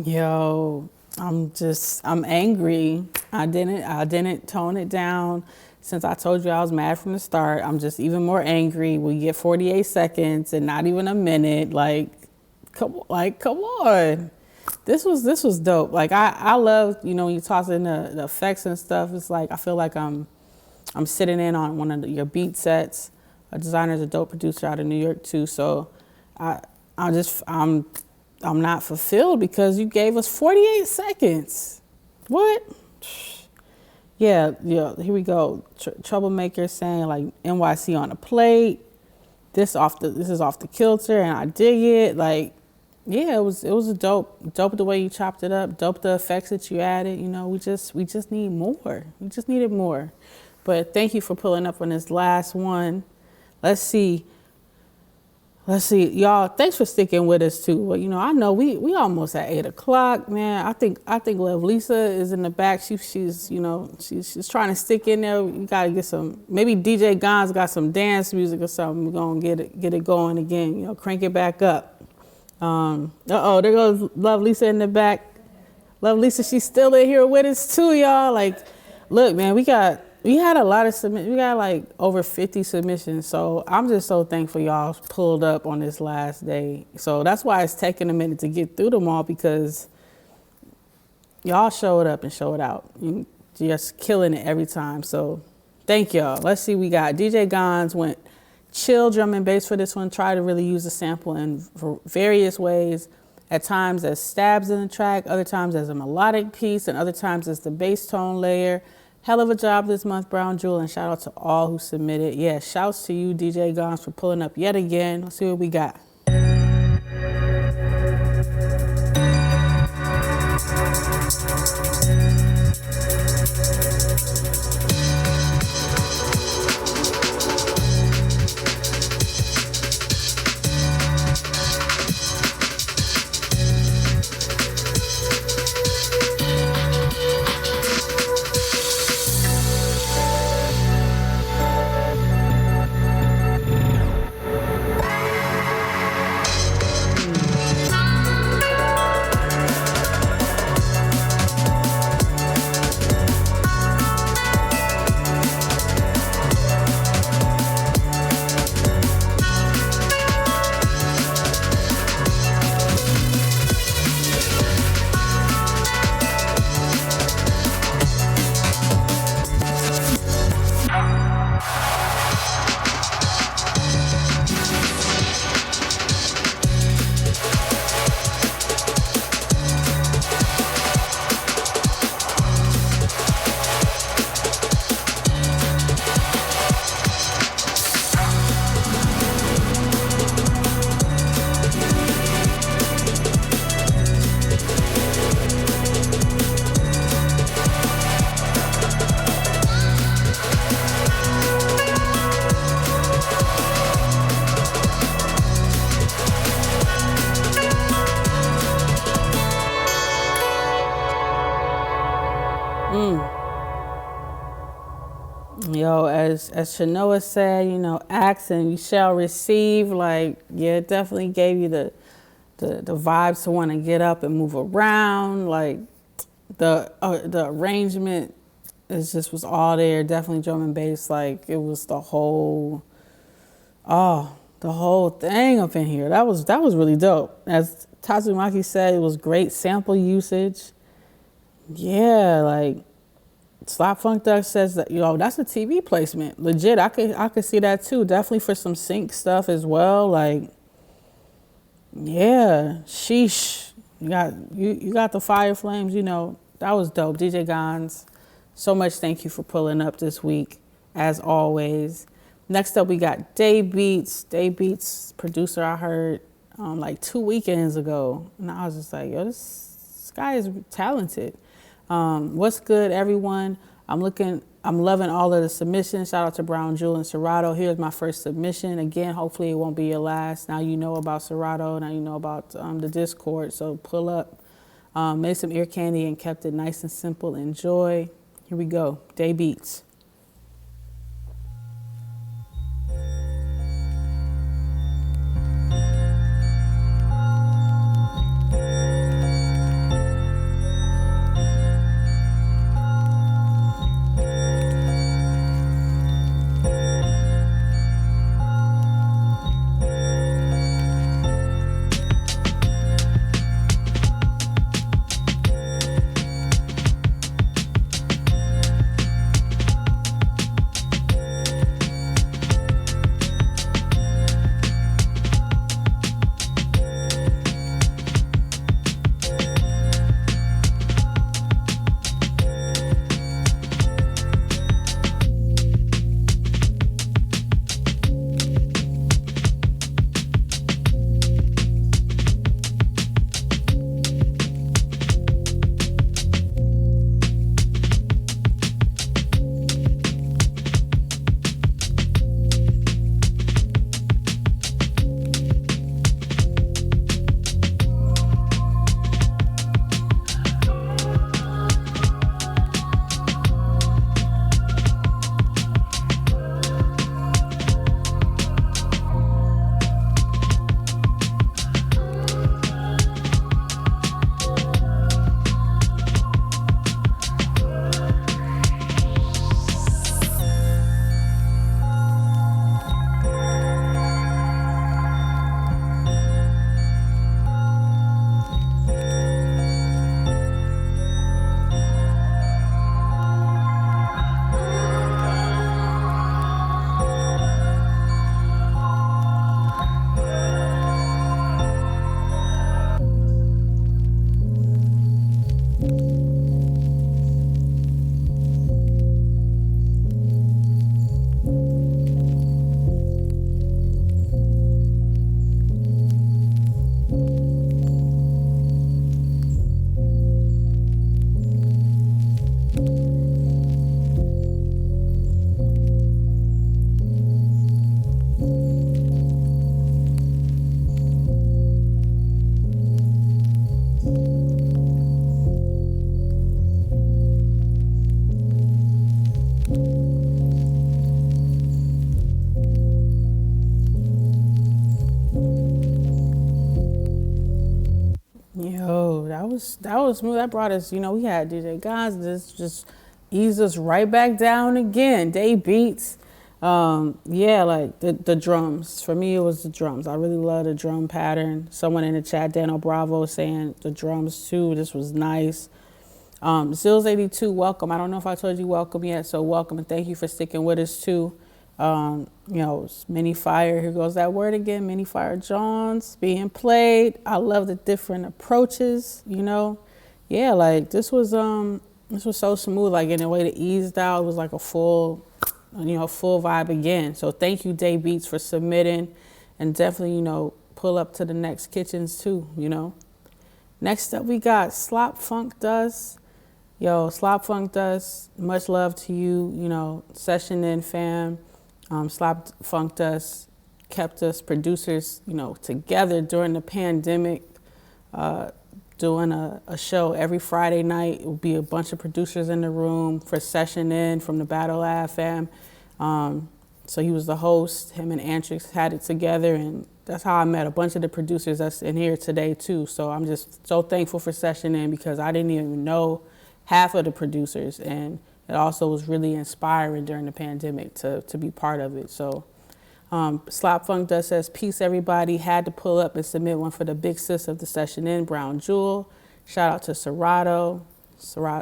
Speaker 1: Yo, I'm angry. I didn't tone it down. Since I told you I was mad from the start, I'm just even more angry. We get 48 seconds and not even a minute. Like, come on. This was dope. Like, I love, when you toss in the effects and stuff, it's like, I feel like I'm sitting in on one of your beat sets. A designer's a dope producer out of New York too. So I'm not fulfilled because you gave us 48 seconds. What? Yeah, here we go. Troublemaker saying like NYC on a plate. This is off the kilter, and I dig it. Like, yeah, it was a dope the way you chopped it up. Dope the effects that you added. We just need more. We just needed more. But thank you for pulling up on this last one. Let's see, y'all. Thanks for sticking with us too. Well, I know we almost at 8 o'clock, man. I think Love Lisa is in the back. She's trying to stick in there. You gotta get some. Maybe DJ Gon's got some dance music or something. We're gonna get it going again. Crank it back up. There goes Love Lisa in the back. Love Lisa, she's still in here with us too, y'all. Like, look, man, we had a lot of submissions. We got like over 50 submissions. So I'm just so thankful y'all pulled up on this last day. So that's why it's taking a minute to get through them all, because y'all showed up and showed out. You just killing it every time. So thank y'all. Let's see, we got DJ Gons went chill drum and bass for this one. Try to really use the sample in various ways. At times as stabs in the track, other times as a melodic piece, and other times as the bass tone layer. Hell of a job this month, Brown Jewel, and shout out to all who submitted. Yeah, shouts to you, DJ Gons, for pulling up yet again. Let's see what we got. as Shanoa said, you know, ask and you shall receive. Like, yeah, it definitely gave you the vibes to want to get up and move around. Like the arrangement was all there. Definitely drum and bass. Like it was the whole thing up in here. That was really dope. As Tatsumaki said, it was great sample usage. Yeah, like Slop Funk Duck says that, yo, that's a TV placement. Legit, I could see that too. Definitely for some sync stuff as well. Like, yeah, sheesh. You got the fire flames, you know. That was dope. DJ Gons, so much thank you for pulling up this week, as always. Next up, we got Day Beats. Day Beats, producer I heard like 2 weekends ago. And I was just like, yo, this guy is talented. What's good, everyone? I'm loving all of the submissions. Shout out to Brown Jewel and Serato. Here's my first submission. Again, hopefully it won't be your last. Now you know about Serato. Now you know about the Discord. So pull up. Made some ear candy and kept it nice and simple. Enjoy. Here we go. Day Beats. That was smooth. That brought us, you know, we had DJ Guys. This just eased us right back down again. Day Beats. Yeah, like the drums. For me, it was the drums. I really love the drum pattern. Someone in the chat, Dano Bravo, saying the drums too. This was nice. Zills82, welcome. I don't know if I told you welcome yet, so welcome and thank you for sticking with us too. You know, Mini Fire, here goes that word again, Mini Fire Johns being played. I love the different approaches, you know. Yeah, like this was so smooth, like in a way that eased out. It was like a full vibe again. So thank you, Day Beats, for submitting, and definitely, you know, pull up to the next kitchens too, you know. Next up, we got Slop Funk Dust. Yo, Slop Funk Dust, much love to you, you know, session in fam. Slop Funk Dust kept us producers, you know, together during the pandemic, doing a show every Friday night. It would be a bunch of producers in the room for session in from the Battle Lab fam. So he was the host. Him and Antrix had it together, and that's how I met a bunch of the producers that's in here today too. So I'm just so thankful for Session In because I didn't even know half of the producers, and it also was really inspiring during the pandemic to be part of it. So Slop Funk Dust says, peace everybody, had to pull up and submit one for the big sis of the Session In, Brown Jewel. Shout out to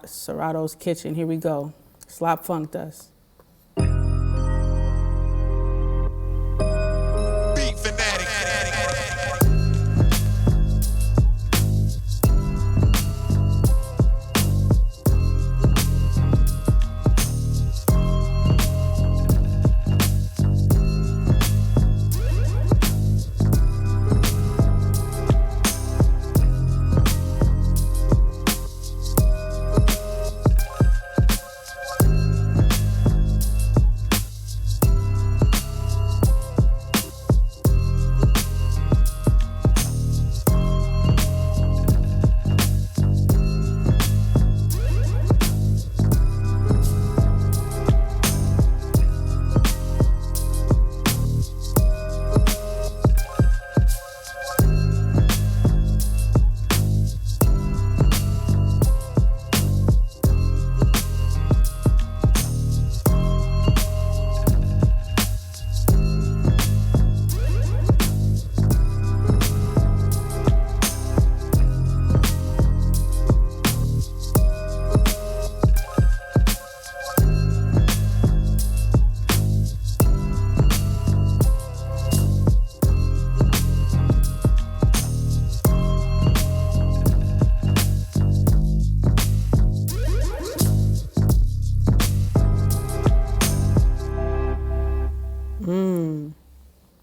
Speaker 1: Serato's Kitchen. Here we go. Slop Funk Dust.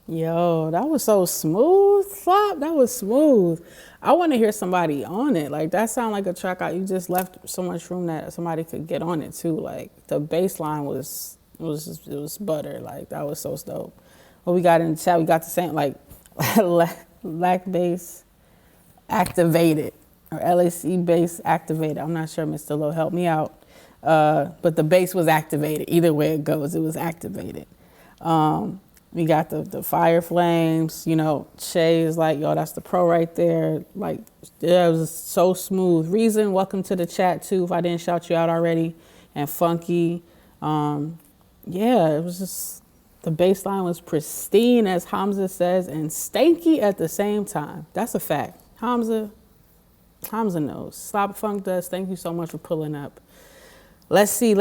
Speaker 1: Yo, that was so smooth, Slop. That was smooth. I want to hear somebody on it. Like, that sounded like a track you just left so much room that somebody could get on it too. Like, the bass line was butter. Like, that was so dope. What we got in the chat, we got the same, like, LAC bass activated, or LAC bass activated. I'm not sure, Mr. Lowe, help me out. But the bass was activated. Either way it goes, it was activated. We got the fire flames, you know, Shays like, yo, that's the pro right there. Like, yeah, it was so smooth. Reason, welcome to the chat too, if I didn't shout you out already. And Funky. Yeah, it was just, the bass line was pristine, as Hamza says, and stanky at the same time. That's a fact. Hamza knows. Slop Funk does. Thank you so much for pulling up. Let's see.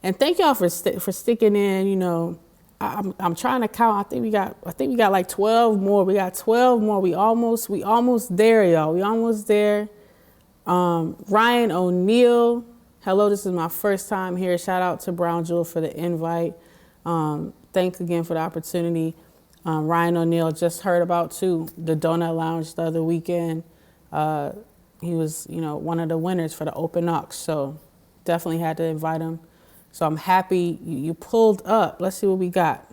Speaker 1: And thank y'all for sticking in, you know. I'm trying to count. I think we got like 12 more. We got 12 more. We almost there, y'all. We almost there. Ryan O'Neill. Hello, this is my first time here. Shout out to Brown Jewel for the invite. Thanks again for the opportunity. Ryan O'Neill, just heard about too the Donut Lounge the other weekend. He was, you know, one of the winners for the Open Aux. So definitely had to invite him. So I'm happy you pulled up. Let's see what we got.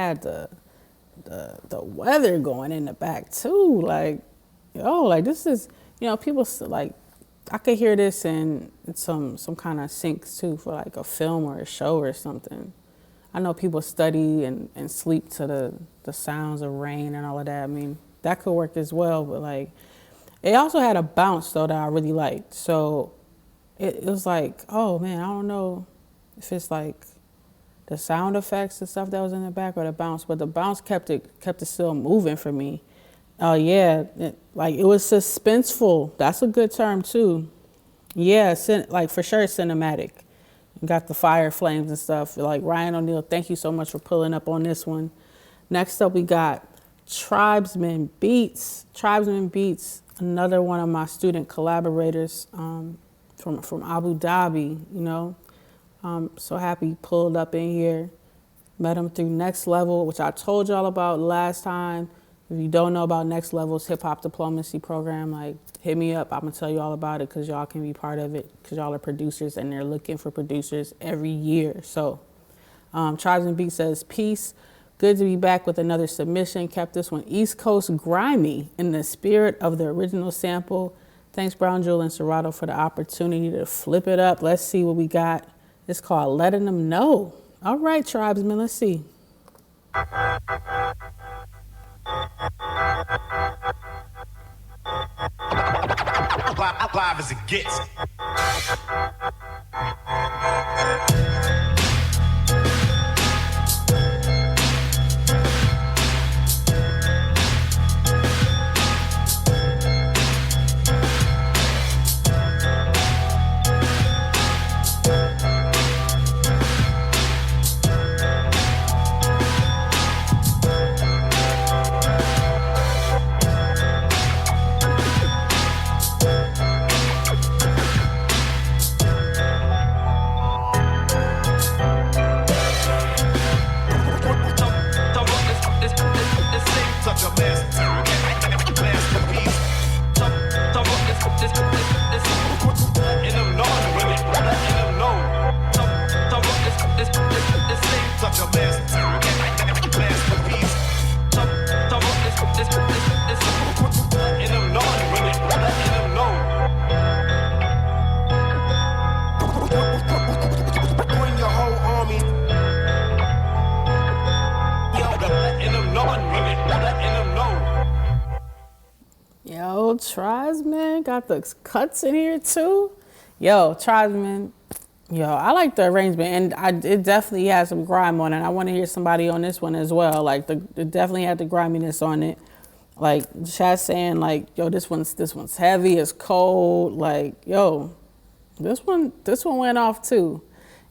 Speaker 1: had the weather going in the back too. Like, yo, like this is, you know, people like, I could hear this in some kind of syncs too for like a film or a show or something. I know people study and sleep to the sounds of rain and all of that. I mean, that could work as well, but like, it also had a bounce though that I really liked. So it was like, oh man, I don't know if it's like the sound effects and stuff that was in the back or the bounce, but the bounce kept it still moving for me. Oh yeah, like it was suspenseful. That's a good term too. Yeah, like for sure cinematic. You got the fire flames and stuff. Like Ryan O'Neill, thank you so much for pulling up on this one. Next up we got Tribesman Beats. Tribesman Beats, another one of my student collaborators from Abu Dhabi, you know. So happy he pulled up in here. Met him through Next Level, which I told y'all about last time. If you don't know about Next Level's hip hop diplomacy program, like hit me up. I'm gonna tell you all about it because y'all can be part of it because y'all are producers and they're looking for producers every year. So Tribesman Beat says, peace. Good to be back with another submission. Kept this one East Coast grimy in the spirit of the original sample. Thanks Brown Jewel and Serato for the opportunity to flip it up. Let's see what we got. It's called Letting Them Know. All right, Tribesman, let's see.
Speaker 4: Live as it gets.
Speaker 1: Yo, Tribesman got the cuts in here too. Yo, Tribesman, yo, I like the arrangement, and it definitely has some grime on it. I want to hear somebody on this one as well. Like it definitely had the griminess on it. Like Chad saying, like, yo, this one's heavy, it's cold. Like, yo, this one went off too,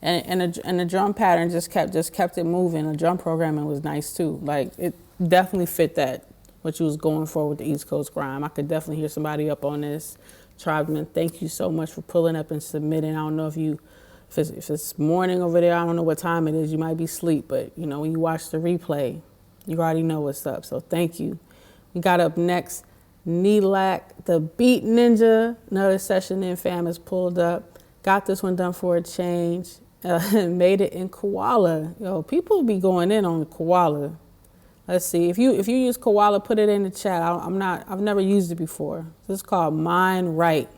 Speaker 1: and the drum pattern just kept it moving. The drum programming was nice too. Like it definitely fit that. What you was going for with the East Coast grime. I could definitely hear somebody up on this. Tribesman, thank you so much for pulling up and submitting. I don't know if it's morning over there, I don't know what time it is. You might be asleep, but you know, when you watch the replay, you already know what's up. So thank you. We got up next, Knee Lac, the Beat Ninja. Another session in fam is pulled up. Got this one done for a change. Made it in Koala. Yo, people be going in on Koala. Let's see. If you use Koala, put it in the chat. I've never used it before. This is called Mind Right.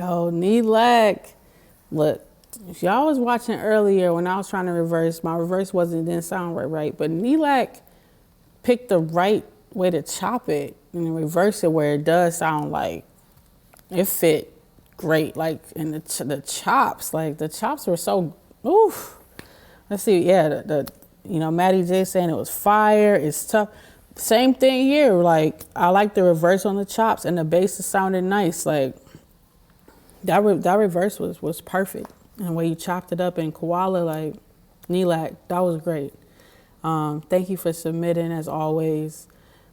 Speaker 1: Yo, Knee Lac. Look, if y'all was watching earlier when I was trying to reverse, my reverse didn't sound right. But Knee Lac picked the right way to chop it and reverse it where it does sound like it fit great. Like, and the chops, like the chops were so, oof. Let's see, yeah, the Matty J saying it was fire, it's tough. Same thing here, like, I like the reverse on the chops and the bass is sounding nice. Like, that reverse was perfect. And the way you chopped it up in Koala, like, Knee Lac, that was great. Thank you for submitting, as always.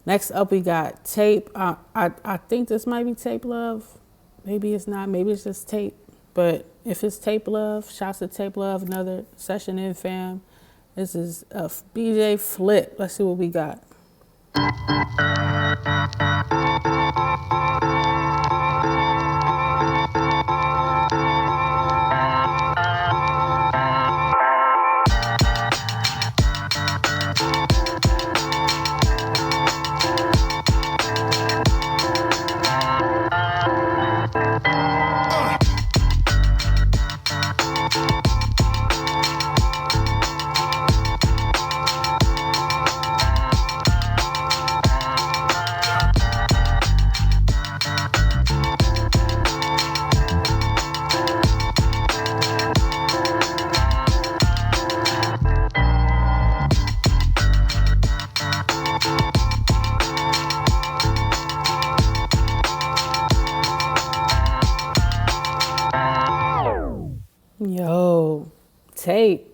Speaker 1: Next up, we got Tape. I think this might be Tape Love. Maybe it's not. Maybe it's just Tape. But if it's Tape Love, shouts to Tape Love, another session in, fam. This is a BJ Flip. Let's see what we got. Yo, Tape.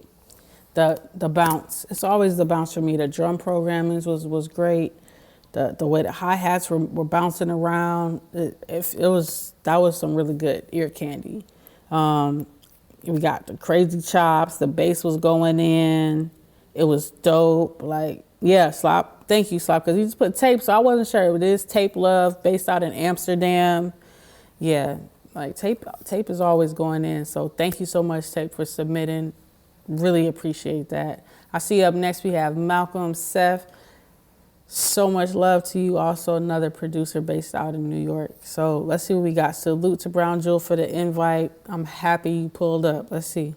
Speaker 1: The bounce. It's always the bounce for me. The drum programming was great. The way the hi-hats were bouncing around. That was some really good ear candy. We got the crazy chops. The bass was going in. It was dope. Like, yeah, Slop. Thank you, Slop, because you just put Tape, so I wasn't sure. It is Tape Love, based out in Amsterdam. Yeah, like Tape is always going in. So thank you so much, Tape, for submitting. Really appreciate that. I see up next we have Malcolm Seth. So much love to you. Also another producer based out in New York. So let's see what we got. Salute to Brown Jewel for the invite. I'm happy you pulled up. Let's see.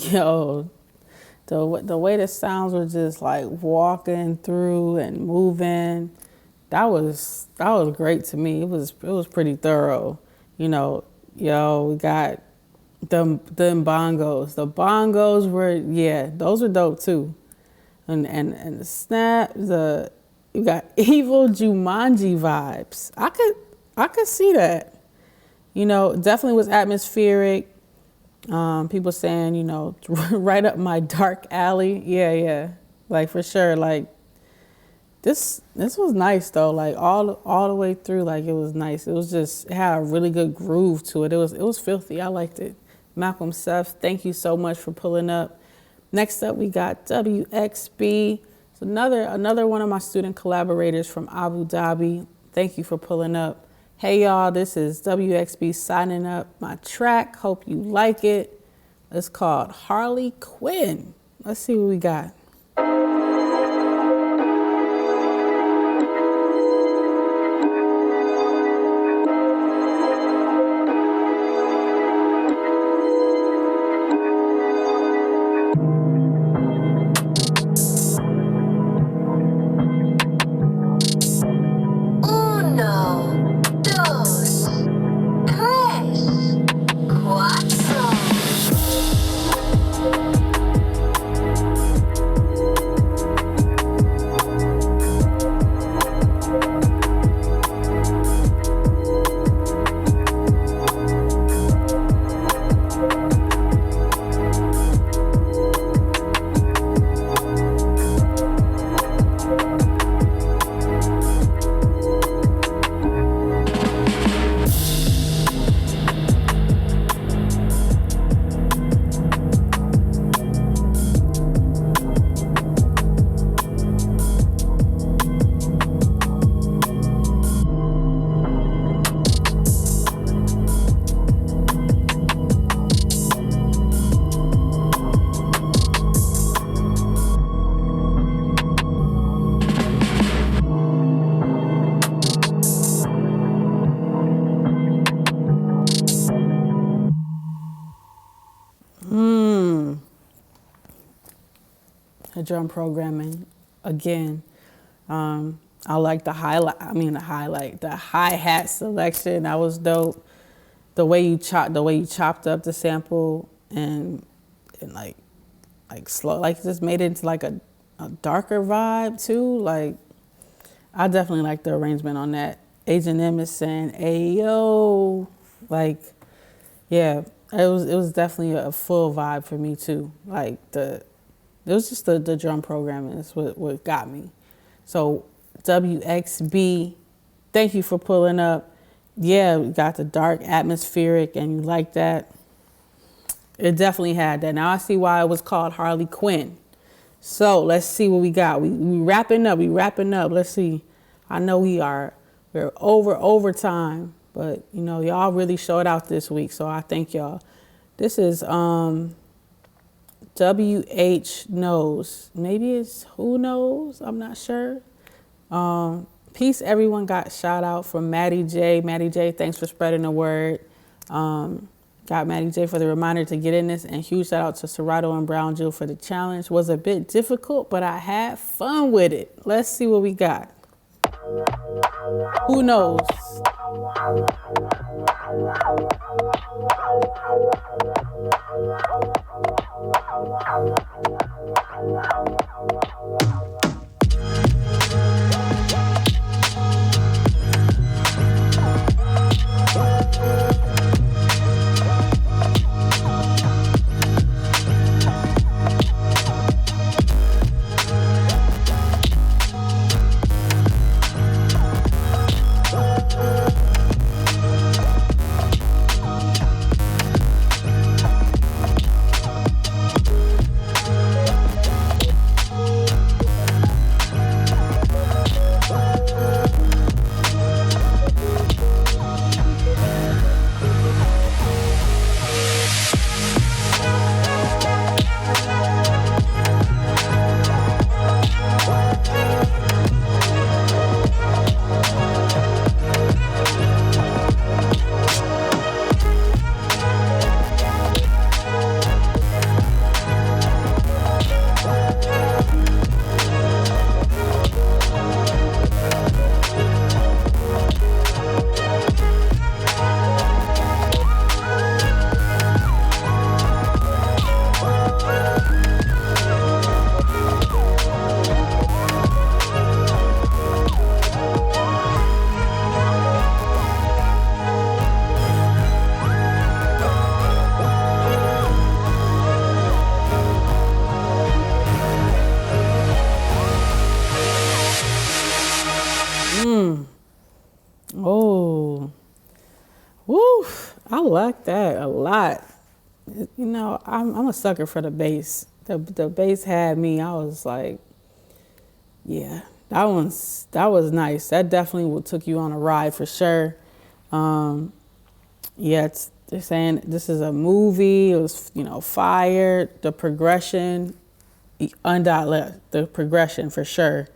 Speaker 1: Yo, the way the sounds were just like walking through and moving, that was great to me. It was pretty thorough. You know, we got them bongos. The bongos were, yeah, those were dope too. And the snap, you got evil Jumanji vibes. I could see that. You know, definitely was atmospheric. People saying, you know, right up my dark alley. Yeah. Like, for sure. Like, this was nice, though. Like, all the way through, like, it was nice. It had a really good groove to it. It was filthy. I liked it. Malcolm Seth, thank you so much for pulling up. Next up, we got WXB. It's another one of my student collaborators from Abu Dhabi. Thank you for pulling up. Hey y'all, this is WXB signing up my track. Hope you like it. It's called Harley Quinn. Let's see what we got. Drum programming again. I like the hi-hat selection. That was dope. The way you chopped up the sample and like slow, like just made it into like a darker vibe too. Like I definitely like the arrangement on that. Agent M is saying, "Ayo," like yeah, it was definitely a full vibe for me too. Like it was just the drum programming is what got me. So WXB, thank you for pulling up. Yeah, we got the dark atmospheric and you like that. It definitely had that. Now I see why it was called Harley Quinn. So let's see what we got. We wrapping up. Let's see. I know we're over time, but you know, y'all really showed out this week. So I thank y'all. This is WH Knows. Maybe it's Who Knows? I'm not sure. Peace, everyone got shout out from Matty J. Matty J, thanks for spreading the word. Got Matty J for the reminder to get in this, and huge shout out to Serato and Brown Jill for the challenge. Was a bit difficult, but I had fun with it. Let's see what we got. Who knows? Oh, woo! I like that a lot. You know, I'm a sucker for the bass. The bass had me. I was like, yeah, that was nice. That definitely took you on a ride for sure. Yeah, they're saying this is a movie. It was, fire. The progression, undoubtedly, the progression for sure.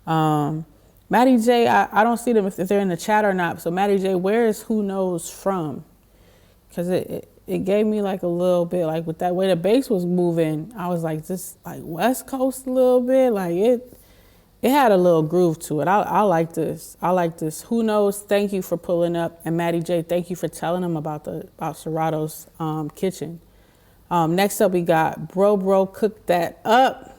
Speaker 1: Matty J, I don't see them if they're in the chat or not. So Matty J, where is Who Knows from? Because it gave me like a little bit, like with that way the bass was moving, I was like, this like West Coast a little bit. Like it had a little groove to it. I like this. I like this. Who Knows? Thank you for pulling up. And Matty J, thank you for telling them about Serato's kitchen. Next up, we got Bro Cook That Up.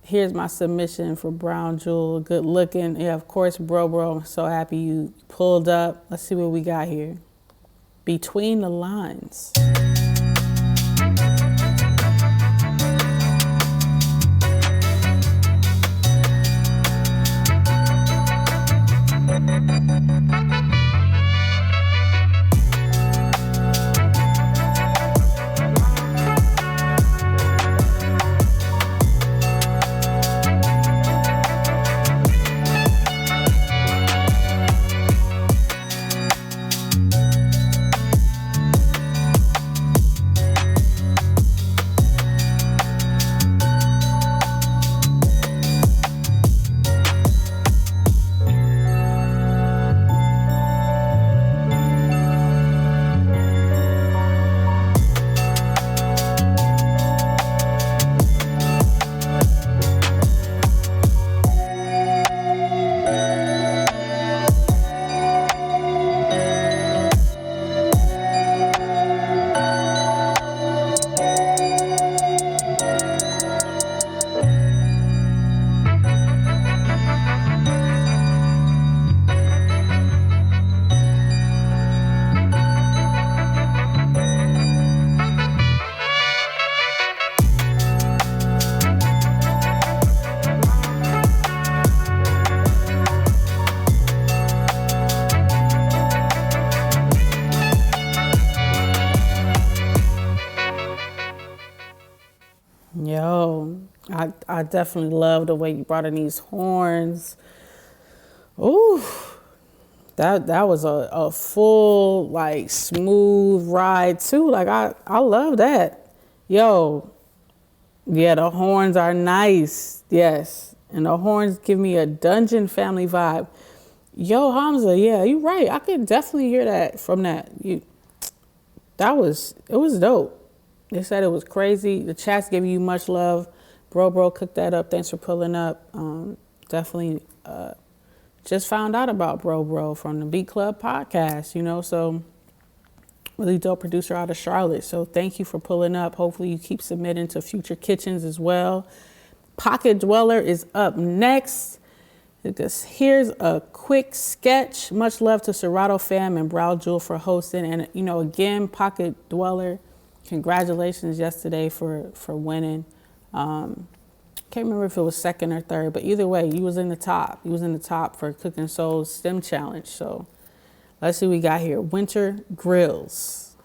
Speaker 1: Here's my submission for Brown Jewel. Good looking. Yeah, of course, Bro. I'm so happy you pulled up. Let's see what we got here. Between the Lines. I definitely love the way you brought in these horns. Ooh, that was a full, like, smooth ride too. Like I love that. Yo, yeah, the horns are nice. Yes, and the horns give me a Dungeon Family vibe. Yo, Hamza, yeah, you're right. I could definitely hear that from that. It was dope. They said it was crazy. The chat's giving you much love. Bro, cooked that up. Thanks for pulling up. Definitely just found out about Bro from the Beat Club podcast, so really dope producer out of Charlotte. So thank you for pulling up. Hopefully you keep submitting to future kitchens as well. Pocket Dweller is up next. Here's a quick sketch. Much love to Serato fam and Brow Jewel for hosting. And, again, Pocket Dweller, congratulations yesterday for winning. Can't remember if it was second or third, but either way, you was in the top. You was in the top for Cooking Soul's STEM Challenge. So let's see what we got here. Winter Grills.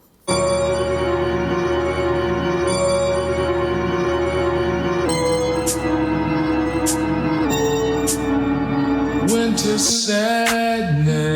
Speaker 3: Winter sadness.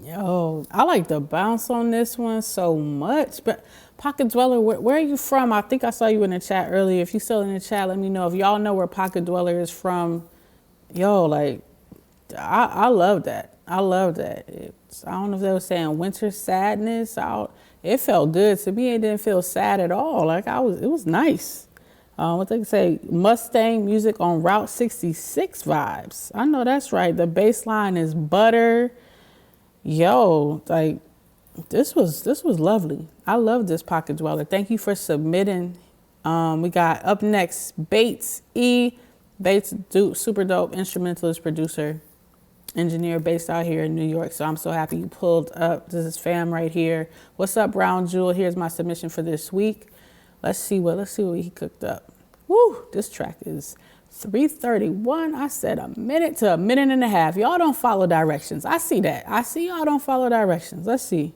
Speaker 1: Yo, I like the bounce on this one so much. But Pocket Dweller, where are you from? I think I saw you in the chat earlier. If you're still in the chat, let me know. If y'all know where Pocket Dweller is from, yo, like, I love that. I love that. I don't know if they were saying winter sadness. It felt good to me. It didn't feel sad at all. Like it was nice. What they say, Mustang music on Route 66 vibes. I know that's right. The bass line is butter. Yo, like this was lovely. I love this Pocket Dweller. Thank you for submitting. We got up next Bates E. Bates, super dope instrumentalist, producer, engineer based out here in New York. So I'm so happy you pulled up. This is fam right here. What's up, Brown Jewel? Here's my submission for this week. Let's see what he cooked up. Woo, this track is 3:31. I said a minute to a minute and a half. Y'all don't follow directions. I see that. I see y'all don't follow directions. Let's see.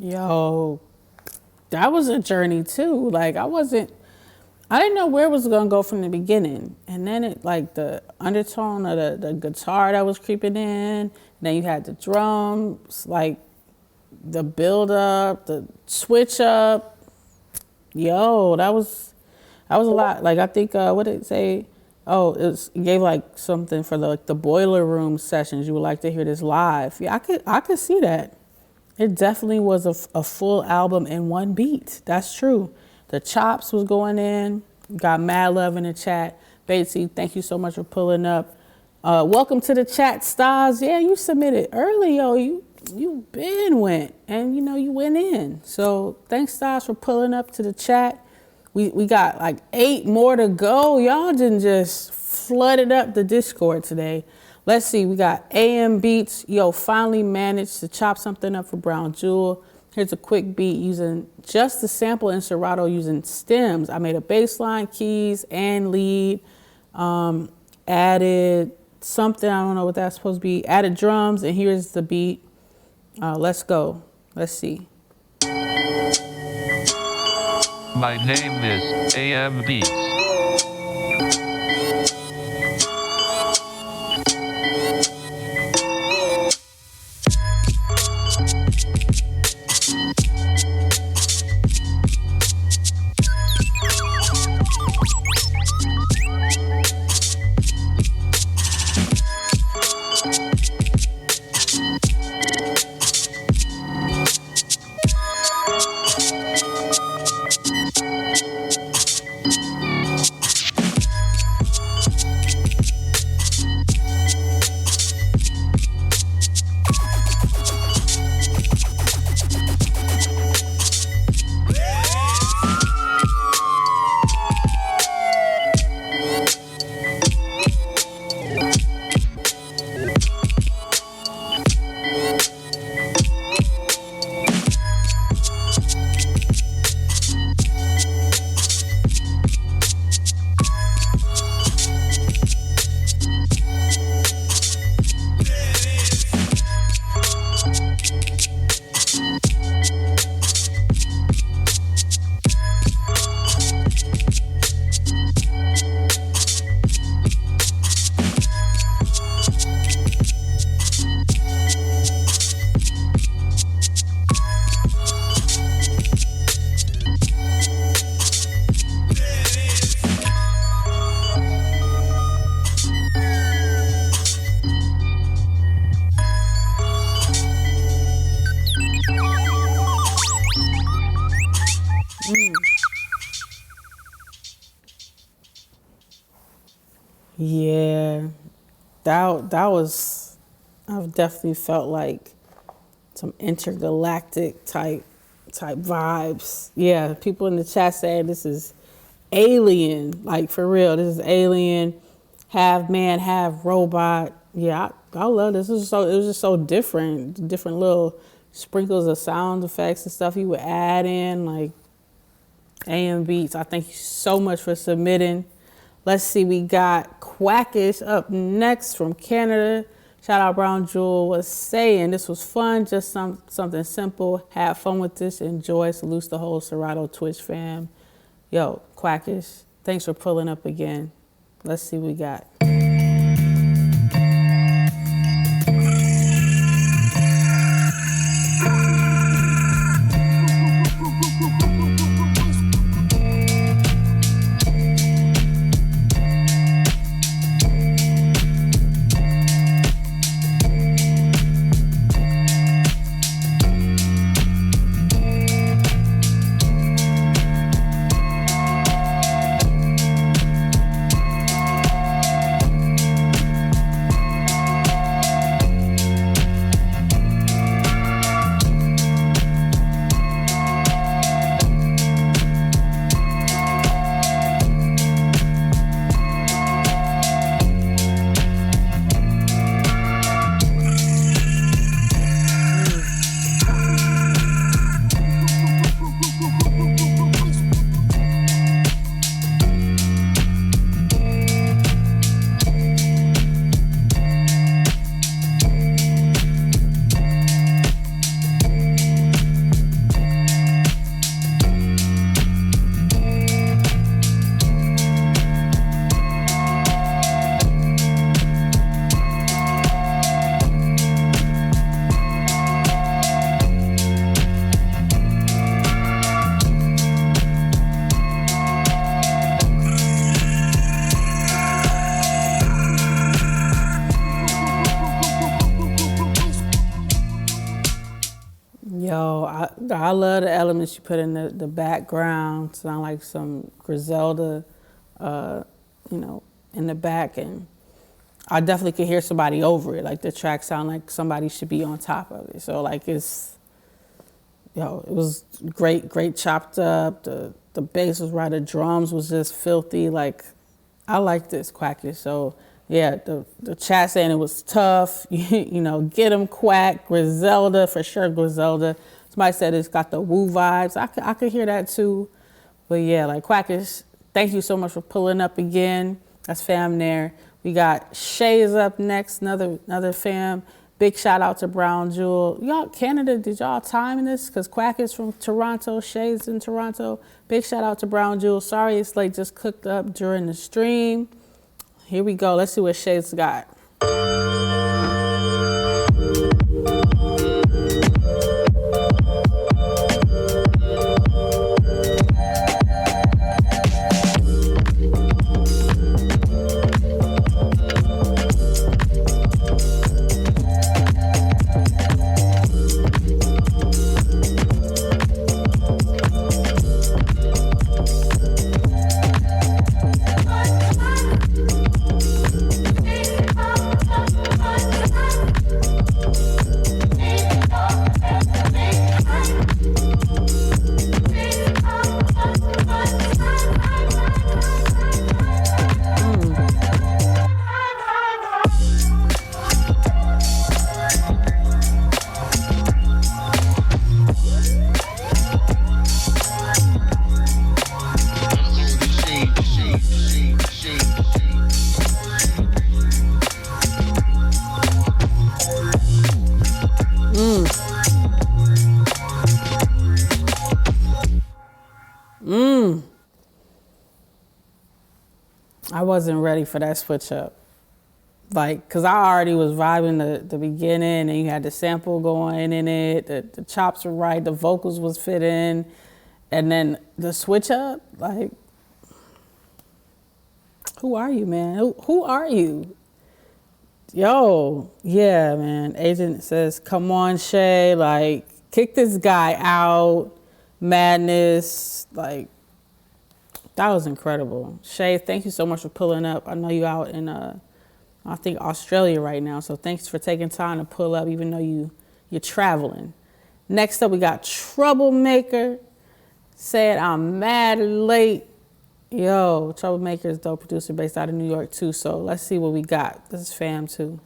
Speaker 1: Yo, that was a journey too. Like I didn't know where it was gonna go from the beginning. And then it like the undertone of the guitar that was creeping in, then you had the drums, like the build up, the switch up. Yo, that was a lot. Like I think what did it say? Oh, it gave like something for the boiler room sessions. You would like to hear this live. Yeah, I could see that. It definitely was a full album in one beat. That's true. The chops was going in. Got mad love in the chat. Batesy, thank you so much for pulling up. Welcome to the chat, stars. Yeah, you submitted early, yo. you been went, and you know you went in. So thanks guys for pulling up to the chat. We got like 8 more to go. Y'all didn't just flooded up the Discord today. Let's see, we got AM Beats. Yo, finally managed to chop something up for Brown Jewel. Here's a quick beat using just the sample in Serato using stems. I made a bass line, keys, and lead. Added something, I don't know what that's supposed to be. Added drums, and here's the beat. Let's go. Let's see.
Speaker 8: My name is AM Beats.
Speaker 1: Yeah, that was, I've definitely felt like some intergalactic type vibes. Yeah, people in the chat saying this is alien, like for real. This is alien, half man, half robot. Yeah, I love this. It was just so different. Different little sprinkles of sound effects and stuff you would add in, like AM Beats. I thank you so much for submitting. Let's see, we got Quackish up next from Canada. Shout out Brown Jewel was saying this was fun, just something simple. Have fun with this, enjoy. Salutes the whole Serato Twitch fam. Yo, Quackish, thanks for pulling up again. Let's see what we got. I love the elements you put in the background. Sound like some Griselda, in the back, and I definitely could hear somebody over it. Like the track sound like somebody should be on top of it. So like it was great chopped up. The bass was right. The drums was just filthy. Like I like this Quackish. So yeah, the chat saying it was tough. You know, get him Quack, Griselda for sure. Griselda. Somebody said it's got the woo vibes. I could hear that too. But yeah, like Quackish, thank you so much for pulling up again. That's fam there. We got Shays up next, another fam. Big shout out to Brown Jewel. Y'all, Canada, did y'all time this? Because Quackish from Toronto, Shays in Toronto. Big shout out to Brown Jewel. Sorry it's late, just cooked up during the stream. Here we go. Let's see what Shays got. I wasn't ready for that switch up. Like, cause I already was vibing the beginning and you had the sample going in it, the chops were right, the vocals was fitting, and then the switch up, like, who are you, man? Who are you? Yo, yeah, man. Agent says, come on, Shay, like, kick this guy out, madness, like, that was incredible. Shay, thank you so much for pulling up. I know you out in, I think, Australia right now, so thanks for taking time to pull up, even though you're traveling. Next up, we got Troublemaker. Said, I'm mad late. Yo, Troublemaker is a dope producer based out of New York, too, so let's see what we got. This is fam, too.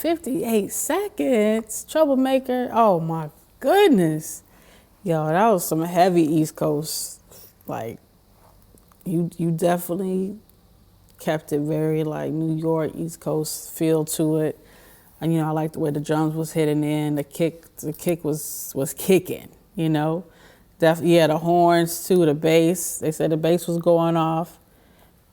Speaker 1: 58 seconds. Troublemaker. Oh my goodness. Yo, that was some heavy East Coast. Like, you definitely kept it very like New York, East Coast feel to it. And you know, I like the way the drums was hitting in, the kick was kicking, you know. Yeah, the horns too, the bass. They said the bass was going off.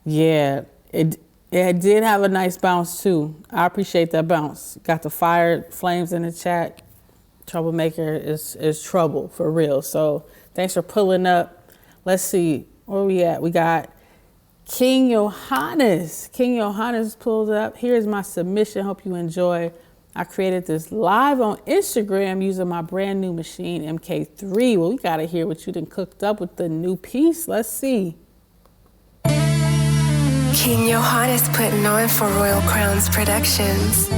Speaker 1: Yeah, it did have a nice bounce too. I appreciate that bounce. Got the fire flames in the chat. Troublemaker is trouble for real. So thanks for pulling up. Let's see, where we at? We got King Johannes. King Johannes pulled up. Here's my submission. Hope you enjoy. I created this live on Instagram using my brand new machine, MK3. Well, we gotta hear what you done cooked up with the new piece. Let's see.
Speaker 9: King Johannes putting on for Royal Crowns Productions.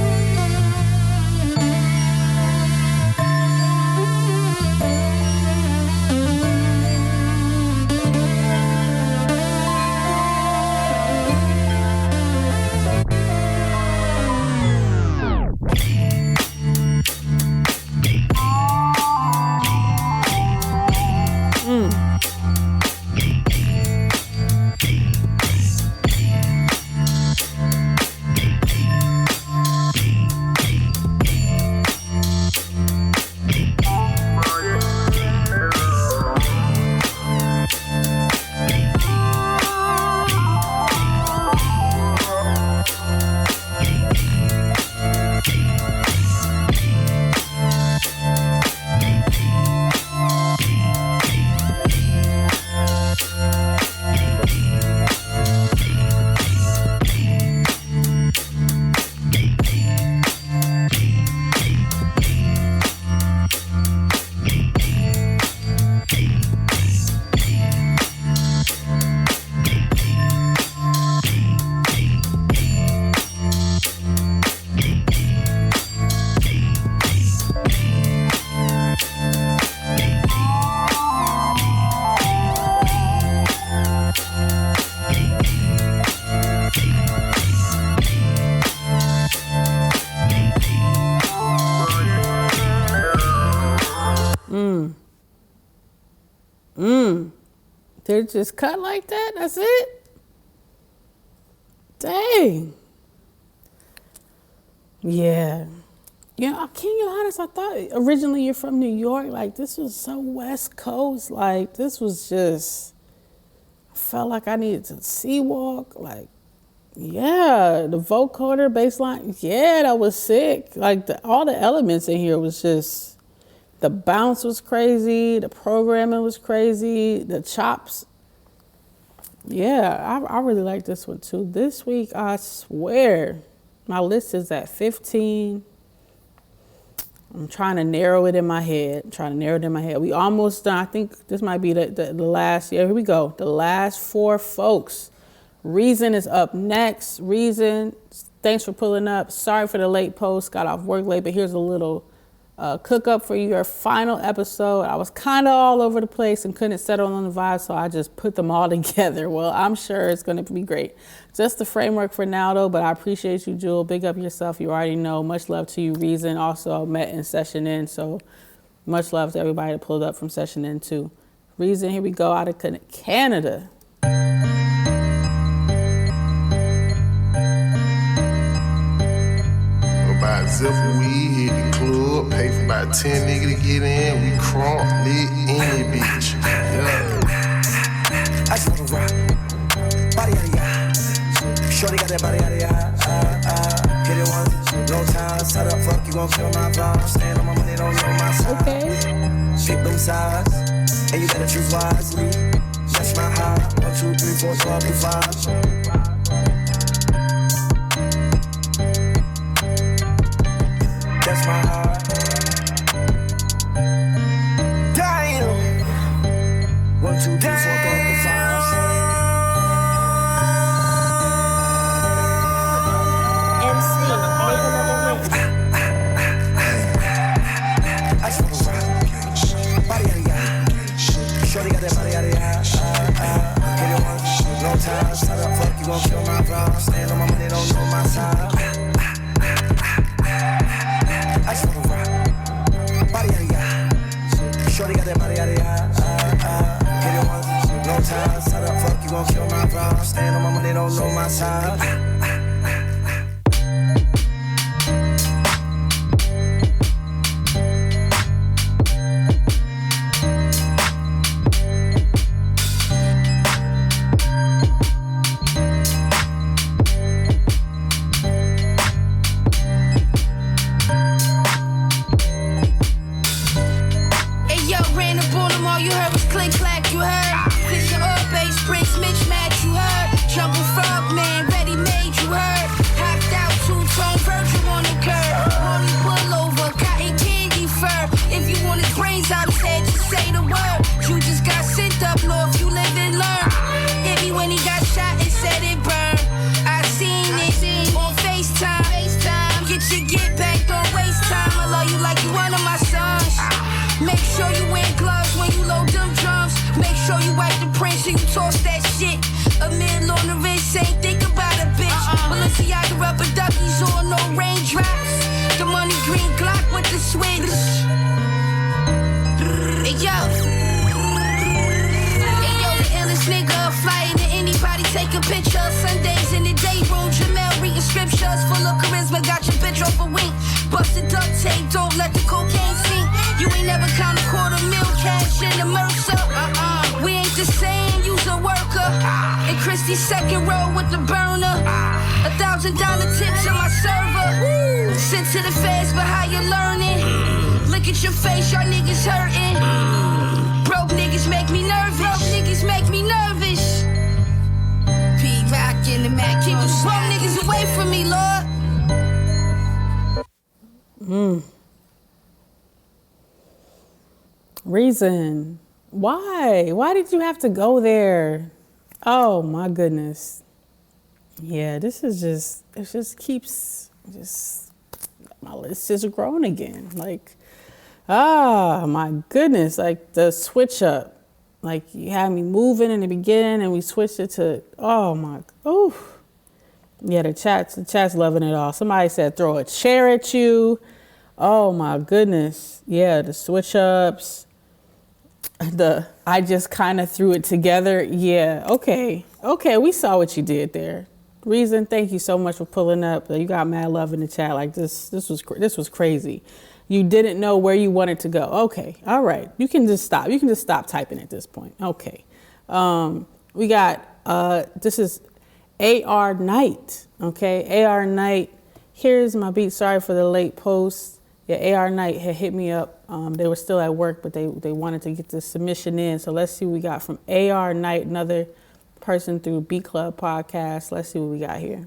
Speaker 1: They're just cut like that? That's it? Dang. Yeah. Yeah, King Johannes, I thought originally you're from New York. Like, this was so West Coast. Like, this was just, I felt like I needed to sea walk. Like, yeah, the vocoder, bass line, yeah, that was sick. Like, all the elements in here was just, the bounce was crazy, the programming was crazy, the chops. Yeah, I really like this one too. This week, I swear, my list is at 15. I'm trying to narrow it in my head. We almost done. I think this might be the last. Yeah, here we go. The last 4 folks. Reason is up next. Reason, thanks for pulling up. Sorry for the late post. Got off work late, but here's a little cook up for your final episode. I was kind of all over the place and couldn't settle on the vibe, so I just put them all together. Well, I'm sure it's going to be great. Just the framework for now, though, but I appreciate you, Jewel. Big up yourself. You already know. Much love to you, Reason. Also met in Session In, so much love to everybody that pulled up from Session In, too. Reason, here we go, out of Canada.
Speaker 10: About zip weed, hit the club, pay for about 10 niggas to get in. We crunk, lit, any bitch. Yeah.
Speaker 11: I just wanna rock, body yada yada. Shorty got that body yada yada. Get it once, no time. Set up, fuck you gon' kill my vibe. Stand on my money, don't know my side.
Speaker 1: Okay.
Speaker 11: Pick them sides, and you better choose wisely. That's my high. 1, 2, 3, 4, 12, 5. That's my heart. Damn. 1, 2, 3, 4, 5.
Speaker 7: MC, make another list.
Speaker 11: I just wanna rock, body yada yada. Shorty got that body yada yada. Get it once, no time. Set up, fuck you gon' kill my vibe. Stand on my money, don't know my side. I just wanna rock, body yada yada. Shorty got that body yada yada. Get it once, no time. Set up, fuck you gon' kill my vibe. Stand on my money, don't know my side.
Speaker 12: Second row with the burner, $1,000 tips on my server. Sent to the feds, but how you learning? Look at your face, y'all niggas hurting. Broke niggas make me nervous. P-Rock in the Mac, keep the broke niggas away from me, Lord.
Speaker 1: Reason. Why? Why did you have to go there? Oh my goodness. Yeah, this is just, it just keeps, my list is growing again. Like, my goodness, like the switch up. Like you had me moving in the beginning and we switched it to, yeah, the chat's loving it all. Somebody said throw a chair at you. Oh my goodness. Yeah, the switch ups. I just kind of threw it together. Yeah, okay, we saw what you did there. Reason, thank you so much for pulling up. You got mad love in the chat. Like this was crazy. You didn't know where you wanted to go. Okay, all right. You can just stop. You can just stop typing at this point. Okay. We got this is AR Knight. Okay, AR Knight. Here's my beat. Sorry for the late post. Yeah, AR Knight had hit me up. They were still at work, but they wanted to get the submission in. So let's see what we got from AR Knight, another person through Beat Club podcast. Let's see what we got here.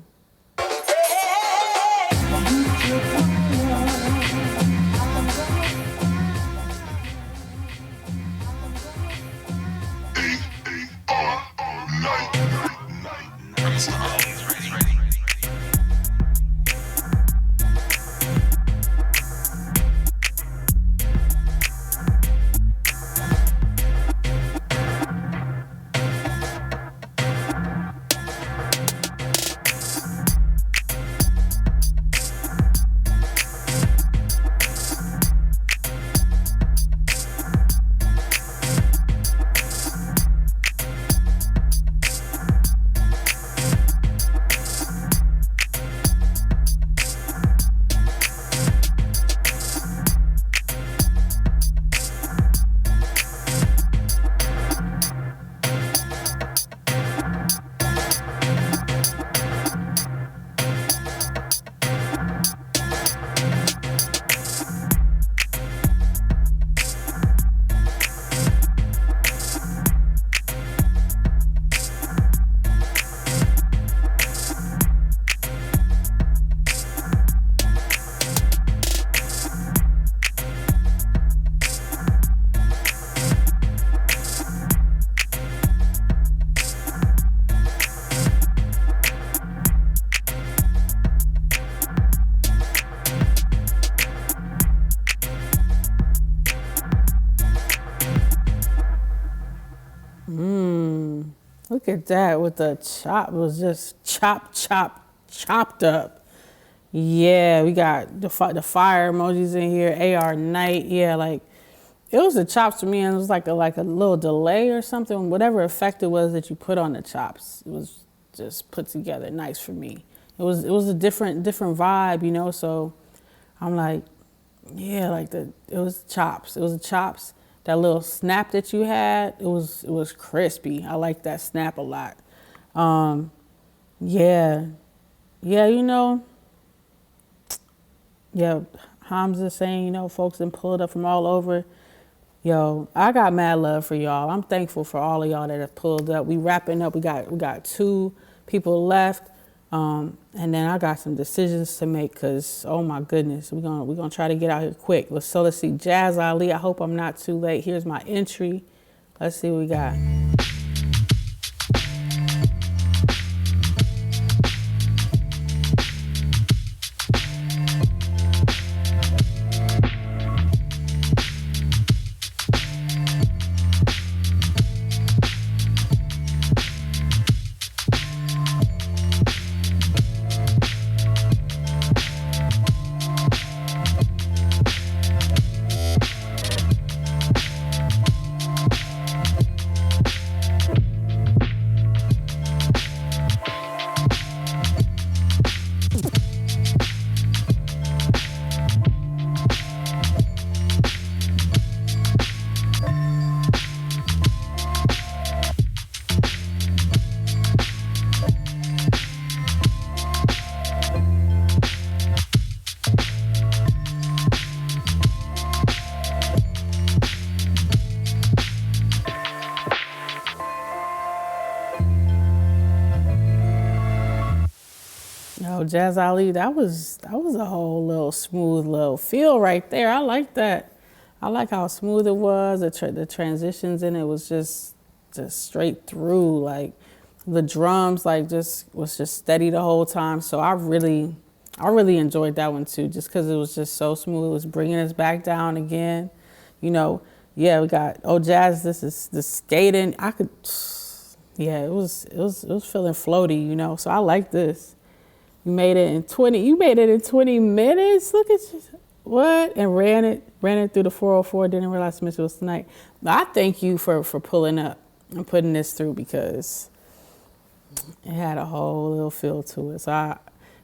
Speaker 1: Look at that with the chop. It was just chopped up. Yeah, we got the fire emojis in here. AR Knight. Yeah, like it was the chops for me, and it was like a little delay or something. Whatever effect it was that you put on the chops, it was just put together nice for me. It was a different vibe, you know. So I'm like, yeah, like it was chops. It was the chops. That little snap that you had, it was crispy. I like that snap a lot. Yeah, you know. Yeah, Hamza saying, you know, folks done pulled up from all over. Yo, I got mad love for y'all. I'm thankful for all of y'all that have pulled up. We wrapping up. We got 2 people left. And then I got some decisions to make because, oh my goodness, we're gonna try to get out here quick. Let's see, Jazz Ali. I hope I'm not too late. Here's my entry. Let's see what we got. Jazz Ali, that was a whole little smooth little feel right there. I like that. I like how smooth it was. The transitions in it was just straight through. Like the drums, like was just steady the whole time. So I really enjoyed that one too, just because it was just so smooth. It was bringing us back down again. You know, yeah, we got Jazz. This is the skating. Yeah, it was feeling floaty. You know, so I like this. You made it in 20 minutes. Look at you. what? And ran it through the 404. Didn't realize Mitchell was tonight. I thank you for pulling up and putting this through because it had a whole little feel to it. So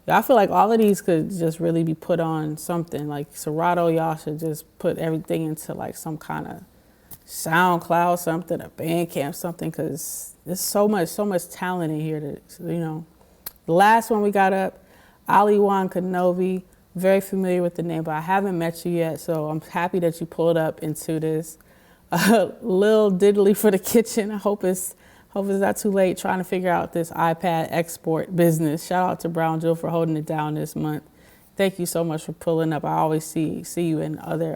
Speaker 1: I feel like all of these could just really be put on something. Like Serato, y'all should just put everything into like some kind of SoundCloud something, a Bandcamp something, because there's so much talent in here that, you know. The last one we got up, Juan Kenobi, very familiar with the name, but I haven't met you yet, so I'm happy that you pulled up into this. Lil Diddley for the kitchen. I hope it's not too late trying to figure out this iPad export business. Shout out to Brown Jill for holding it down this month. Thank you so much for pulling up. I always see you in other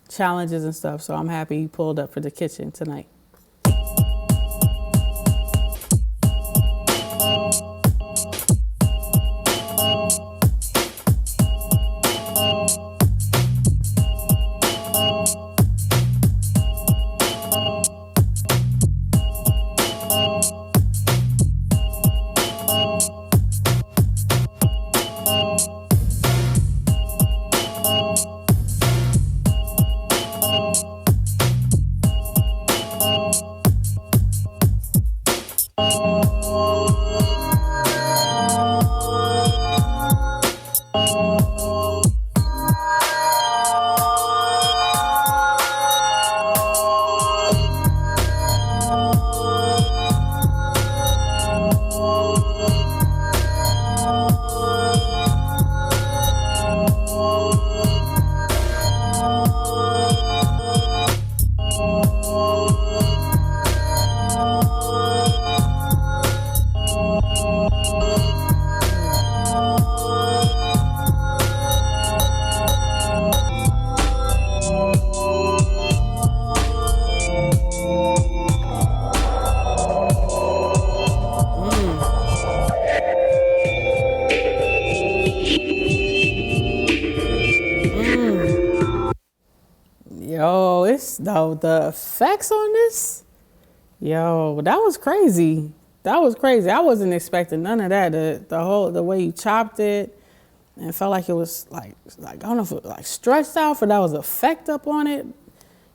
Speaker 1: challenges and stuff, so I'm happy you pulled up for the kitchen tonight. The effects on this, yo, that was crazy. I wasn't expecting none of that. The way you chopped it, and it felt like it was like I don't know if it was like stretched out, or that was effect up on it.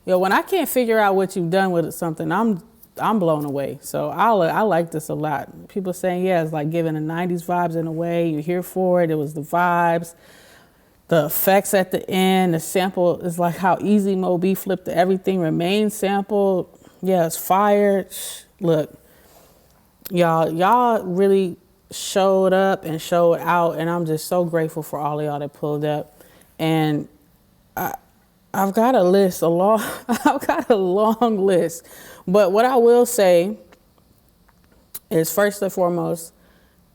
Speaker 1: Yo, when I can't figure out what you've done with something, I'm blown away. So I like this a lot. People saying, yeah, it's like giving the 90s vibes in a way. You're here for it. It was the vibes. The effects at the end, the sample is like how Easy Mo B flipped the Everything Remains sample. Yeah, it's fire. Look, y'all really showed up and showed out, and I'm just so grateful for all of y'all that pulled up. And I've got a long list. But what I will say is, first and foremost,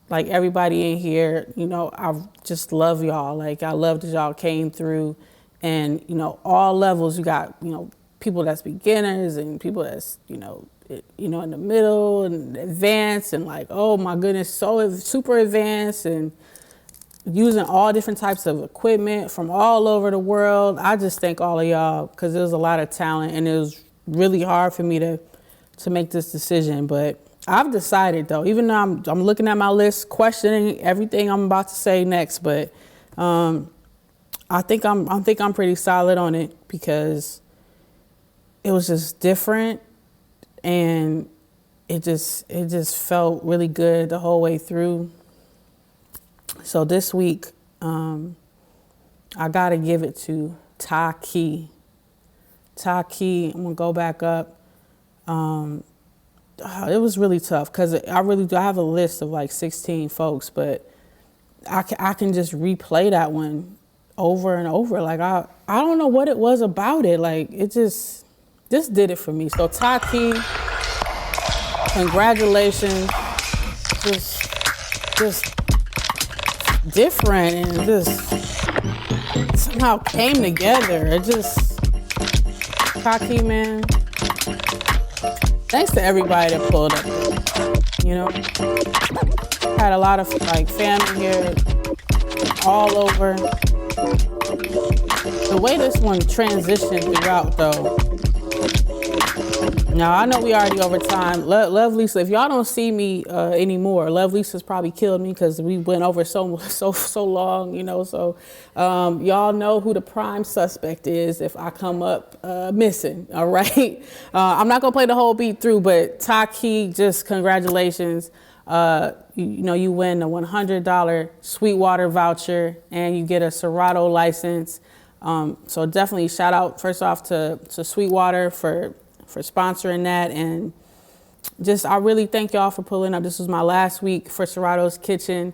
Speaker 1: like everybody in here, you know, I just love y'all. Like I love that y'all came through, and you know, all levels. You got, you know, people that's beginners and people that's, you know, in the middle and advanced, and like, oh my goodness, so super advanced, and using all different types of equipment from all over the world. I just thank all of y'all, because there was a lot of talent, and it was really hard for me to make this decision, but I've decided though, even though I'm looking at my list, questioning everything I'm about to say next, but I think I'm pretty solid on it, because it was just different, and it just felt really good the whole way through. So this week, I gotta give it to Taki. I'm gonna go back up. It was really tough, because I really do. I have a list of like 16 folks, but I can just replay that one over and over. Like I don't know what it was about it. Like it just did it for me. So Taki, congratulations. Just different, and just somehow came together. It just, Taki, man. Thanks to everybody that pulled up, you know. Had a lot of like family here, all over. The way this one transitioned throughout, though, No, I know we already over time. Love Lisa, if y'all don't see me anymore, Love Lisa's probably killed me because we went over so long, you know. So y'all know who the prime suspect is if I come up missing. All right. I'm not gonna play the whole beat through, but Taki, just congratulations. You know, you win a $100 Sweetwater voucher and you get a Serato license. So definitely shout out first off to Sweetwater for sponsoring that, and just I really thank y'all for pulling up. This was my last week for Serato's Kitchen,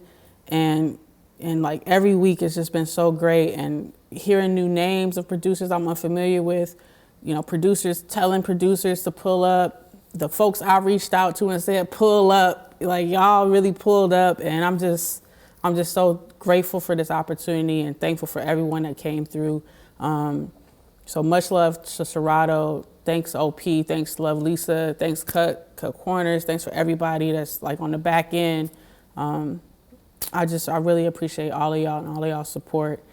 Speaker 1: and like every week it's just been so great, and hearing new names of producers I'm unfamiliar with, you know, producers telling producers to pull up, the folks I reached out to and said pull up, like y'all really pulled up, and I'm just so grateful for this opportunity and thankful for everyone that came through. So much love to Serato. Thanks OP, thanks Love Lisa, thanks Cut Corners, thanks for everybody that's like on the back end. I really appreciate all of y'all and all of y'all's support.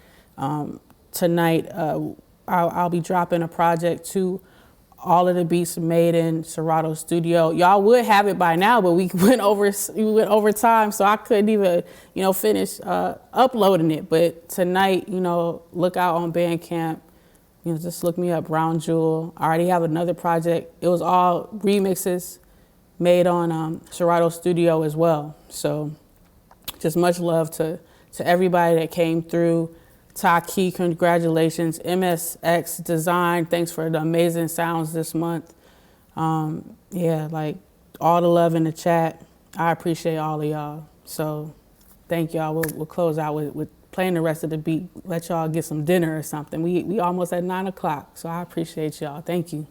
Speaker 1: Tonight, I'll be dropping a project too. All of the beats made in Serato Studio. Y'all would have it by now, but we went over time, so I couldn't even, you know, finish uploading it. But tonight, you know, look out on Bandcamp. You know, just look me up, Brown Jewel. I already have another project. It was all remixes made on Serato Studio as well. So just much love to everybody that came through. Taki, congratulations. MSX Design, thanks for the amazing sounds this month. Yeah, like all the love in the chat. I appreciate all of y'all. So thank y'all. We'll close out with playing the rest of the beat, let y'all get some dinner or something. We almost at 9 o'clock, so I appreciate y'all. Thank you.